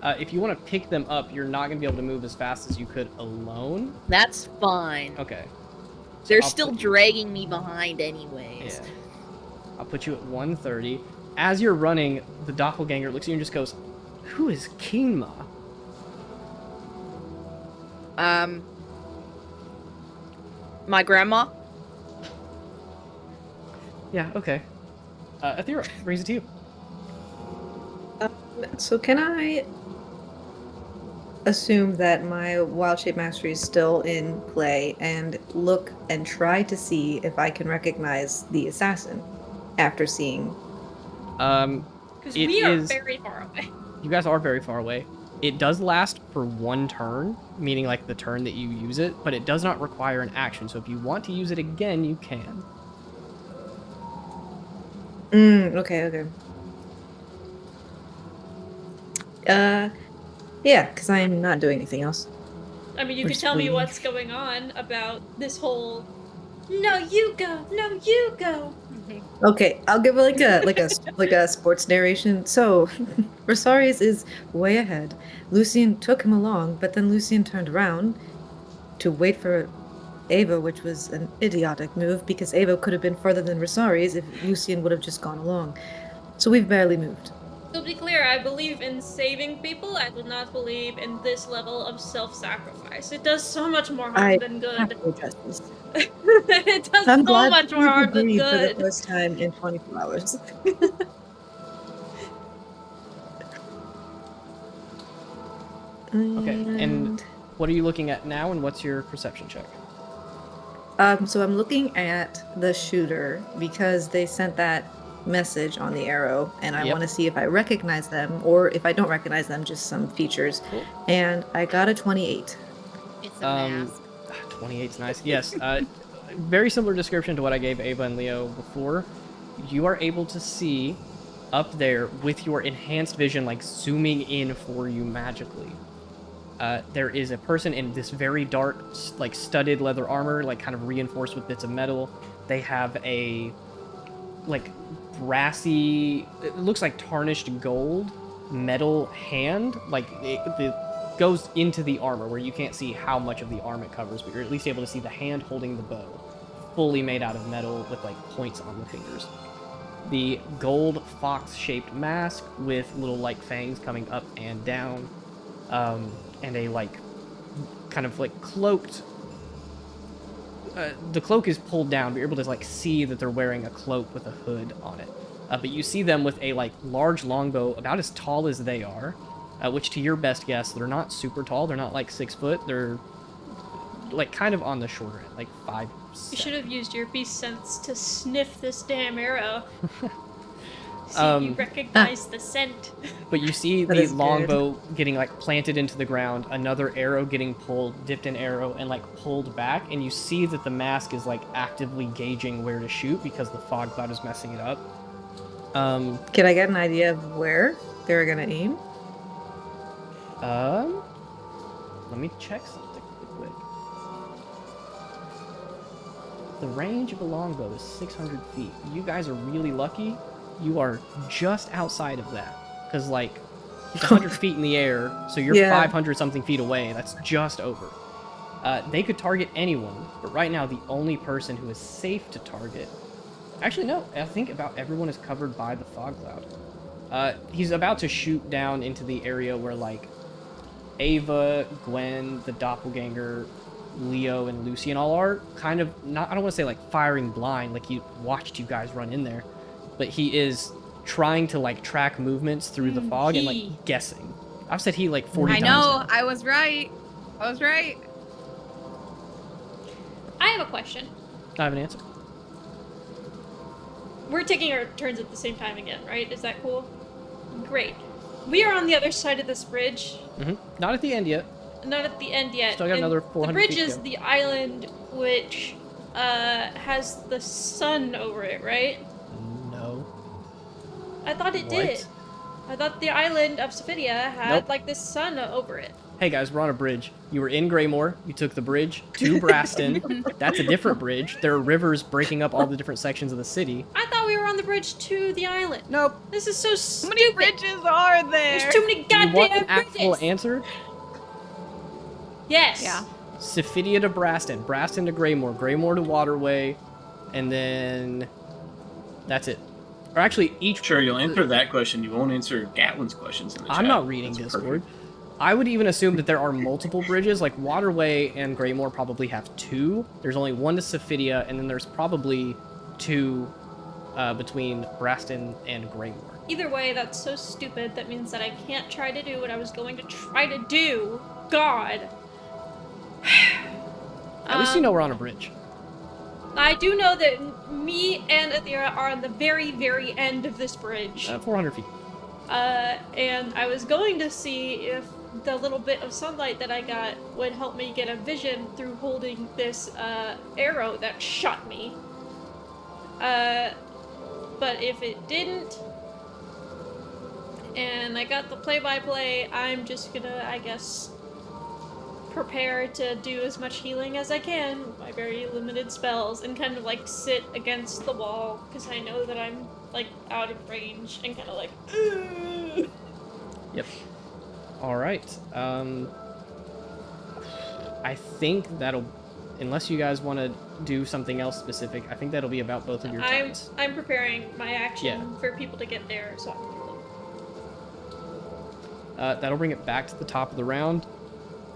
If you want to pick them up, you're not going to be able to move as fast as you could alone. That's fine. Okay. They're I'll still put- dragging me behind anyways. Yeah. I'll put you at 130. As you're running, the doppelganger looks at you and just goes, "Who is Keenma?" My grandma? Yeah, okay. Athera, brings it to you. So can I assume that my wild shape mastery is still in play and look and try to see if I can recognize the assassin after seeing? Because It we are is- very far away. You guys are very far away. It does last for one turn, meaning like the turn that you use it, but it does not require an action. So if you want to use it again, you can. Okay. Yeah, because I'm not doing anything else. I mean, you We're could just tell me waiting. what's going on about this whole. No, you go. No, you go. Okay, I'll give like a sports narration. So, Rosarius is way ahead. Lucian took him along, but then Lucian turned around to wait for Ava, which was an idiotic move because Ava could have been further than Rosarius if Lucian would have just gone along. So we've barely moved. To be clear, I believe in saving people. I do not believe in this level of self-sacrifice. It does so much more harm I than have good. to address this. It does I'm so glad much more we've harm than agreed for the good. first time in 24 hours. Okay, and what are you looking at now, and what's your perception check? So I'm looking at the shooter because they sent that message on the arrow, and I Yep. want to see if I recognize them, or if I don't recognize them, just some features. Cool. And I got a 28. It's a mask. 28's nice. Yes. Very similar description to what I gave Ava and Leo before. You are able to see up there with your enhanced vision, like zooming in for you magically. There is a person in this very dark, like studded leather armor, like kind of reinforced with bits of metal. They have a like brassy, it looks like tarnished gold metal hand, like it goes into the armor where you can't see how much of the arm it covers, but you're at least able to see the hand holding the bow, fully made out of metal with like points on the fingers. The gold fox-shaped mask with little like fangs coming up and down, and a like kind of like cloaked. The cloak is pulled down, but you're able to like see that they're wearing a cloak with a hood on it. But you see them with a like large longbow about as tall as they are, which to your best guess, they're not super tall. They're not like 6 foot. They're like kind of on the shorter end, like 5. You should have used your beast sense to sniff this damn arrow. See if you recognize the scent. But you see That the is good. longbow getting like planted into the ground, another arrow getting pulled, dipped in arrow, and like pulled back, and you see that the mask is like actively gauging where to shoot because the fog cloud is messing it up. Can I get an idea of where they're gonna aim? Let me check something real quick. The range of a longbow is 600 feet. You guys are really lucky. You are just outside of that. Because, like, it's 100 feet in the air, so you're Yeah. 500 something feet away. That's just over. They could target anyone, but right now the only person who is safe to target... Actually, no. I think about everyone is covered by the fog cloud. He's about to shoot down into the area where, like, Ava, Gwen, the doppelganger, Leo, and Lucian all are kind of not, I don't want to say like firing blind, like he watched you guys run in there, but he is trying to like track movements through the fog and like guessing. I've said he like 40 I times. know. now. I was right. I have a question. I have an answer. We're taking our turns at the same time again, right? Is that cool? Great. We are on the other side of this bridge. Not at the end yet. Not at the end yet. Still got And another 400 The bridge feet to is go. the island which has the sun over it, right? No. I thought it What? did. I thought the island of Sophidia had Nope. like this sun over it. Hey guys, we're on a bridge. You were in Greymore. You took the bridge to Braston. That's a different bridge. There are rivers breaking up all the different sections of the city. I thought we were on the bridge to the island. Nope. This is so How stupid. many bridges are there? There's too many Do you want an goddamn actual bridges. answer? Yes. Yeah. Sophidia to Braston, Braston to Greymore, Greymore to Waterway, and then that's it. Or actually, each... Sure, you'll answer that question. You won't answer Gatlin's questions in the chat. I'm not reading That's Discord. perfect. I would even assume that there are multiple bridges, like Waterway and Greymore probably have 2. There's only 1 to Sophidia, and then there's probably 2 between Braston and Greymore. Either way, that's so stupid. That means that I can't try to do what I was going to try to do. God. At least you know we're on a bridge. I do know that me and Athera are on the very, very end of this bridge. 400 feet. And I was going to see if the little bit of sunlight that I got would help me get a vision through holding this arrow that shot me. But But if it didn't, and I got the play-by-play, I'm just gonna, I guess, prepare to do as much healing as I can with my very limited spells and kind of like sit against the wall because I know that I'm like out of range and kind of like, ugh. Yep. All right. I think that'll, unless you guys want to do something else specific, I think that'll be about both of your turns. I'm preparing my action for people to get there, so I can heal them. That'll bring it back to the top of the round.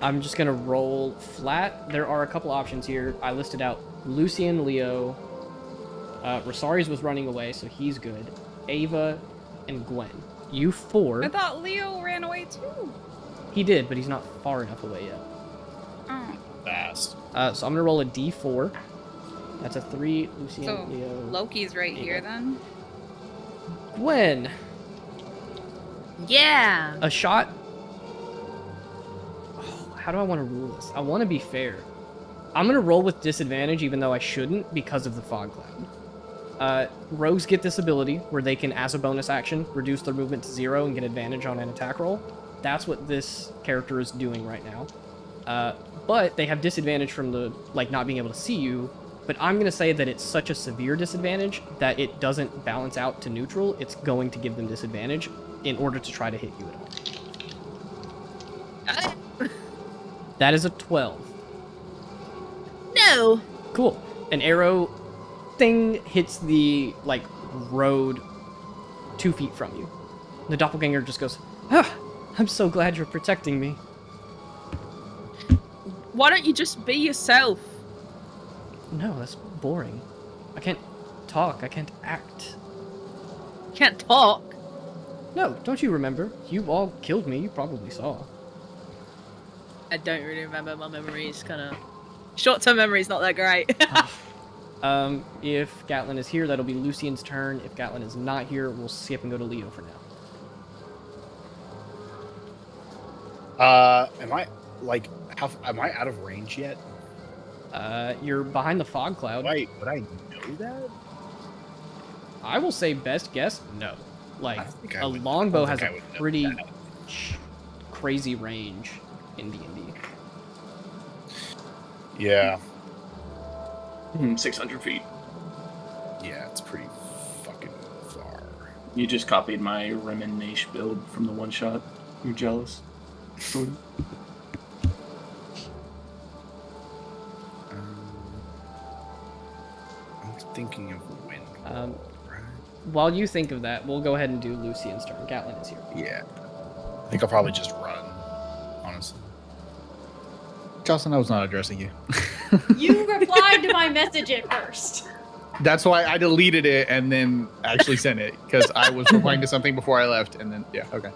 I'm just gonna roll flat. There are a couple options here. I listed out Lucian, Leo. Rosari's was running away, so he's good. Ava and Gwen. You four. I thought Leo ran away too. He did, but he's not far enough away yet. Oh. Fast. So I'm gonna roll a D4. That's a 3. Lucian, So Leo. Loki's right here then. Gwen. Yeah. A shot. Oh, how do I want to rule this? I want to be fair. I'm gonna roll with disadvantage, even though I shouldn't, because of the fog cloud. Rogues get this ability where they can, as a bonus action, reduce their movement to 0 and get advantage on an attack roll. That's what this character is doing right now. But they have disadvantage from the not being able to see you. But I'm gonna say that it's such a severe disadvantage that it doesn't balance out to neutral. It's going to give them disadvantage in order to try to hit you at all. That is a 12. No. Cool. An arrow thing hits the road 2 feet from you. The doppelganger just goes, "Ah, I'm so glad you're protecting me." Why don't you just be yourself? No, that's boring. I can't talk. I can't act. Can't talk. No, don't you remember? You all killed me. You probably saw. I don't really remember. My memory's kind of short-term memory's not that great. If Gatlin is here, that'll be Lucian's turn. If Gatlin is not here, we'll skip and go to Leo for now. Am I out of range yet? You're behind the fog cloud. Wait, would I know that? I will say best guess, no. I think I A would- longbow I has think a I would know pretty that. crazy range in D&D. Yeah. 600 feet. Yeah, it's pretty fucking far. You just copied my Remen Nash build from the one shot. You're jealous? I'm thinking of when. While you think of that, we'll go ahead and do Lucian's turn. Gatlin is here. Yeah. I think I'll probably just run, honestly. Jocelyn, I was not addressing you. You replied to my message at first. That's why I deleted it and then actually sent it, because I was replying to something before I left, and then okay.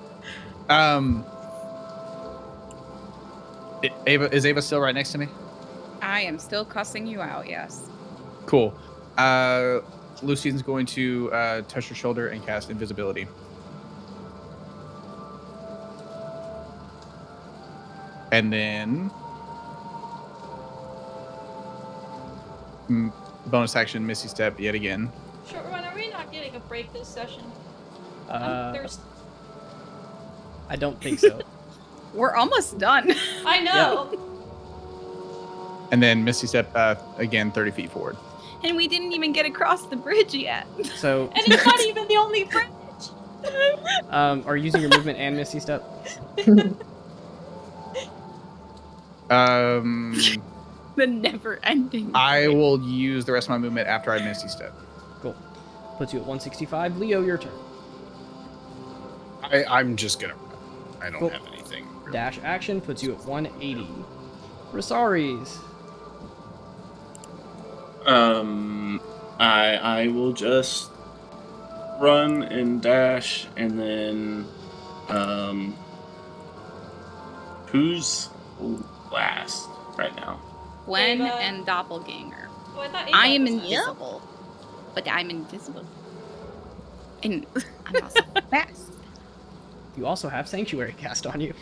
Is Ava still right next to me? I am still cussing you out, yes. Cool. Lucian's going to touch her shoulder and cast invisibility. And then bonus action, Misty Step yet again. Short run, are we not getting a break this session? I don't think so. We're almost done. I know. And then Misty Step again 30 feet forward. And we didn't even get across the bridge yet. So, And it's not even the only bridge. are you using your movement and Misty Step? The never-ending. I will use the rest of my movement after I Misty Step. Cool. Puts you at 165. Leo, your turn. I'm just gonna run. I don't Cool. have anything. really. Dash action puts you at 180. Rosaries. I will just run and dash, and then who's last right now? Gwen Ava. and Doppelganger. Oh, I thought I Ava am was last. invisible. But I'm invisible. And I'm also fast. You also have Sanctuary cast on you.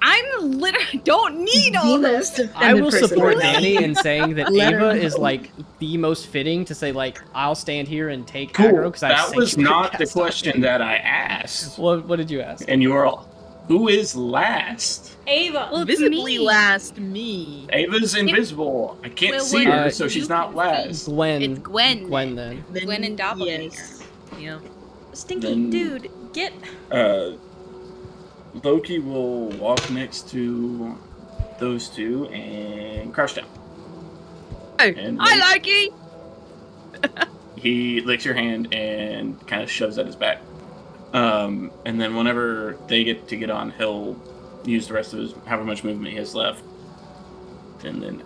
I'm literally don't need all The this. most I will offended person support right now. Danny in saying that Let her Ava know. is like the most fitting to say like I'll stand here and take Cool. aggro because I have That was sanctuary not the cast on question me. that I asked. What did you ask? And you were all, who is last? Ava. Well, it's Visibly me. last me. Ava's invisible. I can't Well, see what her, you so she's not can last. Gwen. It's Gwen. Gwen then. Then, Gwen and Doppelganger. Yes. Yeah. Stinky Then- dude, get. Loki will walk next to those two and crouch down. Hey, And I like it. he licks your hand and kind of shoves at his back. And then whenever they get on, he'll use the rest of his however much movement he has left, and then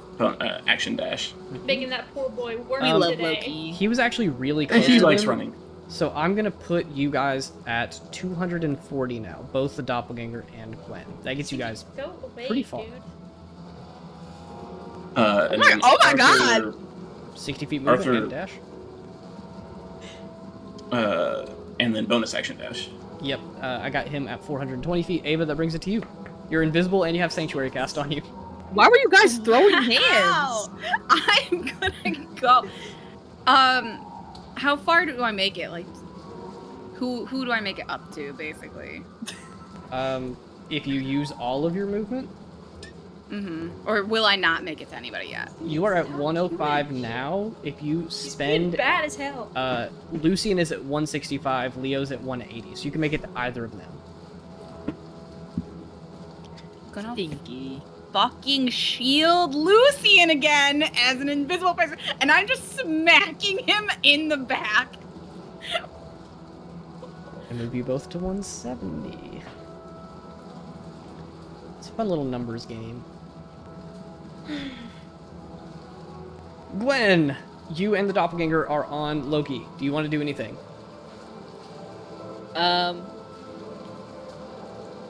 action dash. Making that poor boy work We love today. Loki. He was actually really close. He to likes them, running. So I'm gonna put you guys at 240 now, both the doppelganger and Gwen. That gets you guys Go away, pretty far. dude. And my- then oh my Arthur, 60 feet movement Arthur- and dash. and then bonus action dash. Yep, I got him at 420 feet. Ava, that brings it to you. You're invisible and you have sanctuary cast on you. Why were you guys throwing hands? Wow. I'm gonna go. How far do I make it? Like, who do I make it up to, basically? If you use all of your movement, Or will I not make it to anybody yet? you are at 105 now. If you He's spend, being bad as hell. Lucian is at 165, Leo's at 180, so you can make it to either of them. Gonna Stinky. fucking shield Lucian again as an invisible person, and I'm just smacking him in the back. And move you both to 170. It's a fun little numbers game. Gwen, you and the doppelganger are on Loki. Do you want to do anything?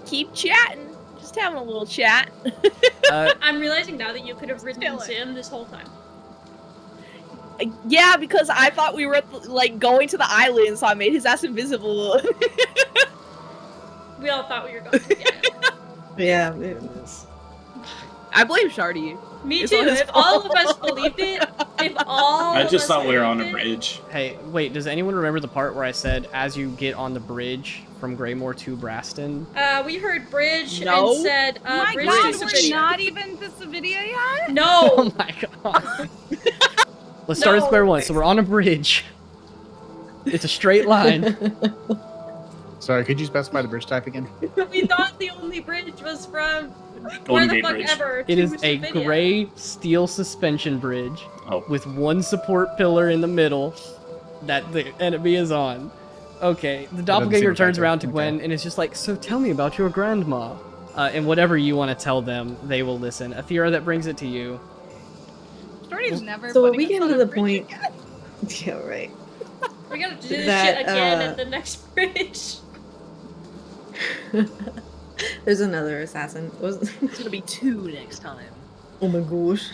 Keep chatting. Just having a little chat. I'm realizing now that you could have ridden Still it. Zim this whole time. Yeah, because I thought we were going to the island, so I made his ass invisible. We all thought we were going to. Yeah. Yeah. I blame Shardy. Me It's too. all his If all of fault. us believed it, if all I of just us thought we were on a believed it- bridge. Hey, wait, does anyone remember the part where I said, as you get on the bridge from Greymore to Braston? We heard bridge No. and said, Oh my bridge god, to we're Savidia. not even to Savidia yet? No! Oh my god. Let's start at No. square one. So we're on a bridge. It's a straight line. Sorry, could you specify the bridge type again? We thought the only bridge was from where Golden the Gate fuck Bridge. ever. It to is a Savidia. gray steel suspension bridge Oh, with one support pillar in the middle that the enemy is on. Okay, the doppelganger seem turns effective. around to Okay. Gwen and is just like, so tell me about your grandma. And whatever you want to tell them, they will listen. Athira, that brings it to you. Jordy's never. So are putting we us getting on to a the bridge point? again. Yeah, right. We gotta do this That, shit again uh, at the next bridge. There's another assassin. It's gonna be 2 next time. Oh my gosh.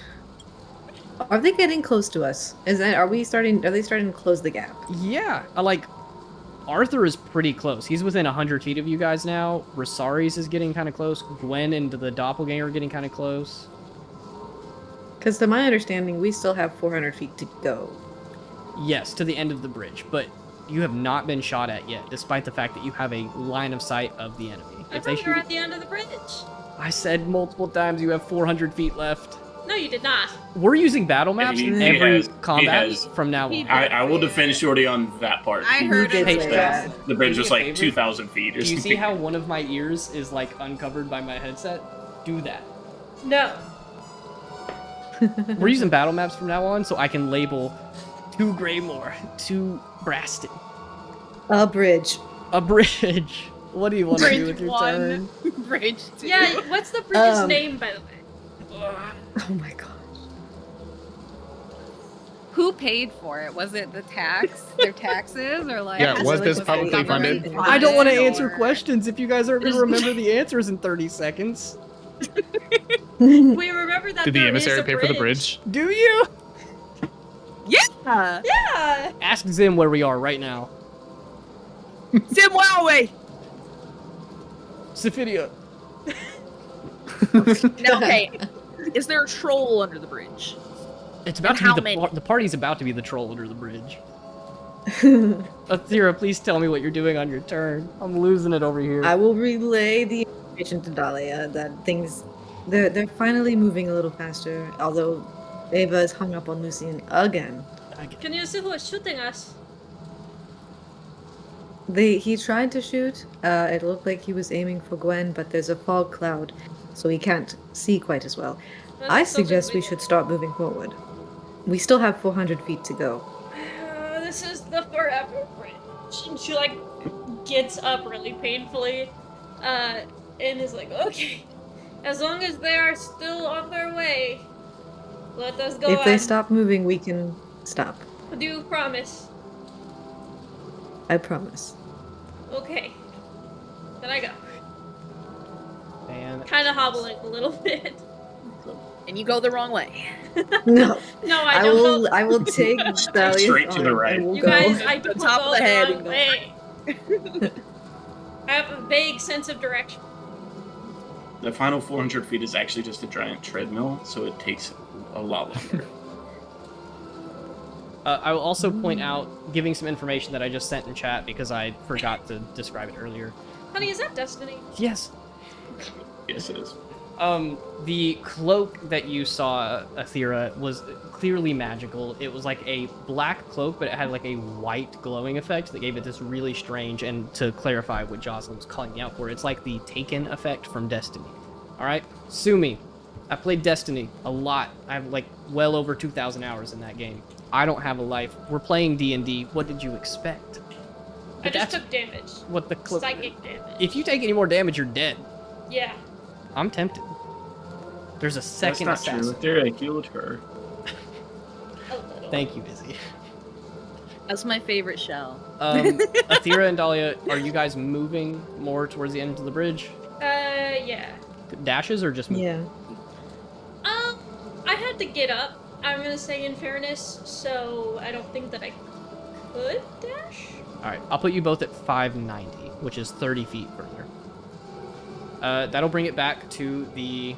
Are they getting close to us? Are they starting to close the gap? Yeah, Arthur is pretty close. He's within 100 feet of you guys now. Rosaris is getting kind of close. Gwen and the doppelganger are getting kind of close. Because to my understanding, we still have 400 feet to go. Yes, to the end of the bridge, but you have not been shot at yet, despite the fact that you have a line of sight of the enemy. I If they thought we were shoot, at the end of the bridge. I said multiple times you have 400 feet left. No, you did not. We're using battle maps He in has- every he combat has. from now He on. I will defend Shorty on that part. I He heard did it. say said that. the bridge Do me was a like favor. 2,000 feet or Do you something. see how one of my ears is uncovered by my headset? Do that. No. We're using battle maps from now on, so I can label to Greymore, to Braston, A bridge. a bridge. What do you want to do Bridge with your 1, turn? Bridge 2. Yeah, what's the bridge's Um, name, by the way? Oh my gosh. Who paid for it? Was it the tax? Their taxes, or like? Yeah, was this it publicly government funded? I don't want to funded, answer or- questions if you guys aren't going to remember the answers in 30 seconds. We remember that Did the there emissary is a pay for the bridge? Do you? Yeah! Yeah! Ask Zim where we are right now. Sim Wowway! Sophidia. Now, okay, is there a troll under the bridge? It's about And to how be many? the party's about to be the troll under the bridge. Athera, please tell me what you're doing on your turn. I'm losing it over here. I will relay the information to Dahlia that things they're finally moving a little faster, although Ava is hung up on Lucian again. Can you see who is shooting us? He tried to shoot. It looked like he was aiming for Gwen, but there's a fog cloud, so he can't see quite as well. Well, I that's so suggest good. we should start moving forward. We still have 400 feet to go. This is the forever bridge. And she like gets up really painfully, and is like, okay, as long as they are still on their way, let us go If they on. stop moving, we can stop. Do you promise? I promise. Okay. Then I go. And Kind of hobbling a little bit. And you go the wrong way. No, No, I don't go. I will take Dahlia's Straight to the arm right. and we'll You go. guys, I The don't top go of the head wrong and go. way. I have a vague sense of direction. The final 400 feet is actually just a giant treadmill, so it takes a lot longer. I will also point out, giving some information that I just sent in chat because I forgot to describe it earlier. Honey, is that Destiny? Yes. Yes, it is. The cloak that you saw, Athera, was clearly magical. It was like a black cloak, but it had like a white glowing effect that gave it this really strange, and to clarify what Jocelyn was calling me out for, it's like the Taken effect from Destiny. Alright? Sue me. I played Destiny a lot. I have like well over 2,000 hours in that game. I don't have a life. We're playing D&D. What did you expect? I But just that's took damage. what the cloak... Psychic damage. If you take any more damage, you're dead. Yeah. I'm tempted. There's a second That's not assassin. true. There, I healed her. A little. Thank you, Izzy. That's my favorite shell. Athera and Dahlia, are you guys moving more towards the end of the bridge? Yeah. Dashes or just move? Yeah. I had to get up, I'm gonna say in fairness, so I don't think that I could dash. Alright, I'll put you both at 590, which is 30 feet further. That'll bring it back to the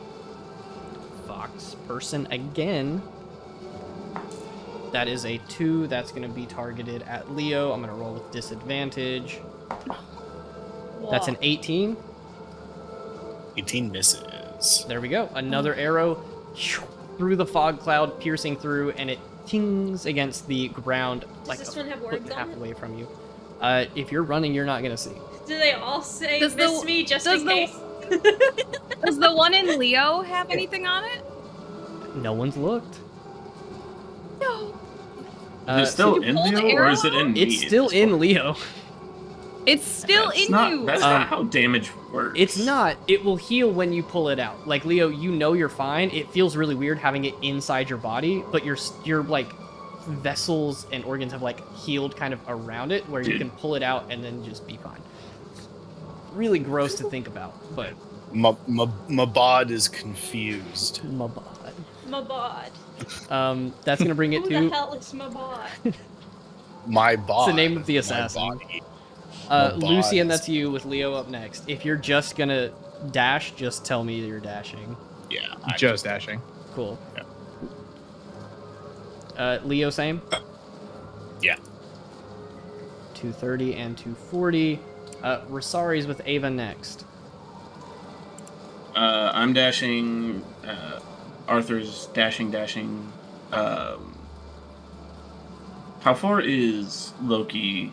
fox person again. That is a 2. That's going to be targeted at Leo. I'm going to roll with disadvantage. That's an 18. 18 misses. There we go. Another arrow through the fog cloud, piercing through, and it tings against the ground like this a one have foot words and a on half it? away from you. If you're running, you're not going to see. Do they all say Does miss the- me just does in the- case? Does the one in Leo have anything on it? No one's looked. No. Is it still Did you in pull the Leo, or arrow is it in me? It's at still this in point? Leo. It's still That's in not, you. That's not how damage works. It's not. It will heal when you pull it out. Like, Leo, you know you're fine. It feels really weird having it inside your body, but your like vessels and organs have like healed kind of around it, where you Dude. can pull it out and then just be fine. Really gross to think about, but Mabod is confused. Mabod. Mabod. That's gonna bring it Who the to hell is Mabod? My bod. It's the name of the my assassin. body. Lucian. Mabod. That's you with Leo up next. If you're just gonna dash, just tell me you're dashing. Yeah. Just dashing. Cool. Yeah. Leo, same. Yeah. 230 and 240. Rosari's with Ava next. I'm dashing. Arthur's dashing. How far is Loki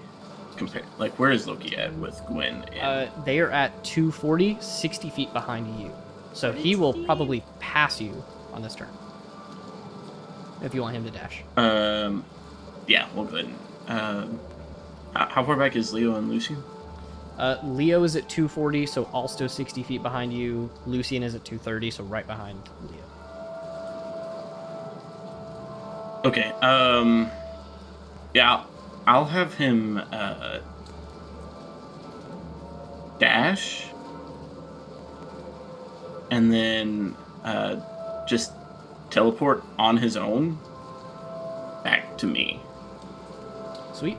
compared? Like, where is Loki at with Gwen? And They are at 240, 60 feet behind you. So he will probably pass you on this turn. If you want him to dash. yeah, we'll go ahead. How far back is Leo and Lucian? Leo is at 240, so also 60 feet behind you. Lucian is at 230, so right behind Leo. Okay. Yeah, I'll have him dash, and then just teleport on his own back to me. Sweet.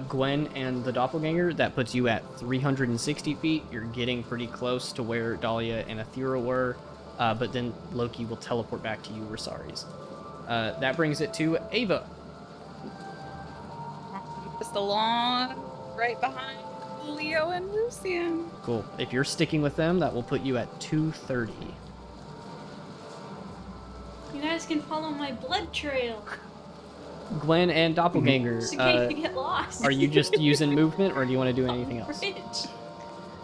Gwen and the doppelganger, that puts you at 360 feet. You're getting pretty close to where Dahlia and Athera were. but then Loki will teleport back to you, Rosaries. That brings it to Ava. Just along right behind Leo and Lucian. Cool. If you're sticking with them, that will put you at 230. You guys can follow my blood trail. Gwen and Doppelganger, Just in case you get lost. are you just using movement, or do you want to do anything else? Bridge.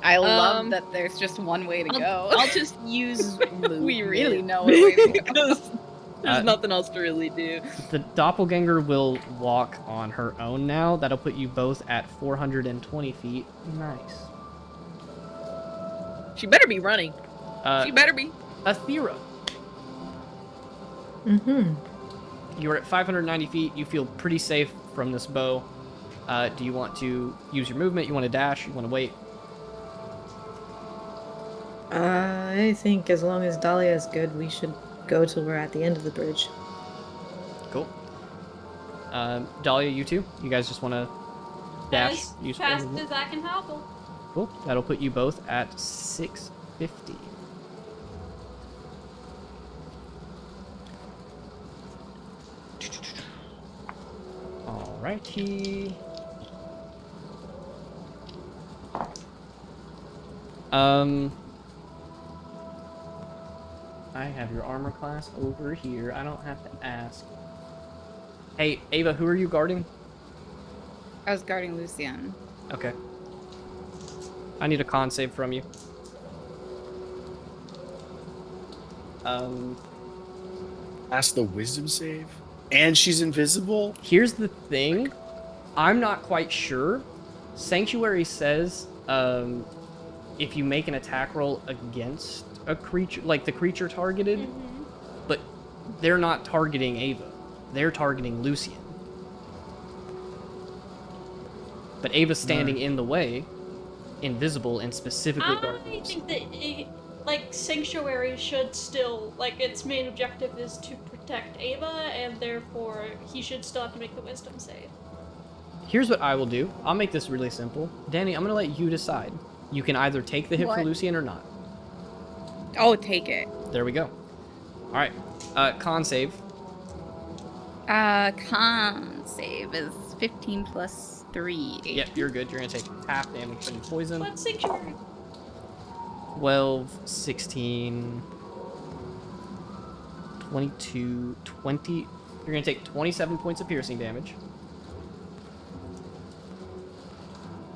I love that there's just one way to go. I'll just use movement. We really know what way to go. Because there's nothing else to really do. The Doppelganger will walk on her own now. That'll put you both at 420 feet. Nice. She better be running. She better be. Athera, you're at 590 feet. You feel pretty safe from this bow. Do you want to use your movement? You want to dash? You want to wait? I think as long as Dahlia is good, we should go till we're at the end of the bridge. Cool. Dahlia, you two? You guys just want to dash? As Use fast movement? as I can help them. Cool. That'll put you both at 650. Alrighty. I have your armor class over here. I don't have to ask. Hey, Ava, who are you guarding? I was guarding Lucian. Okay. I need a con save from you. That's the wisdom save? And she's invisible? Here's the thing. I'm not quite sure. Sanctuary says, if you make an attack roll against a creature, like the creature targeted, but they're not targeting Ava. They're targeting Lucian. But Ava's standing in the way, invisible, and specifically guarding I Lucian. think that, like, Sanctuary should still, like, its main objective is to protect Ava, and therefore he should still have to make the wisdom save. Here's what I will do. I'll make this really simple. Danny, I'm going to let you decide. You can either take the hit for What? Lucian or not. Oh, take it. There we go. Alright. Con save. Con save is 15 plus 3. Yep, you're good. You're going to take half damage from poison. But Sanctuary. 12, 16, 22, 20. You're going to take 27 points of piercing damage.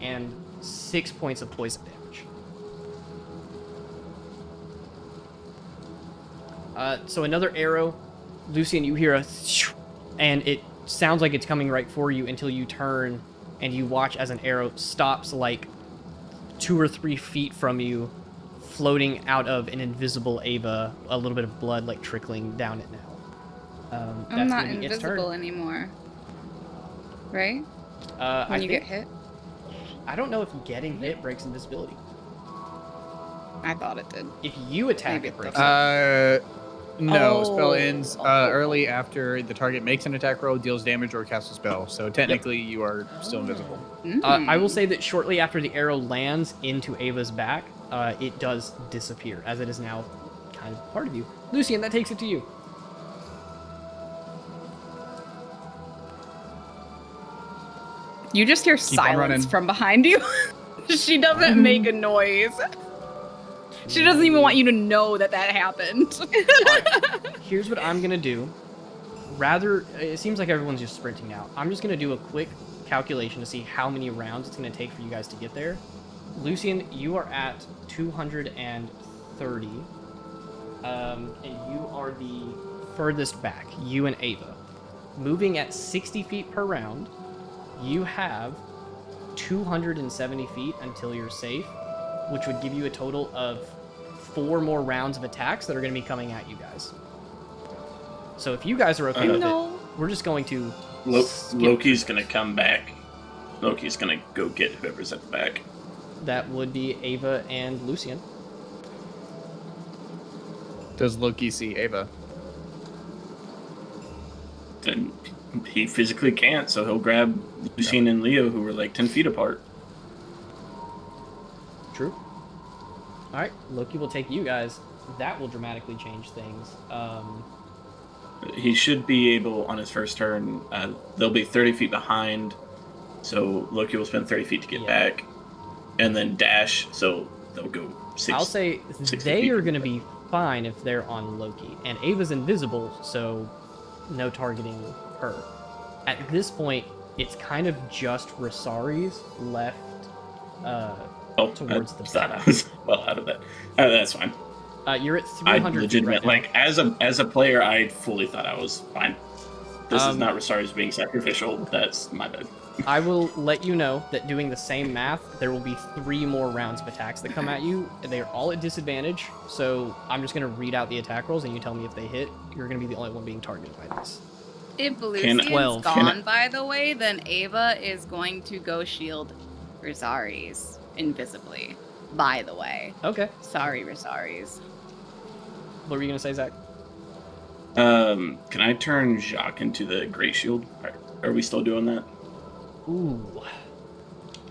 And 6 points of poison damage. So another arrow. Lucian, you hear a and it sounds like it's coming right for you until you turn and you watch as an arrow stops like 2 or 3 feet from you, floating out of an invisible Ava, a little bit of blood like trickling down it now. I'm not gonna be its turn. invisible anymore. Right? When you get hit? I don't know if getting hit breaks invisibility. I thought it did. If you attack, Maybe it breaks. No, spell Oh. ends early after the target makes an attack roll, deals damage, or casts a spell. So technically, you are still invisible. I will say that shortly after the arrow lands into Ava's back, it does disappear, as it is now kind of part of you. Lucian, that takes it to you. You just hear Keep on silence running. from behind you. She doesn't make a noise. She doesn't even want you to know that that happened. Here's what I'm going to do. It seems like everyone's just sprinting now. I'm just going to do a quick calculation to see how many rounds it's going to take for you guys to get there. Lucian, you are at 230. And you are the furthest back, you and Ava. Moving at 60 feet per round, you have 270 feet until you're safe, which would give you a total of 4 more rounds of attacks that are going to be coming at you guys. So if you guys are okay with it, we're just going to... Loki's gonna come back. Loki's gonna go get whoever's at the back. That would be Ava and Lucian. Does Loki see Ava? Then he physically can't, so he'll grab Lucian and Leo, who were like 10 feet apart. True. Alright, Loki will take you guys. that will dramatically change things. He should be able, on his first turn, they'll be 30 feet behind, so Loki will spend 30 feet to get back, and then dash, so they'll go 60. I'll say 60 they feet are from going to there. be fine if they're on Loki, and Ava's invisible, so no targeting her. At this point, it's kind of just Rosari's left towards the I thought back. I was well out of that. That's fine. You're at I 300 feet legitimate, right now. like, as a player, I fully thought I was fine. This is not Rosari's being sacrificial. That's my bad. I will let you know that doing the same math, there will be 3 more rounds of attacks that come at you. They're all at disadvantage, so I'm just going to read out the attack rolls, and you tell me if they hit. You're going to be the only one being targeted by this. If Can- Lucian's 12. gone, by the way, then Ava is going to go shield Rosari's invisibly. By the way. Okay. Sorry, Rosari's. What were you going to say, Zach? Can I turn Jacques into the Great Shield? Are we still doing that? Ooh.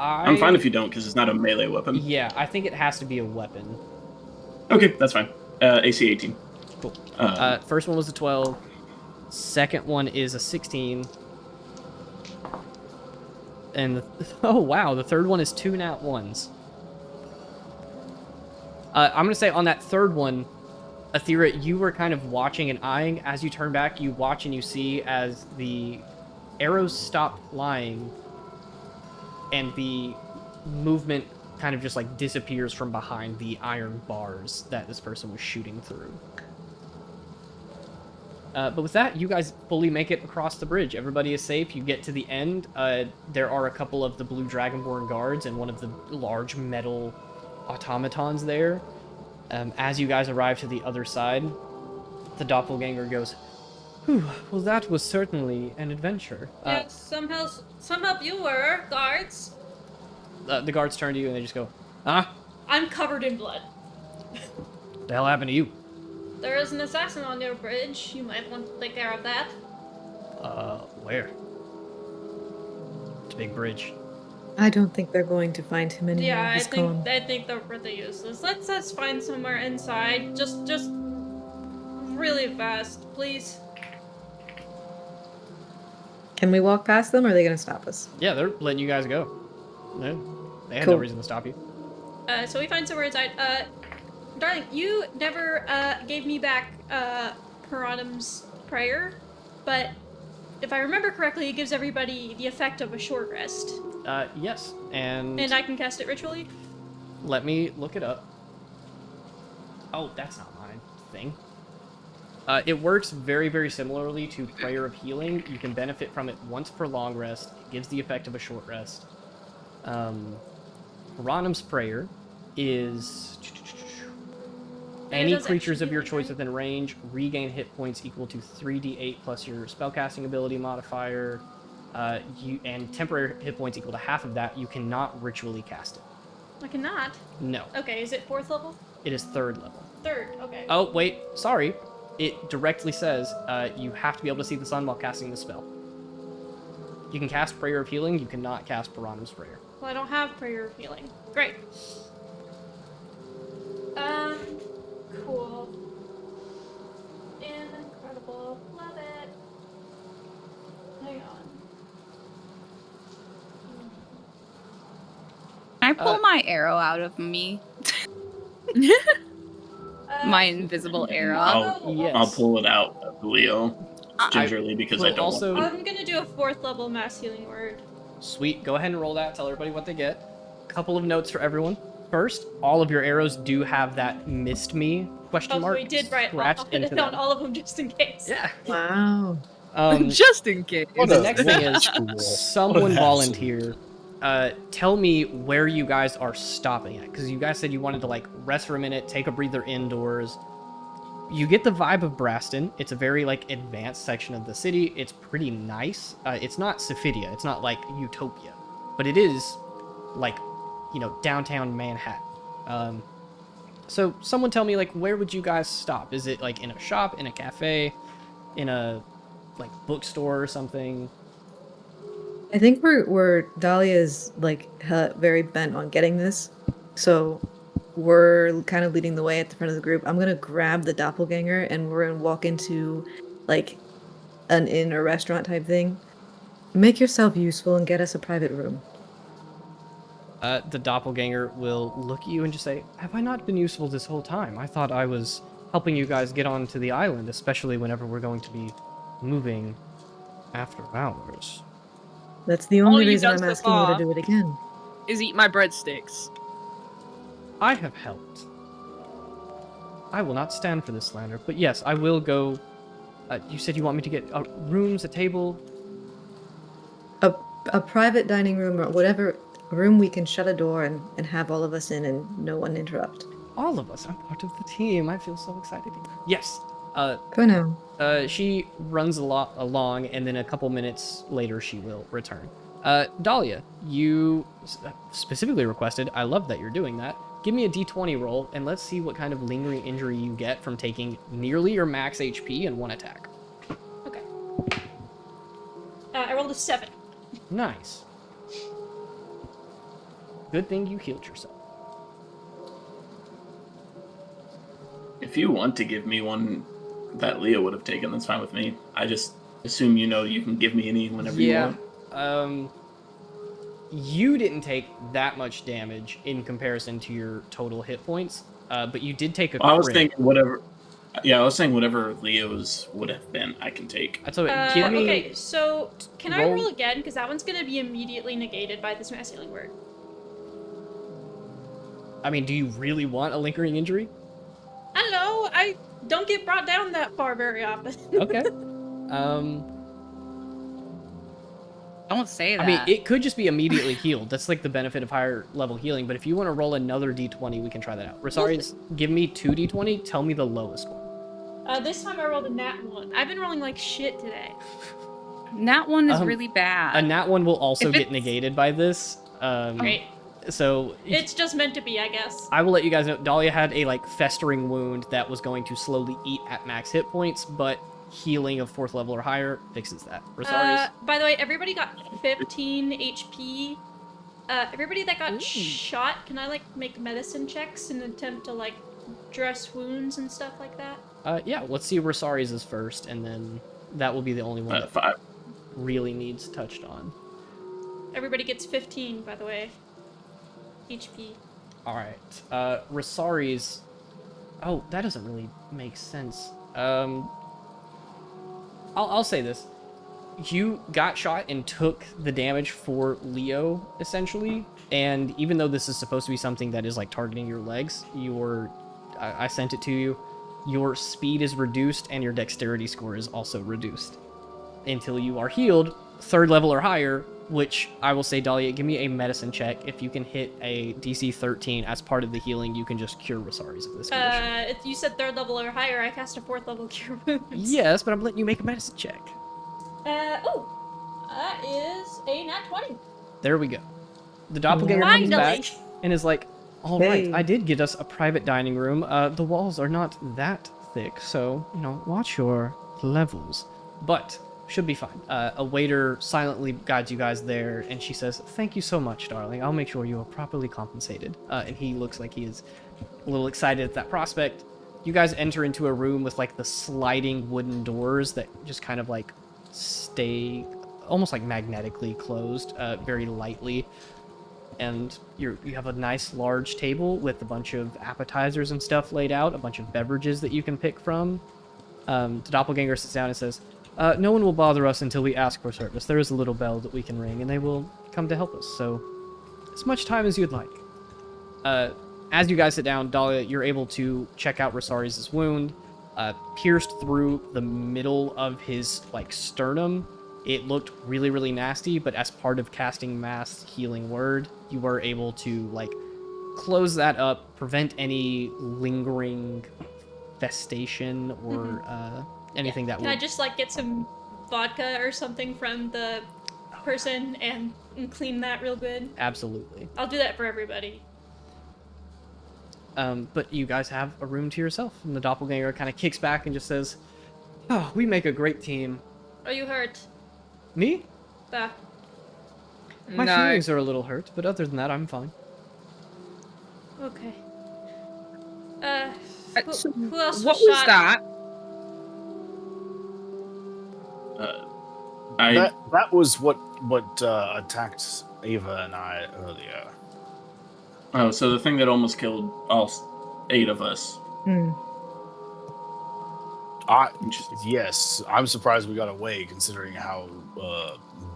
I'm fine if you don't, because it's not a melee weapon. Yeah, I think it has to be a weapon. Okay, that's fine. AC 18. Cool. First one was a 12. Second one is a 16. And oh wow, the third one is 2 nat 1s. I'm gonna say on that third one, Aethera, you were kind of watching and eyeing. As you turn back, you watch and you see as the arrows stop flying, and the movement kind of just like disappears from behind the iron bars that this person was shooting through. But with that, you guys fully make it across the bridge. Everybody is safe. You get to the end. There are a couple of the blue Dragonborn guards and one of the large metal automatons there. As you guys arrive to the other side, the doppelganger goes, "Whew, well, that was certainly an adventure." Yeah, somehow you were, guards. The guards turn to you and they just go, "Huh? I'm covered in blood. The hell happened to you?" There is an assassin on your bridge. You might want to take care of that. Where? It's a big bridge. I don't think they're going to find him anymore. Yeah, He's gone. I think they're pretty useless. Let's find somewhere inside. Just really fast, please. Can we walk past them, or are they going to stop us? Yeah, they're letting you guys go. No, they had Cool. no reason to stop you. So we find somewhere inside. Darling, you never gave me back Piranum's prayer, but if I remember correctly, it gives everybody the effect of a short rest. Yes, and And I can cast it ritually? let me look it up. Oh, that's not my thing. It works very, very similarly to Prayer of Healing. You can benefit from it once per long rest. It gives the effect of a short rest. Piranum's Prayer is... Any does creatures extra of your healing, choice right? within range regain hit points equal to 3d8 plus your spellcasting ability modifier. And temporary hit points equal to half of that. You cannot ritually cast it. I cannot. No, Okay, is it 4th level? it is 3rd level. 3rd, okay. Oh, wait, sorry. It directly says you have to be able to see the sun while casting the spell. You can cast Prayer of Healing, you cannot cast Piranum's Prayer. Well, I don't have prayer of healing. Great. Cool. Incredible. Love it. Hang on. Can I pull my arrow out of me? My invisible arrow. Yes. I'll pull it out of Leo gingerly because I will don't also- want I'm gonna do a 4th level mass healing word. Sweet, go ahead and roll that, tell everybody what they get. Couple of notes for everyone. First, all of your arrows do have that missed me question Oh, mark we did right. I'll scratched put into it on them. all of them just in case. Yeah. Wow. Just in case. The next thing is someone volunteer. Tell me where you guys are stopping at, because you guys said you wanted to like rest for a minute, take a breather indoors. You get the vibe of Braston. It's a very like advanced section of the city. It's pretty nice. It's not Sephidia. It's not like Utopia, but it is like, you know, downtown Manhattan. So someone tell me like where would you guys stop? Is it like in a shop, in a cafe, in a like bookstore or something? I think we're Dahlia's like very bent on getting this, so we're kind of leading the way at the front of the group, I'm gonna grab the doppelganger and we're gonna walk into like an inn or restaurant type thing. Make yourself useful and get us a private room. The doppelganger will look at you and just say, "Have I not been useful this whole time? I thought I was helping you guys get onto the island, especially whenever we're going to be moving after hours." That's the All only you've reason done I'm so asking you to far. do it again. Is eat my breadsticks. I have helped. I will not stand for this slander, but yes, I will go. You said you want me to get rooms, a table. A private dining room or whatever room we can shut a door and have all of us in and no one interrupt. All of us. I'm part of the team. I feel so excited. Yes. Go now. She runs along, and then a couple minutes later, she will return. Dahlia, you specifically requested. I love that you're doing that. Give me a d20 roll, and let's see what kind of lingering injury you get from taking nearly your max HP in one attack. Okay. I rolled a 7. Nice. Good thing you healed yourself. If you want to give me one that Leah would have taken, that's fine with me. I just assume you know you can give me any whenever you want. You didn't take that much damage in comparison to your total hit points, but you did take a I was crit. thinking whatever. Yeah, I was saying whatever Leo's would have been, I can take. So give me... Okay, so can I roll- roll again? Because that one's going to be immediately negated by this mass healing word. I mean, do you really want a lingering injury? I don't know. I don't get brought down that far very often. Okay. Don't say that. I mean, it could just be immediately healed. That's like the benefit of higher level healing. But if you want to roll another d20, we can try that out. Rosaris, give me 2 d20. Tell me the lowest one. This time I rolled a nat 1. I've been rolling like shit today. Nat 1 is really bad. A nat 1 will also If get it's- negated by this. Great. So It's just meant to be, I guess. I will let you guys know. Dahlia had a festering wound that was going to slowly eat at max hit points, but healing of 4th level or higher fixes that. Rosaris. By the way, everybody got 15 HP. Everybody that got shot, can I make medicine checks in an attempt to dress wounds and stuff like that? Yeah, let's see Rosaris is first, and then that will be the only one that 5. really needs touched on. Everybody gets 15, by the way. HP. Alright. Rosaris. Oh, that doesn't really make sense. I'll say this. You got shot and took the damage for Leo, essentially. And even though this is supposed to be something that is targeting your legs, I sent it to you. Your speed is reduced and your dexterity score is also reduced until you are healed 3rd level or higher, which I will say, Dahlia, give me a medicine check. If you can hit a DC 13 as part of the healing, you can just cure Rosaris of this condition. If you said 3rd level or higher, I cast a 4th level cure wounds. Yes, but I'm letting you make a medicine check. That is a nat 20. There we go. The doppelganger comes Finally! back and is like, all right, Hey. I did get us a private dining room. The walls are not that thick, so, watch your levels. But should be fine. A waiter silently guides you guys there, and she says, "Thank you so much, darling. I'll make sure you are properly compensated." And he looks like he is a little excited at that prospect. You guys enter into a room with the sliding wooden doors that just kind of stay almost magnetically closed, very lightly. And you have a nice large table with a bunch of appetizers and stuff laid out, a bunch of beverages that you can pick from. The doppelganger sits down and says, "No one will bother us until we ask for service. There is a little bell that we can ring, and they will come to help us. So, as much time as you'd like." As you guys sit down, Dahlia, you're able to check out Rosaris' wound. Pierced through the middle of his sternum. It looked really, really nasty, but as part of casting Mass Healing Word, you were able to close that up, prevent any lingering festation or anything that Can would... I just get some vodka or something from the person and clean that real good? Absolutely. I'll do that for everybody. But you guys have a room to yourself, and the doppelganger kind of kicks back and just says, "Oh, we make a great team." Are you hurt? Me? Ah. My No. feelings are a little hurt, but other than that, I'm fine. Okay. So Who else what was was shot? that? That was what attacked Ava and I earlier. Oh, so the thing that almost killed all 8 of us. Hmm. Interesting. Yes, I'm surprised we got away considering how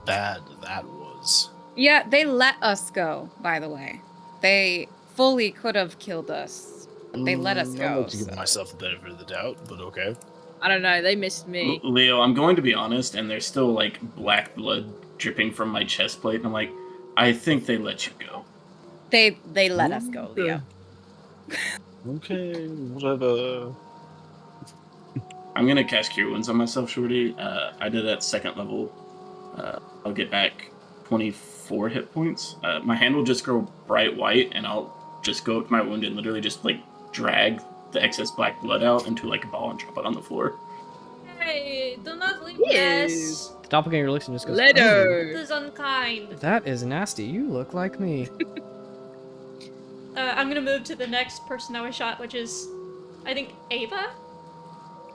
bad that was. Yeah, they let us go, by the way. They fully could have killed us, but they let us I'd go. like to give so- myself the benefit of the doubt, but okay. I don't know. They missed me. Leo, I'm going to be honest, and there's still like black blood dripping from my chest plate, and I'm like, I think they let you go. They let us go, Leo. Okay, whatever. I'm gonna cast Cure Wounds on myself, Shorty. I did that 2nd level. I'll get back 24 hit points. My hand will just go bright white, and I'll just go up to my wound and literally just like drag the excess black blood out into like a ball and drop it on the floor. Hey, do not leave Yes. us. The doppelganger looks and just goes, Leto. This is unkind. "Oh, that is nasty. You look like me." I'm gonna move to the next person I was shot, which is, I think, Ava?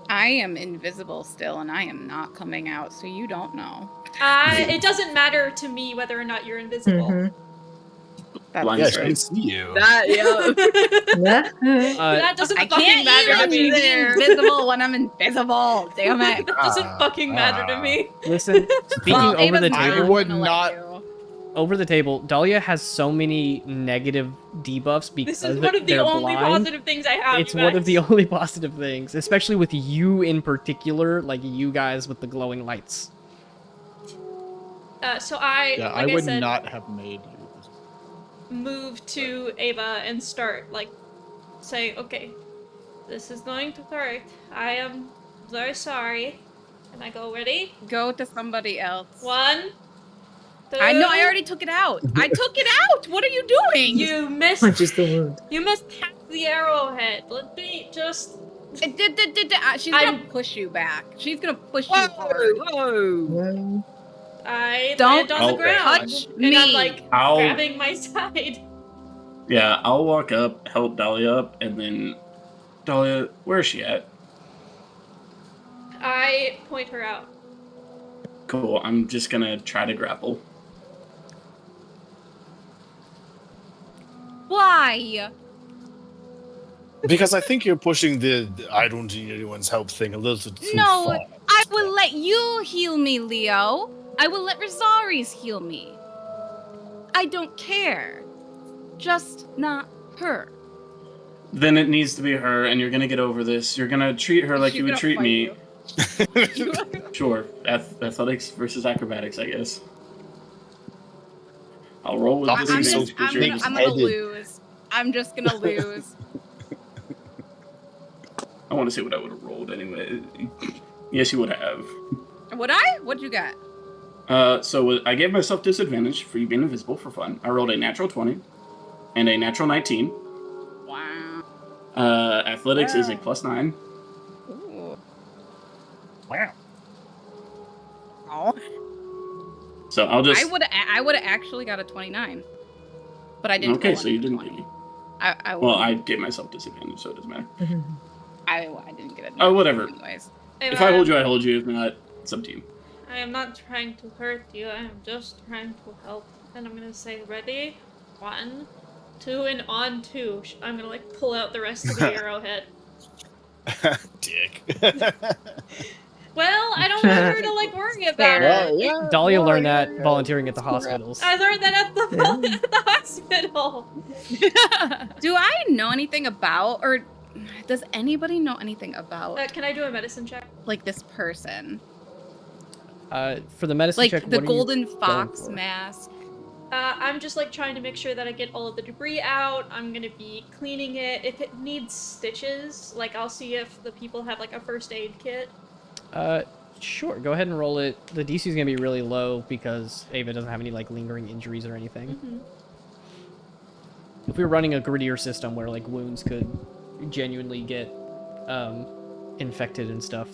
I am invisible still, and I am not coming out, so you don't know. It doesn't matter to me whether or not you're invisible. Mhm. That's Blind Yeah, Yes, she right. can see you. That yeah. That doesn't I fucking can't matter to even me. be invisible when I'm invisible. Damn it. That doesn't fucking matter to me. Listen, speaking Well, over the Ava's I table, not would gonna let not- you. over the table, Dahlia has so many negative debuffs because This is one of the they're only blind. positive things I have. It's you one of the guys. only positive things, especially with you in particular, like you guys with the glowing lights. So I, Yeah, like I would said, not have made you. move to Ava and start, like, saying, okay, this is going to hurt. I am very sorry. And I go, ready? Go to somebody else. 1, 2. I know, I already took it out. I took it out. What are you doing? You missed. Punches the wound. You missed half the arrowhead. Let me just. She's gonna push you back. She's gonna push you Whoa, hard. whoa. Well, I Don't land on the Okay. ground. touch And I'm me. like I'll- grabbing my side. Yeah, I'll walk up, help Dahlia up, and then Dahlia, where is she at? I point her out. Cool. I'm just gonna try to grapple. Why? Because I think you're pushing the I don't need anyone's help thing a little too No, far. I will let you heal me, Leo. I will let Rosaris heal me. I don't care. Just not her. Then it needs to be her, and you're gonna get over this. You're gonna treat her like She's you would gonna treat fight me. you. Sure. Athletics versus acrobatics, I guess. I'll roll with I'm this. so advantage, but you're big I'm gonna- gonna lose. I'm just gonna lose. I want to see what I would have rolled anyway. Yes, you would have. Would I? What'd you get? So I gave myself disadvantage for you being invisible for fun. I rolled a natural 20 and a natural 19. Wow. Athletics is a +9. Ooh. Wow. Oh. So I'll just. I would have actually got a 29, but I didn't. Okay, roll so you a didn't 20. get me. I Well, I gave myself disadvantage, so it doesn't matter. I didn't get it. Oh, whatever. Anyways. If I hold you, I hold you. If not, it's up to you. I am not trying to hurt you. I am just trying to help. And I'm gonna say, ready? 1, 2, and on 2. I'm gonna like pull out the rest of the arrowhead. Dick. Well, I don't want her to like worry about Fair. it. Dahlia learned that volunteering at the hospitals. I learned that at the hospital. Do I know anything about, or does anybody know anything about, Can I do a medicine check? like, this person? For the medicine Like, check, the what are you golden going fox for? mask. I'm just like trying to make sure that I get all of the debris out. I'm gonna be cleaning it. If it needs stitches, like I'll see if the people have like a first aid kit. Sure. Go ahead and roll it. The DC is gonna be really low because Ava doesn't have any like lingering injuries or anything. Mm-hmm. If we were running a grittier system where like wounds could genuinely get infected and stuff,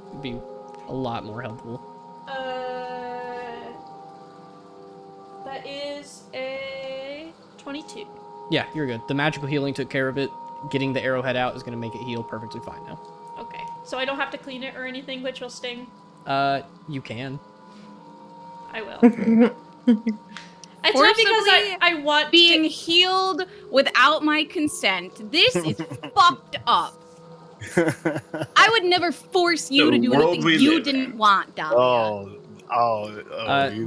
it'd be a lot more helpful. That is a 22. Yeah, you're good. The magical healing took care of it. getting the arrowhead out is going to make it heal perfectly fine now. Okay. So I don't have to clean it or anything, which will sting. You can. I will. It's not because I want being to... healed without my consent. This is fucked up. I would never force you The to do world anything we you live didn't in. want, Dahlia.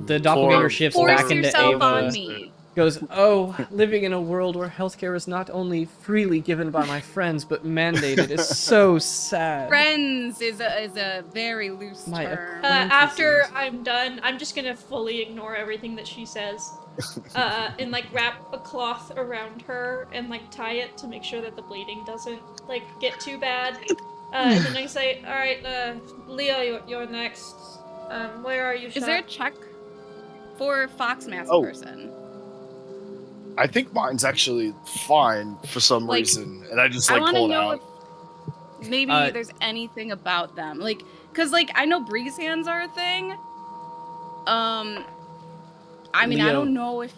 The doppelganger shifts Force back into yourself on Ava. me. Goes, oh, living in a world where healthcare is not only freely given by my friends but mandated is so sad. Friends is a very loose My term. After I'm done, I'm just gonna fully ignore everything that she says. And like wrap a cloth around her and like tie it to make sure that the bleeding doesn't like get too bad. And then I say, all right, Leo, you're next. Where are you? Is there a check for Fox Mask person? I think mine's actually fine for some Like, reason, and I just I like want to pull it know out. if maybe there's anything about them, like, cause like I know breeze hands are a thing. I mean, Leo, I don't know if.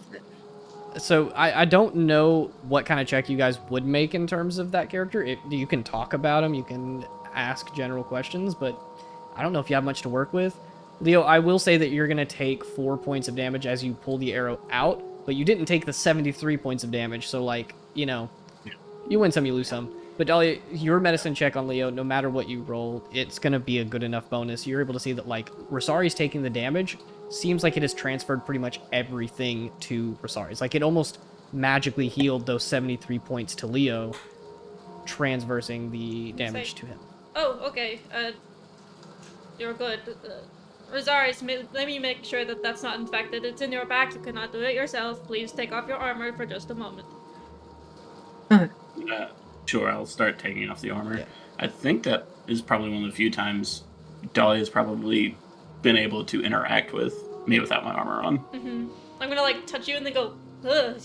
So I don't know what kind of check you guys would make in terms of that character. You can talk about him, you can ask general questions, but I don't know if you have much to work with. Leo, I will say that you're going to take 4 points of damage as you pull the arrow out, but you didn't take the 73 points of damage, so like, you know, you win some, you lose some. But Dahlia, your medicine check on Leo, no matter what you roll, it's going to be a good enough bonus. You're able to see that, like, Rosari's taking the damage. Seems like it has transferred pretty much everything to Rosari's. Like, it almost magically healed those 73 points to Leo, transversing the damage to him. Oh, okay. You're good. Rosaris, let me make sure that that's not infected. It's in your back. You cannot do it yourself. Please take off your armor for just a moment. Sure, I'll start taking off the armor. Yeah. I think that is probably one of the few times Dahlia's probably been able to interact with me without my armor on. Mm-hmm. I'm gonna like touch you and then go, ugh,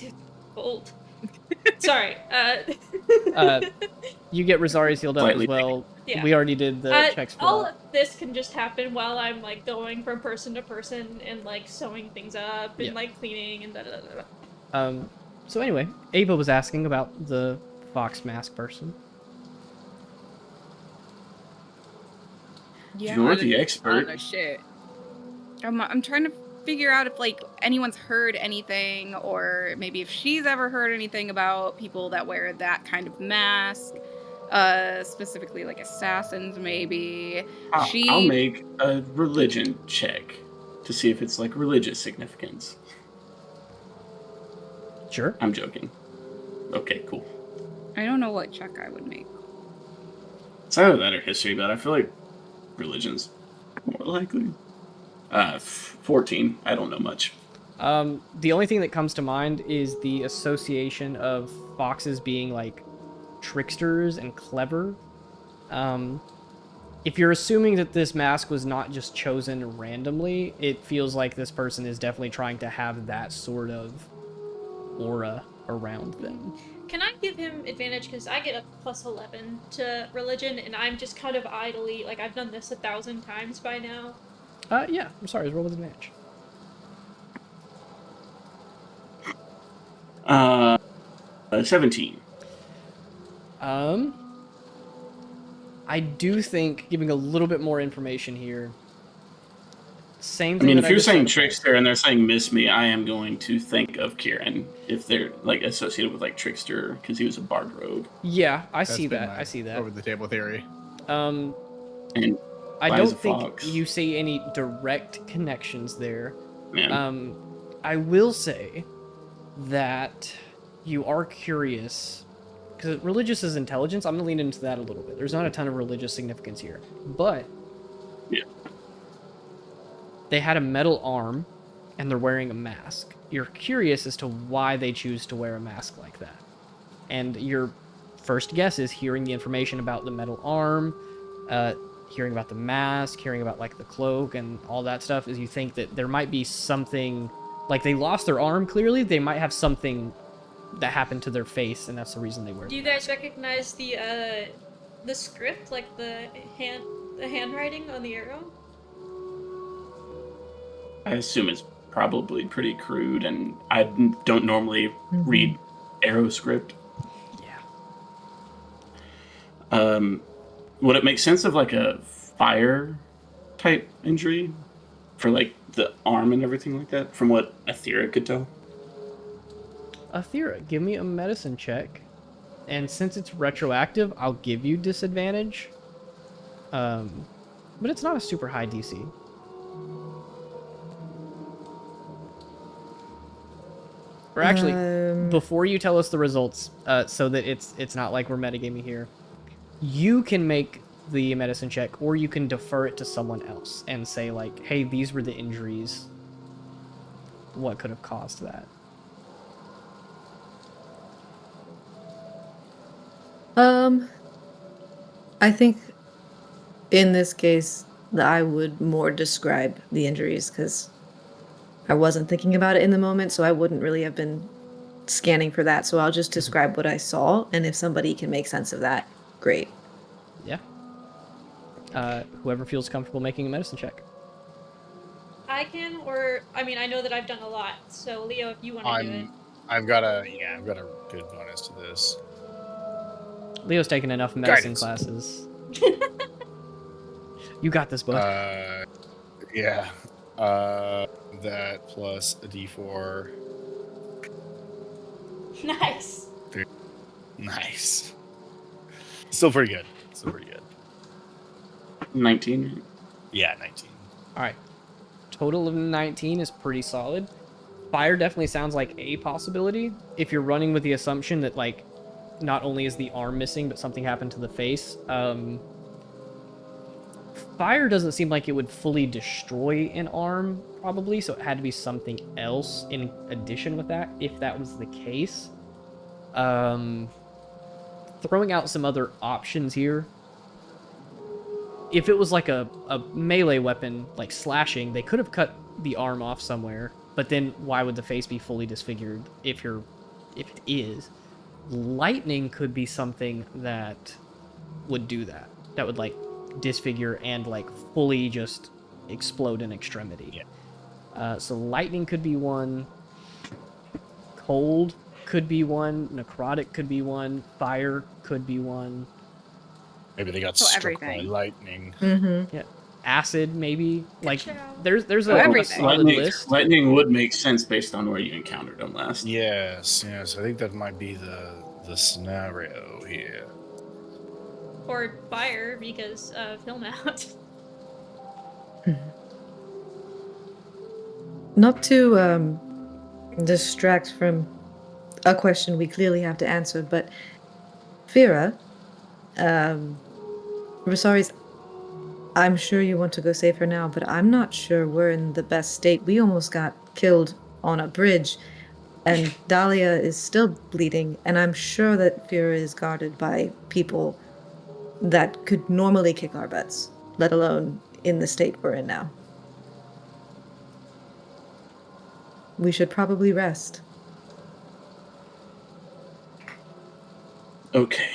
cold. Sorry. You get Rosari's healed up Slightly as well. Yeah. We already did the checks for all that. of this can just happen while I'm like going from person to person and like sewing things up and like cleaning and da da da da. So anyway, Ava was asking about the Fox Mask person. Yeah. You're the expert. Oh, no shit. I'm trying to figure out if like anyone's heard anything, or maybe if she's ever heard anything about people that wear that kind of mask. Specifically like assassins, maybe. I'll make a religion check to see if it's like religious significance. Sure. I'm joking. Okay, cool. I don't know what check I would make. It's either that or history, but I feel like religion's more likely. 14. I don't know much. The only thing that comes to mind is the association of foxes being like tricksters and clever. If you're assuming that this mask was not just chosen randomly, it feels like this person is definitely trying to have that sort of aura around them. Can I give him advantage because I get a plus 11 to religion and I'm just kind of idly, like I've done this 1,000 times by now. Yeah, I'm sorry, roll with advantage. 17. I do think, giving a little bit more information here, same I thing. mean, that if you're just saying said- trickster and they're saying miss me, I am going to think of Kieran if they're like associated with like trickster because he was a bard rogue. Yeah, I That's see been that. my I see that. Over the table theory. And I why is don't a think fox? you see any direct connections there. Man, I will say that you are curious, because religious is intelligence. I'm going to lean into that a little bit. There's not a ton of religious significance here. But yeah. they had a metal arm, and they're wearing a mask. You're curious as to why they choose to wear a mask like that. And your first guess is hearing the information about the metal arm, hearing about the mask, hearing about like the cloak and all that stuff, is you think that there might be something, like they lost their arm clearly, they might have something that happened to their face, and that's the reason they wear Do you guys recognize the script, like the handwriting on the arrow? I assume it's probably pretty crude, and I don't normally read arrow script. Yeah. Would it make sense of like a fire type injury for like the arm and everything like that? From what Athera could tell. Athera, give me a medicine check. And since it's retroactive, I'll give you disadvantage. But it's not a super high DC. Or actually, before you tell us the results, so that it's not like we're metagaming here, you can make the medicine check, or you can defer it to someone else and say like, hey, these were the injuries. What could have caused that? I think in this case that I would more describe the injuries because I wasn't thinking about it in the moment, so I wouldn't really have been scanning for that. So I'll just describe what I saw, and if somebody can make sense of that, great. Yeah. Whoever feels comfortable making a medicine check. I can, or I mean, I know that I've done a lot. So Leo, if you want to do it. I've got a good bonus to this. Leo's taken enough medicine Guidance. classes. You got this, bud. Yeah. That plus a D4. Nice. Nice. Still pretty good. 19. Yeah, 19. All right. Total of 19 is pretty solid. Fire definitely sounds like a possibility. If you're running with the assumption that, like, not only is the arm missing, but something happened to the face. Fire doesn't seem like it would fully destroy an arm, probably, so it had to be something else in addition with that, if that was the case. Throwing out some other options here. If it was like a melee weapon, like slashing, they could have cut the arm off somewhere, but then why would the face be fully disfigured if it is? Lightning could be something that would do that. That would, like, disfigure and, like, fully just explode an extremity. Yeah. So lightning could be one. Cold could be one. Necrotic could be one. Fire could be one. Maybe they got So struck by everything. lightning. Mm-hmm. Yeah. Acid, maybe. Like, job. there's So a everything. solid list. Lightning would make sense based on where you encountered them last. Yes. I think that might be the scenario here. Or fire, because film out. Not to distract from a question we clearly have to answer, but Fira, Rosari's, I'm sure you want to go save her now, but I'm not sure we're in the best state. We almost got killed on a bridge, and Dahlia is still bleeding, and I'm sure that Fira is guarded by people that could normally kick our butts, let alone in the state we're in now. We should probably rest. Okay.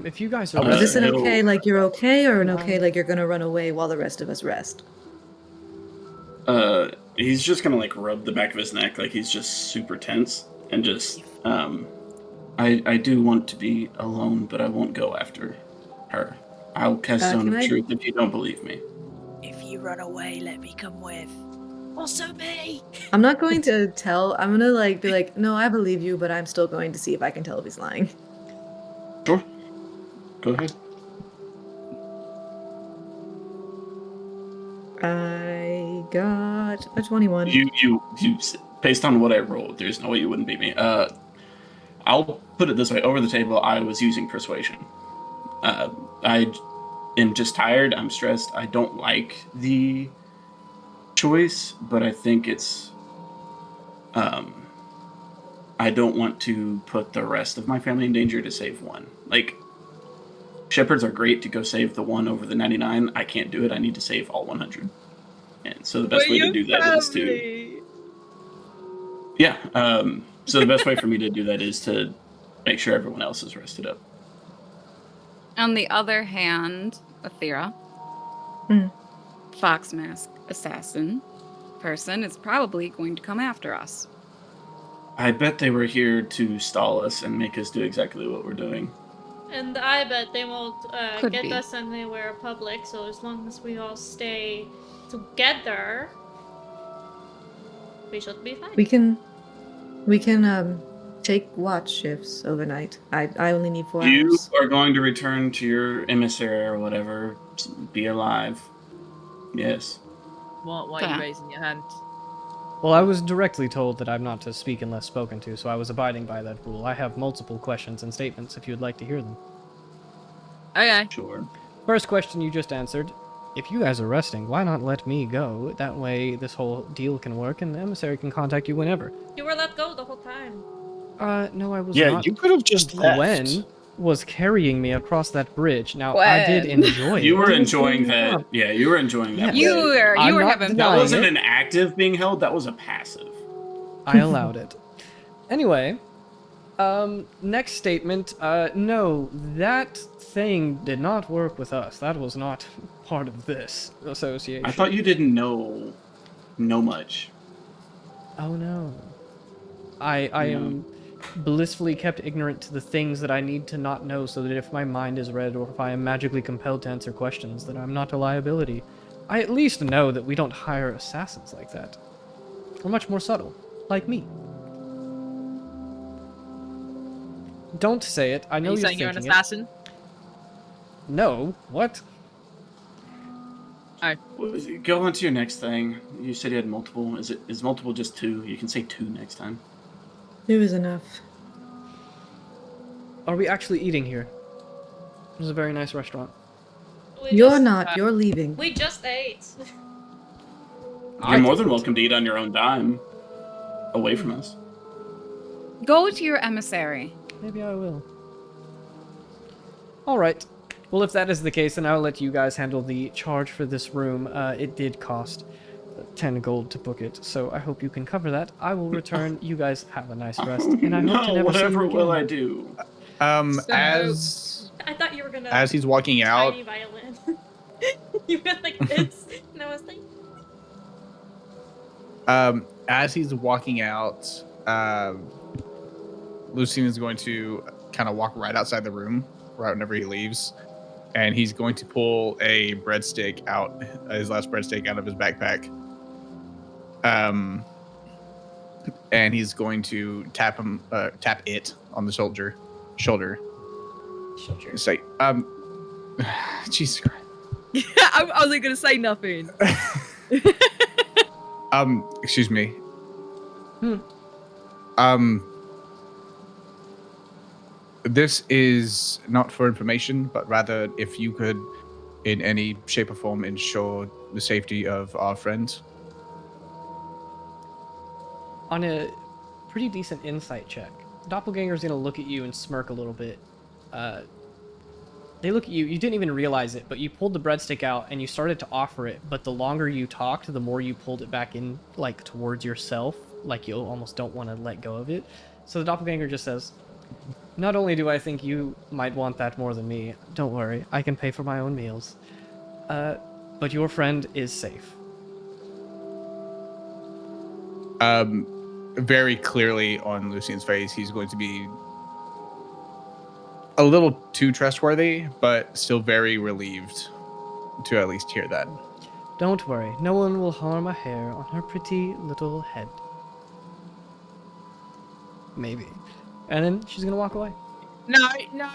If you guys are... Is this an It'll- okay like you're okay, or an okay like you're gonna run away while the rest of us rest? He's just gonna like rub the back of his neck like he's just super tense and just I do want to be alone, but I won't go after her. I'll cast Zone can of I- Truth if you don't believe me. If you run away, let me come with. Also me. I'm not going to tell. I'm gonna like be like, no, I believe you, but I'm still going to see if I can tell if he's lying. Sure. Go ahead. I got a 21. You based on what I rolled, there's no way you wouldn't beat me. I'll put it this way: over the table, I was using persuasion. I am just tired. I'm stressed. I don't like the choice, but I think it's. I don't want to put the rest of my family in danger to save one. Like, shepherds are great to go save the one over the 99. I can't do it. I need to save all 100. And so the best way to do that is to. Yeah. So the best way for me to do that is to make sure everyone else is rested up. On the other hand, Athera, Fox Mask assassin person is probably going to come after us. I bet they were here to stall us and make us do exactly what we're doing. And I bet they won't Could get be. us anywhere public, so as long as we all stay together, we should be fine. We can take watch shifts overnight. I only need 4 You hours. are going to return to your emissary or whatever. Be alive. Yes. Why are Yeah. you raising your hand? Well, I was directly told that I'm not to speak unless spoken to, so I was abiding by that rule. I have multiple questions and statements if you'd like to hear them. Okay. Sure. First question you just answered. If you guys are resting, why not let me go? That way this whole deal can work and the emissary can contact you whenever. You were let go the whole time. No, I was Yeah, not. you could have just left. Gwen was carrying me across that bridge. Now, I did Gwen. enjoy it. You were enjoying that. Yeah, you were enjoying that. Yeah. play. I'm You were not having That denying fun. wasn't it. an active being held. That was a passive. I allowed it. Anyway, next statement. No, that thing did not work with us. That was not part of this association. I thought you didn't know much. Oh no. I am blissfully kept ignorant to the things that I need to not know so that if my mind is read or if I am magically compelled to answer questions, that I'm not a liability. I at least know that we don't hire assassins like that. We're much more subtle, like me. Don't say it. I know Are you you're saying you're an thinking assassin? it. No. What? Go on to your next thing. You said you had multiple. Is multiple just 2? You can say 2 next time. 2 is enough. Are we actually eating here? This is a very nice restaurant. You're not. You're leaving. We just ate. You're more than welcome to eat on your own dime, away from us. Go to your emissary. Maybe I will. Alright. Well, if that is the case, then I'll let you guys handle the charge for this room. It did cost 10 gold to book it, so I hope you can cover that. I will return. You guys have a nice rest, and I hope to never see you whatever again. will I do? As I thought you were gonna. as he's walking out, Tiny violin. You went like this, and I was like. as he's walking out, Lucien is going to kind of walk right outside the room, right whenever he leaves, and he's going to pull a breadstick out, his last breadstick out of his backpack. And he's going to tap it on the shoulder. Sure. Say, Jesus Christ. I wasn't gonna say nothing. Excuse me. This is not for information, but rather if you could, in any shape or form, ensure the safety of our friends. On a pretty decent insight check, Doppelganger's gonna look at you and smirk a little bit. They look at you, you didn't even realize it, but you pulled the breadstick out and you started to offer it, but the longer you talked, the more you pulled it back in, like, towards yourself, like you almost don't want to let go of it. So the Doppelganger just says, not only do I think you might want that more than me, don't worry, I can pay for my own meals, but your friend is safe. Very clearly on Lucien's face, he's going to be a little too trustworthy, but still very relieved to at least hear that. Don't worry, no one will harm a hair on her pretty little head. Maybe. And then she's gonna walk away. No,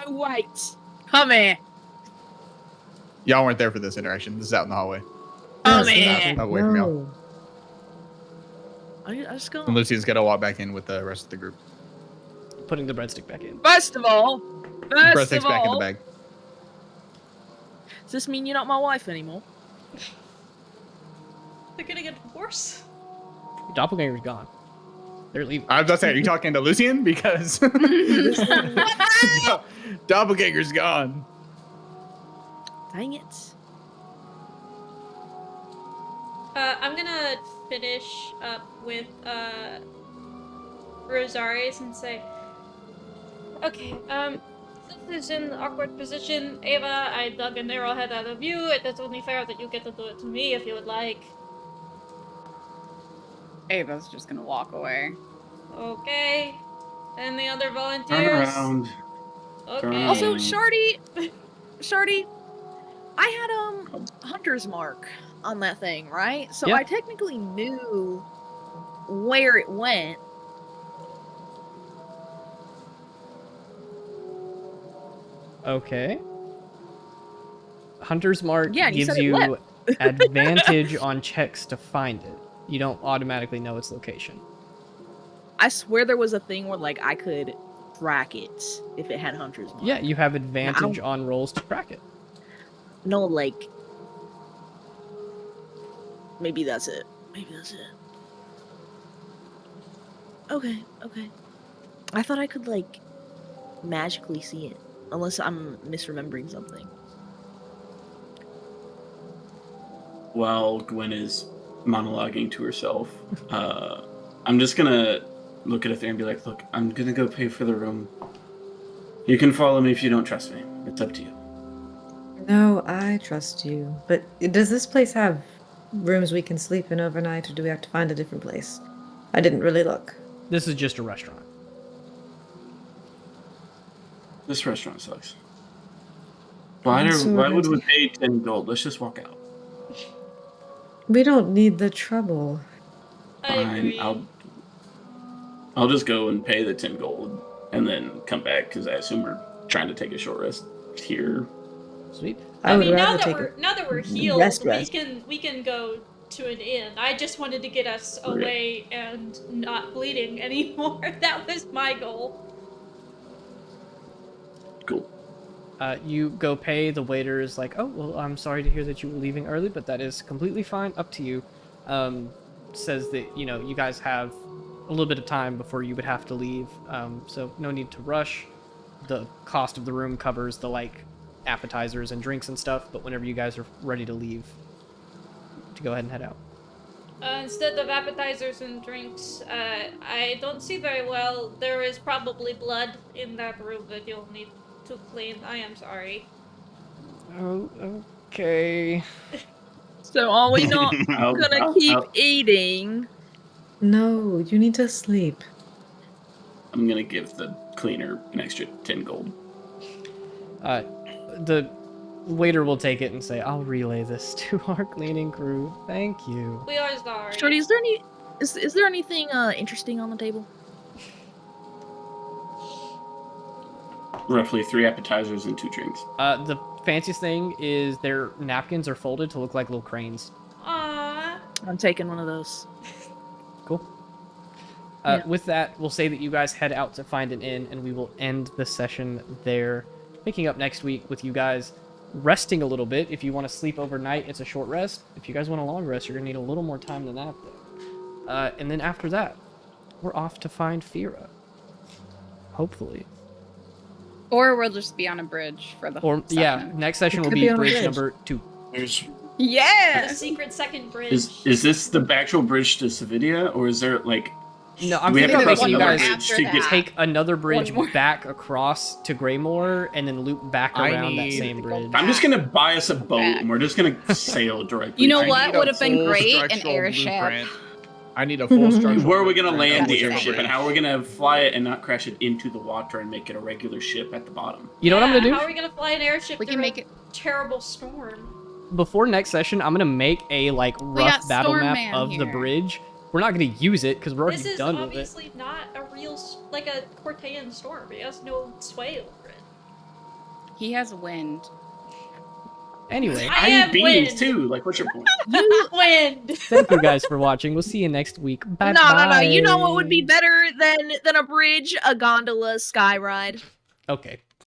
wait. Come here. Y'all weren't there for this interaction. This is out in the hallway. Come Yes, here. Away from y'all. No. I just got. And Lucien's got to walk back in with the rest of the group. Putting the breadstick back in. First of all, Breadstick's back in the bag. Does this mean you're not my wife anymore? They're gonna get divorced. Doppelganger's gone. They're leaving. I was about to say, are you talking to Lucien? Because Doppelganger's gone. Dang it. I'm gonna finish up with Rosarius and say, okay, this is an awkward position. Ava, I dug an arrowhead out of you. It's only fair that you get to do it to me if you would like. Ava's just gonna walk away. Okay. And the other Turn volunteers? around. Okay. Also, Shardy, I had Hunter's Mark on that thing, right? So Yeah. I technically knew where it went. Okay. Hunter's Mark Yeah, and you gives said it you advantage on checks to find it. You don't automatically know its location. I swear there was a thing where like I could track it if it had Hunter's Mark. Yeah, you have advantage don't- on rolls to track it. No, like maybe that's it. Okay. I thought I could like magically see it, unless I'm misremembering something. While Gwen is monologuing to herself, I'm just gonna look at Aether and be like, look, I'm gonna go pay for the room. You can follow me if you don't trust me. It's up to you. No, I trust you. But does this place have rooms we can sleep in overnight, or do we have to find a different place? I didn't really look. This is just a restaurant. This restaurant sucks. Why So would we empty. pay 10 gold? Let's just walk out. We don't need the trouble. I Fine, agree. I'll just go and pay the 10 gold and then come back because I assume we're trying to take a short rest here. Sweet. I I would mean, rather now take that we're healed, rest. we can go to an inn. I just wanted to get us away and not bleeding anymore. That was my goal. Cool. You go pay. The waiter is like, oh, well, I'm sorry to hear that you were leaving early, but that is completely fine. Up to you. Says that, you guys have a little bit of time before you would have to leave. So no need to rush. The cost of the room covers the, appetizers and drinks and stuff, but whenever you guys are ready to leave, to go ahead and head out. Instead of appetizers and drinks, I don't see very well. There is probably blood in that room that you'll need to clean. I am sorry. Oh, okay. So are we not I'll- gonna I'll- keep I'll- eating? No, you need to sleep. I'm gonna give the cleaner an extra 10 gold. The waiter will take it and say, I'll relay this to our cleaning crew. Thank you. We are sorry. Shorty, is there anything interesting on the table? Roughly 3 appetizers and 2 drinks. The fanciest thing is their napkins are folded to look like little cranes. Aww. I'm taking one of those. Cool. Yeah. With that, we'll say that you guys head out to find an inn, and we will end the session there. Picking up next week with you guys resting a little bit. If you want to sleep overnight, it's a short rest. If you guys want a long rest, you're going to need a little more time than that, though. And then after that, we're off to find Fira. Hopefully. Or we'll just be on a bridge for the Or, whole yeah, session. next session It will could be be on a bridge bridge. number 2. There's The Yes! secret second bridge. Is this the actual bridge to Savidia, or is there No, I'm we have thinking to of cross making you another guys bridge after to that. get take another bridge more. back across to Greymore and then loop back I around that need- same bridge. I'm just gonna buy us a boat Back. and we're just gonna sail directly. You know to what it. would have been great? An airship. I need a full structural. Where are we gonna blueprint land of the whichever airship, and bridge. how are we gonna fly it and not crash it into the water and make it a regular ship at the bottom? You know what I'm Yeah, going to How do? are we gonna fly an airship We through can make a it. terrible storm? Before next session, I'm going to make a rough got battle Storm map Man of the here. bridge. We're not going to use it because we're This already is done with it. obviously not a real, like a Cortean storm. He has no sway over it. He has wind. Anyway, I I am need beans wind. too. Like, what's your point? You wind. thank you guys for watching. We'll see you next week. Bye No. You know what would be better than a bridge? A gondola sky ride. Okay.